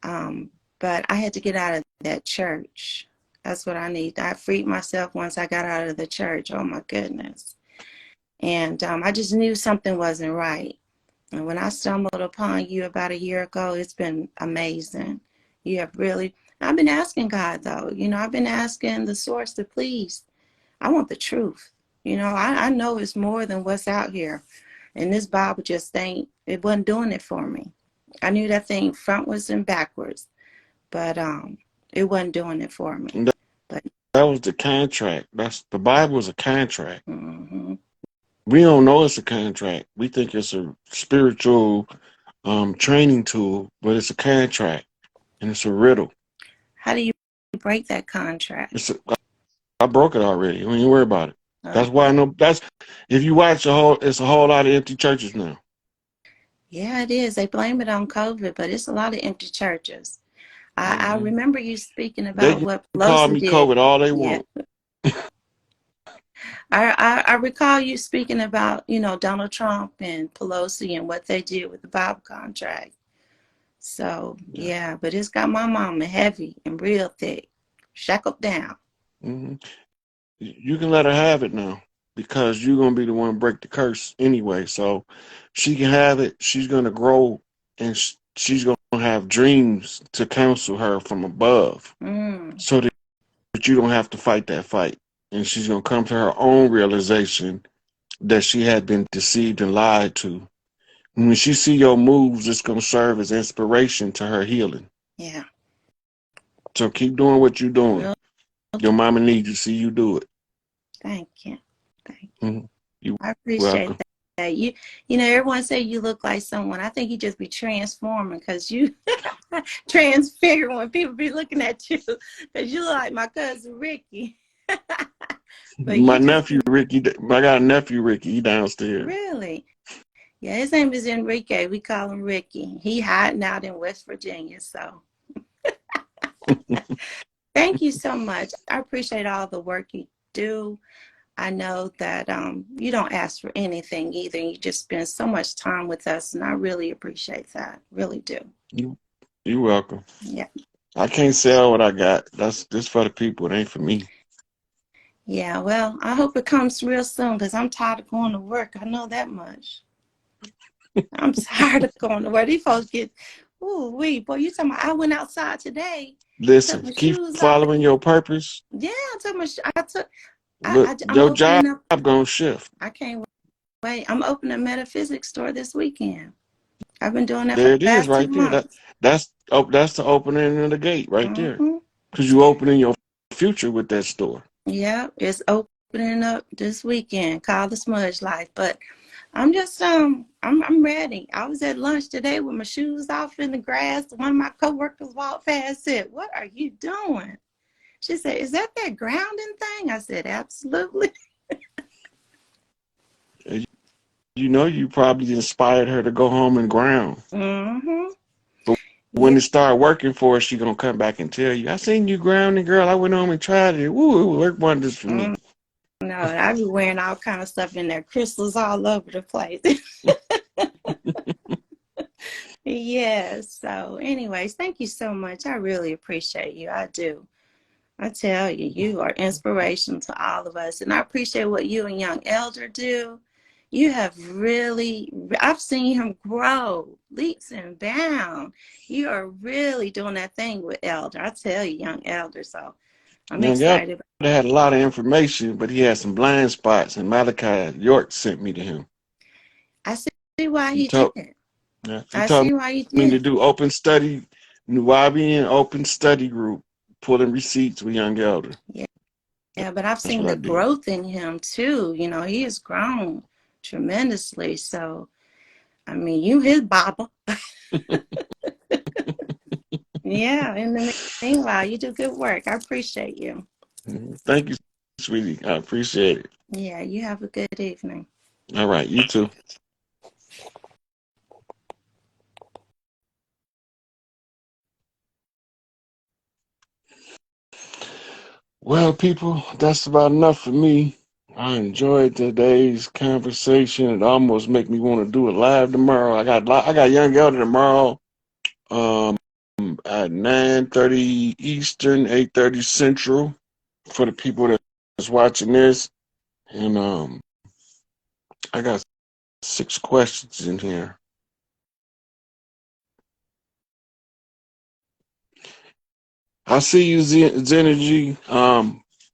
But I had to get out of that church. That's what I need. I freed myself once I got out of the church. Oh my goodness. And I just knew something wasn't right. And when I stumbled upon you about a year ago, it's been amazing. You have really, I've been asking God though, I've been asking the source to please. I want the truth. I know it's more than what's out here. And this Bible it wasn't doing it for me. I knew that thing frontwards and backwards, but it wasn't doing it for me. And But that was the contract. The Bible is a contract. mm-hmm. We don't know it's a contract. We think it's a spiritual training tool, but it's a contract and it's a riddle. How do you break that contract? I broke it already. Don't even worry about it. That's Okay. why I know. That's if you watch it's a whole lot of empty churches now. Yeah, it is. They blame it on COVID, but it's a lot of empty churches. I Hmm. remember you speaking They about can what call Pelosi me did. COVID all they Yeah. want. I recall you speaking about, Donald Trump and Pelosi and what they did with the Bible contract. So, Yeah. yeah, but it's got my mama heavy and real thick, shackled down. Hmm. You can let her have it now because you're gonna be the one to break the curse anyway. So she can have it. She's gonna grow, and she's gonna have dreams to counsel her from above, Mm, so that you don't have to fight that fight. And she's gonna come to her own realization that she had been deceived and lied to. When she see your moves, it's gonna serve as inspiration to her healing. yeah, So keep doing what you're doing. real. Your mama needs to see you do it. Thank you. Thank you. Mhm. You I appreciate welcome. that. Everyone say you look like someone. I think you just be transforming because you transfigure when people be looking at you because you look like my cousin Ricky. But My you just nephew Ricky, I got a nephew Ricky. He downstairs. really. Yeah, his name is Enrique. We call him Ricky. He hiding out in West Virginia. So thank you so much. I appreciate all the work you do. I know that you don't ask for anything either. You just spend so much time with us, and I really appreciate that. Really do. You you welcome. Yeah. I can't sell what I got. That's just for the people. It ain't for me. Yeah. Well, I hope it comes real soon because I'm tired of going to work. I know that much. I'm tired of going to work. These folks get, ooh, wee, boy, you talking about I went outside today, took Listen, my keep shoes off. following your purpose. Yeah, I took my, I took, Look, I'm your job opening up. gonna shift. I can't wait. I'm opening a metaphysics store this weekend. I've been doing that for There the it is, past two right there. months. That's the opening of the gate right there. Mm-hmm. Cause you opening your future with that store. Yeah, it's opening up this weekend. Call the Smudge Life. But I'm just I'm ready. I was at lunch today with my shoes off in the grass. One of my coworkers walked past and said, "What are you doing?" She said, "Is that grounding thing?" I said, "Absolutely." And you know you probably inspired her to go home and ground. Mm-hmm. But when Yeah. it started working for her, she gonna come back and tell you, I seen you grounding, girl. I went home and tried it. Woo, it worked wonders for me. Mm, no, I be wearing all kind of stuff in there, crystals all over the place. Yes. So, anyways, thank you so much. I really appreciate you. I do. I tell you, you are inspiration to all of us. And I appreciate what you and Young Elder do. You have really, I've seen him grow leaps and bounds. You are really doing that thing with Elder. I tell you, Young Elder. So I'm Young Elder excited. had a lot of information, but he had some blind spots, and Malachi York sent me to him. I see why He he did told, it. yeah, he I told see why he me did to it. do open study, Nuwabi and open study group, pulling receipts with Young Elder. Yeah. Yeah, but I've That's seen what I the did. growth in him too. He has grown tremendously. So, I mean, you his Baba. Yeah, in the meanwhile, you do good work. I appreciate you. Thank you, sweetie. I appreciate it. Yeah, you have a good evening. All right, you too. Well, people, that's about enough for me. I enjoyed today's conversation. It almost make me want to do it live tomorrow. I got Young Elder tomorrow, um, at 9:30 Eastern, 8:30 Central, for the people that's watching this. And I got 6 questions in here. I see you, Zenergy.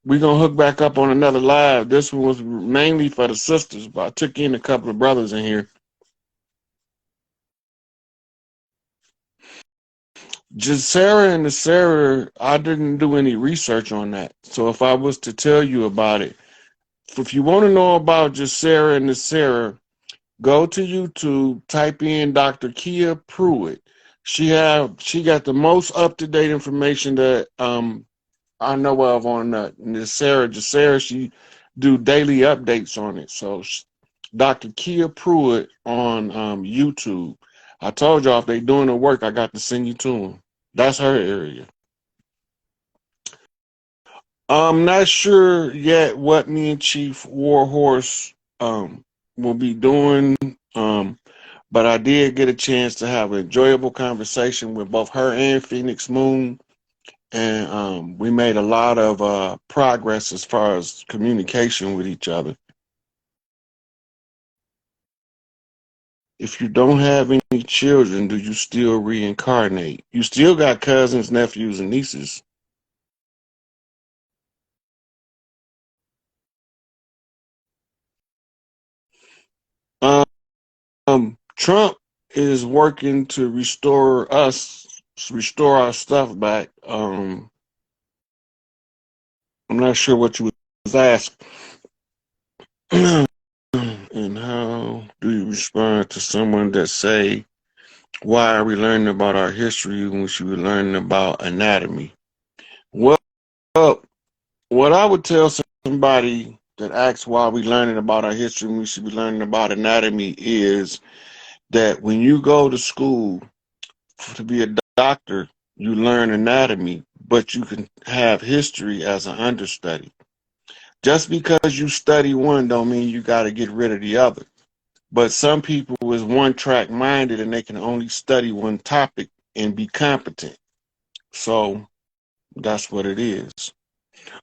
We're gonna hook back up on another live. This one was mainly for the sisters, but I took in a couple of brothers in here. Just Sarah and the Sarah, I didn't do any research on that. So if I was to tell you about it, if you want to know about just Sarah and the Sarah, go to YouTube, type in Dr. Kia Pruitt. She got the most up to date information that I know of on that. And this Sarah, she do daily updates on it. So Dr. Kia Pruitt on YouTube. I told y'all if they doing the work, I got to send you to them. That's her area. I'm not sure yet what me and Chief Warhorse will be doing. But I did get a chance to have an enjoyable conversation with both her and Phoenix Moon. And we made a lot of progress as far as communication with each other. If you don't have any children, do you still reincarnate? You still got cousins, nephews, and nieces. Trump is working to restore our stuff back. I'm not sure what you was asking. And how do you respond to someone that say, why are we learning about our history when we should be learning about anatomy? Well, what I would tell somebody that asks why we learning about our history when we should be learning about anatomy is that when you go to school to be a doctor, you learn anatomy, but you can have history as an understudy. Just because you study one don't mean you got to get rid of the other. But some people is one track minded and they can only study one topic and be competent. So that's what it is.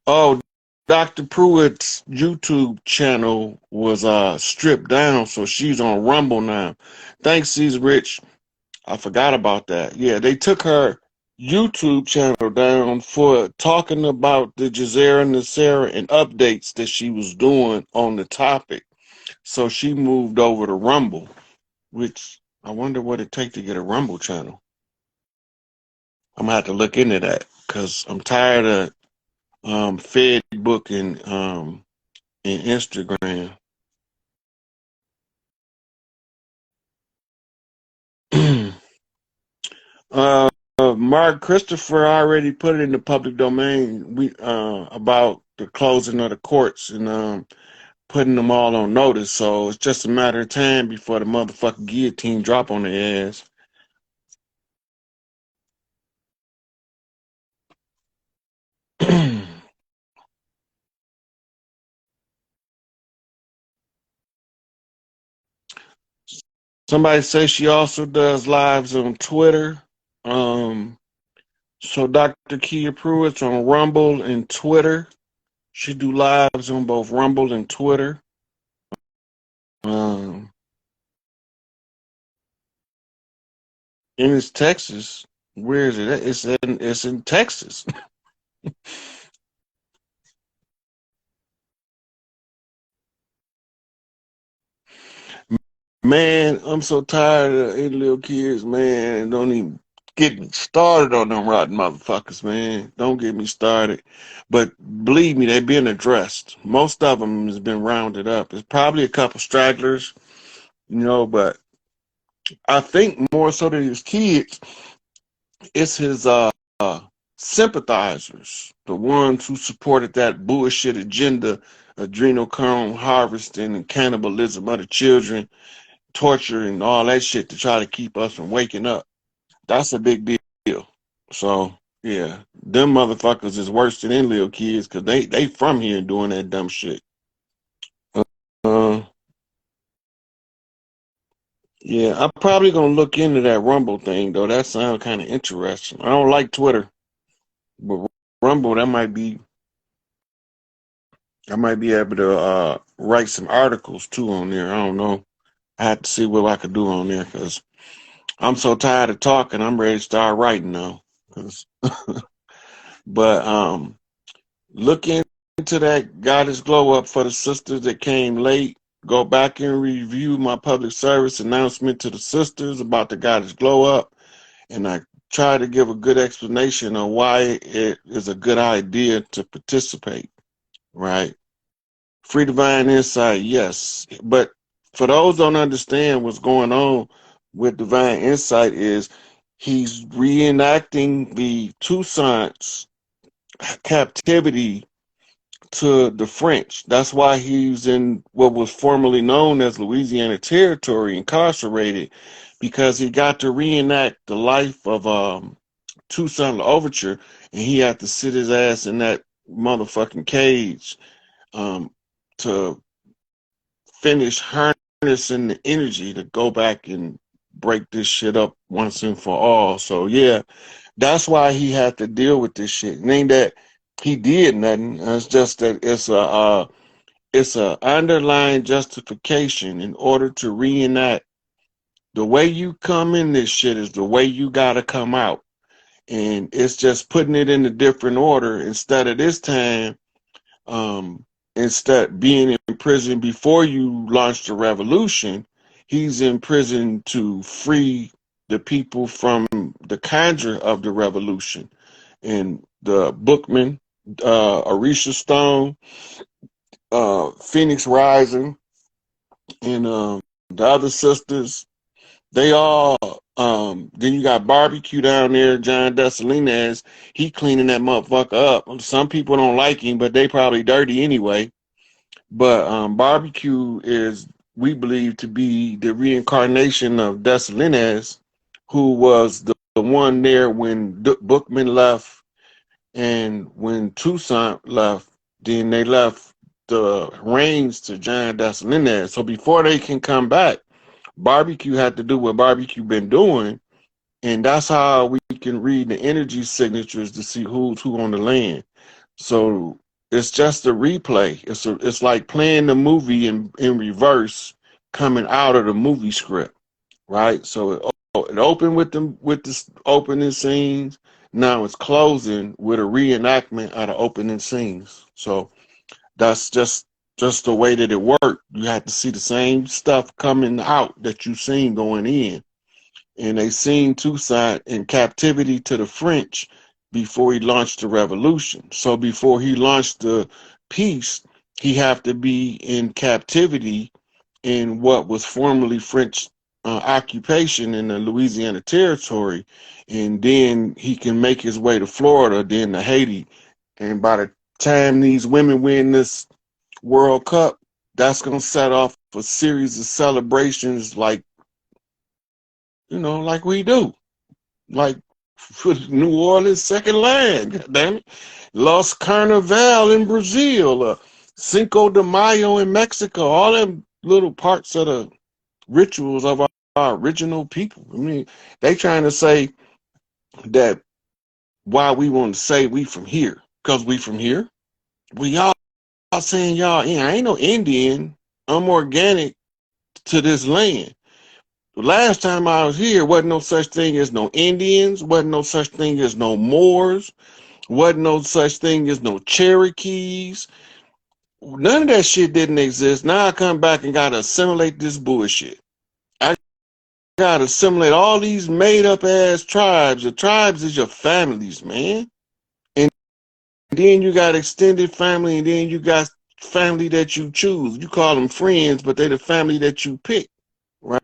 Oh, Dr. Pruitt's YouTube channel was stripped down, so she's on Rumble now. Thanks, C's Rich. I forgot about that. Yeah, they took her YouTube channel down for talking about the Jazeera Nasera and updates that she was doing on the topic. So she moved over to Rumble, which I wonder what it takes to get a Rumble channel. I'm gonna have to look into that because I'm tired of Facebook and Instagram. Mark Christopher already put it in the public domain. We about the closing of the courts and putting them all on notice. So it's just a matter of time before the motherfucking guillotine drop on their ass. Somebody says she also does lives on Twitter. So Dr. Kia Pruitt's on Rumble and Twitter. She do lives on both Rumble and Twitter. And it's Texas. Where is it? It's in Texas. Man, I'm so tired of any little kids, man. Don't even get me started on them rotten motherfuckers, man. Don't get me started. But believe me, they're being addressed. Most of them has been rounded up. There's probably a couple stragglers, but I think more so than his kids, it's his sympathizers, the ones who supported that bullshit agenda, adrenochrome harvesting and cannibalism of the children, torture and all that shit to try to keep us from waking up. That's a big deal. So yeah, them motherfuckers is worse than any little kids because they from here doing that dumb shit. Uh, yeah, I'm probably gonna look into that Rumble thing though. That sounds kind of interesting. I don't like Twitter, but Rumble I might be able to write some articles too on there. I don't know. I have to see what I could do on there because I'm so tired of talking. I'm ready to start writing now. But look into that Goddess Glow Up for the sisters that came late. Go back and review my public service announcement to the sisters about the Goddess Glow Up. And I try to give a good explanation on why it is a good idea to participate, right? Free divine insight, yes. But for those who don't understand what's going on with divine insight is he's reenacting the Toussaint's captivity to the French. That's why he's in what was formerly known as Louisiana Territory, incarcerated, because he got to reenact the life of Toussaint L'Ouverture, and he had to sit his ass in that motherfucking cage um, to finish harnessing the energy to go back and break this shit up once and for all. So yeah, that's why he had to deal with this shit. It ain't that he did nothing. It's just that it's a underlying justification in order to reenact the way you come in this shit is the way you gotta come out. And it's just putting it in a different order. Instead of this time, um, instead being in prison before you launch the revolution, he's in prison to free the people from the conjure of the revolution. And the Bookman, Arisha Stone, Phoenix Rising, and the other sisters, they all, then you got Barbecue down there, John Dessalines, he cleaning that motherfucker up. Some people don't like him, but they probably dirty anyway. But Barbecue is, we believe, to be the reincarnation of Dessalines, who was the one there when Bookman left and when Toussaint left, then they left the reins to John Dessalines. So before they can come back, Barbecue had to do what Barbecue been doing, and that's how we can read the energy signatures to see who's who on the land. So it's just a replay. It's like playing the movie in reverse, coming out of the movie script, right? So it opened with the opening scenes. Now it's closing with a reenactment of the opening scenes. So that's just the way that it worked. You had to see the same stuff coming out that you seen going in. And they seen Toussaint in captivity to the French before he launched the revolution. So before he launched the peace, he have to be in captivity in what was formerly French occupation in the Louisiana Territory, and then he can make his way to Florida, then to Haiti. And by the time these women win this World Cup, that's going to set off a series of celebrations like, like we do. Like for New Orleans second land, damn it. Los Carnaval in Brazil, Cinco de Mayo in Mexico, all them little parts of the rituals of our original people. I mean, they trying to say that why we want to say we from here, because we from here. We all saying y'all, I ain't no Indian. I'm organic to this land. The last time I was here, wasn't no such thing as no Indians, wasn't no such thing as no Moors, wasn't no such thing as no Cherokees. None of that shit didn't exist. Now I come back and gotta assimilate this bullshit. I gotta assimilate all these made up ass tribes. The tribes is your families, man. And then you got extended family, and then you got family that you choose. You call them friends, but they're the family that you pick, right?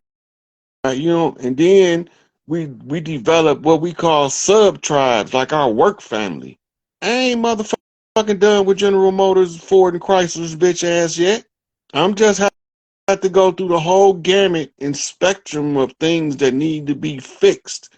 And then we develop what we call sub tribes, like our work family. I ain't motherfucking done with General Motors, Ford, and Chrysler's bitch ass yet. I'm just have to go through the whole gamut and spectrum of things that need to be fixed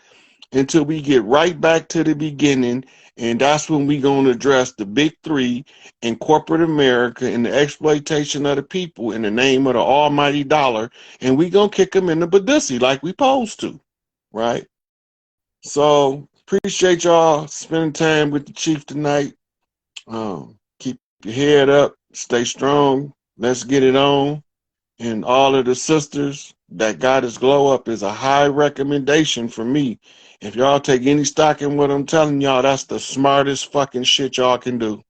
until we get right back to the beginning. And that's when we going to address the big three in corporate America and the exploitation of the people in the name of the almighty dollar. And we going to kick them in the badussi like we supposed to, right? So appreciate y'all spending time with the chief tonight. Keep your head up, stay strong. Let's get it on. And all of the sisters, that Goddess Glow Up is a high recommendation for me. If y'all take any stock in what I'm telling y'all, that's the smartest fucking shit y'all can do.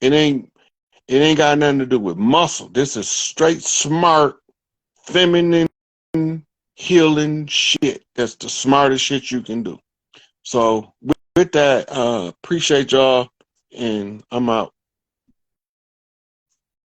It ain't got nothing to do with muscle. This is straight smart, feminine, healing shit. That's the smartest shit you can do. So with that, appreciate y'all, and I'm out.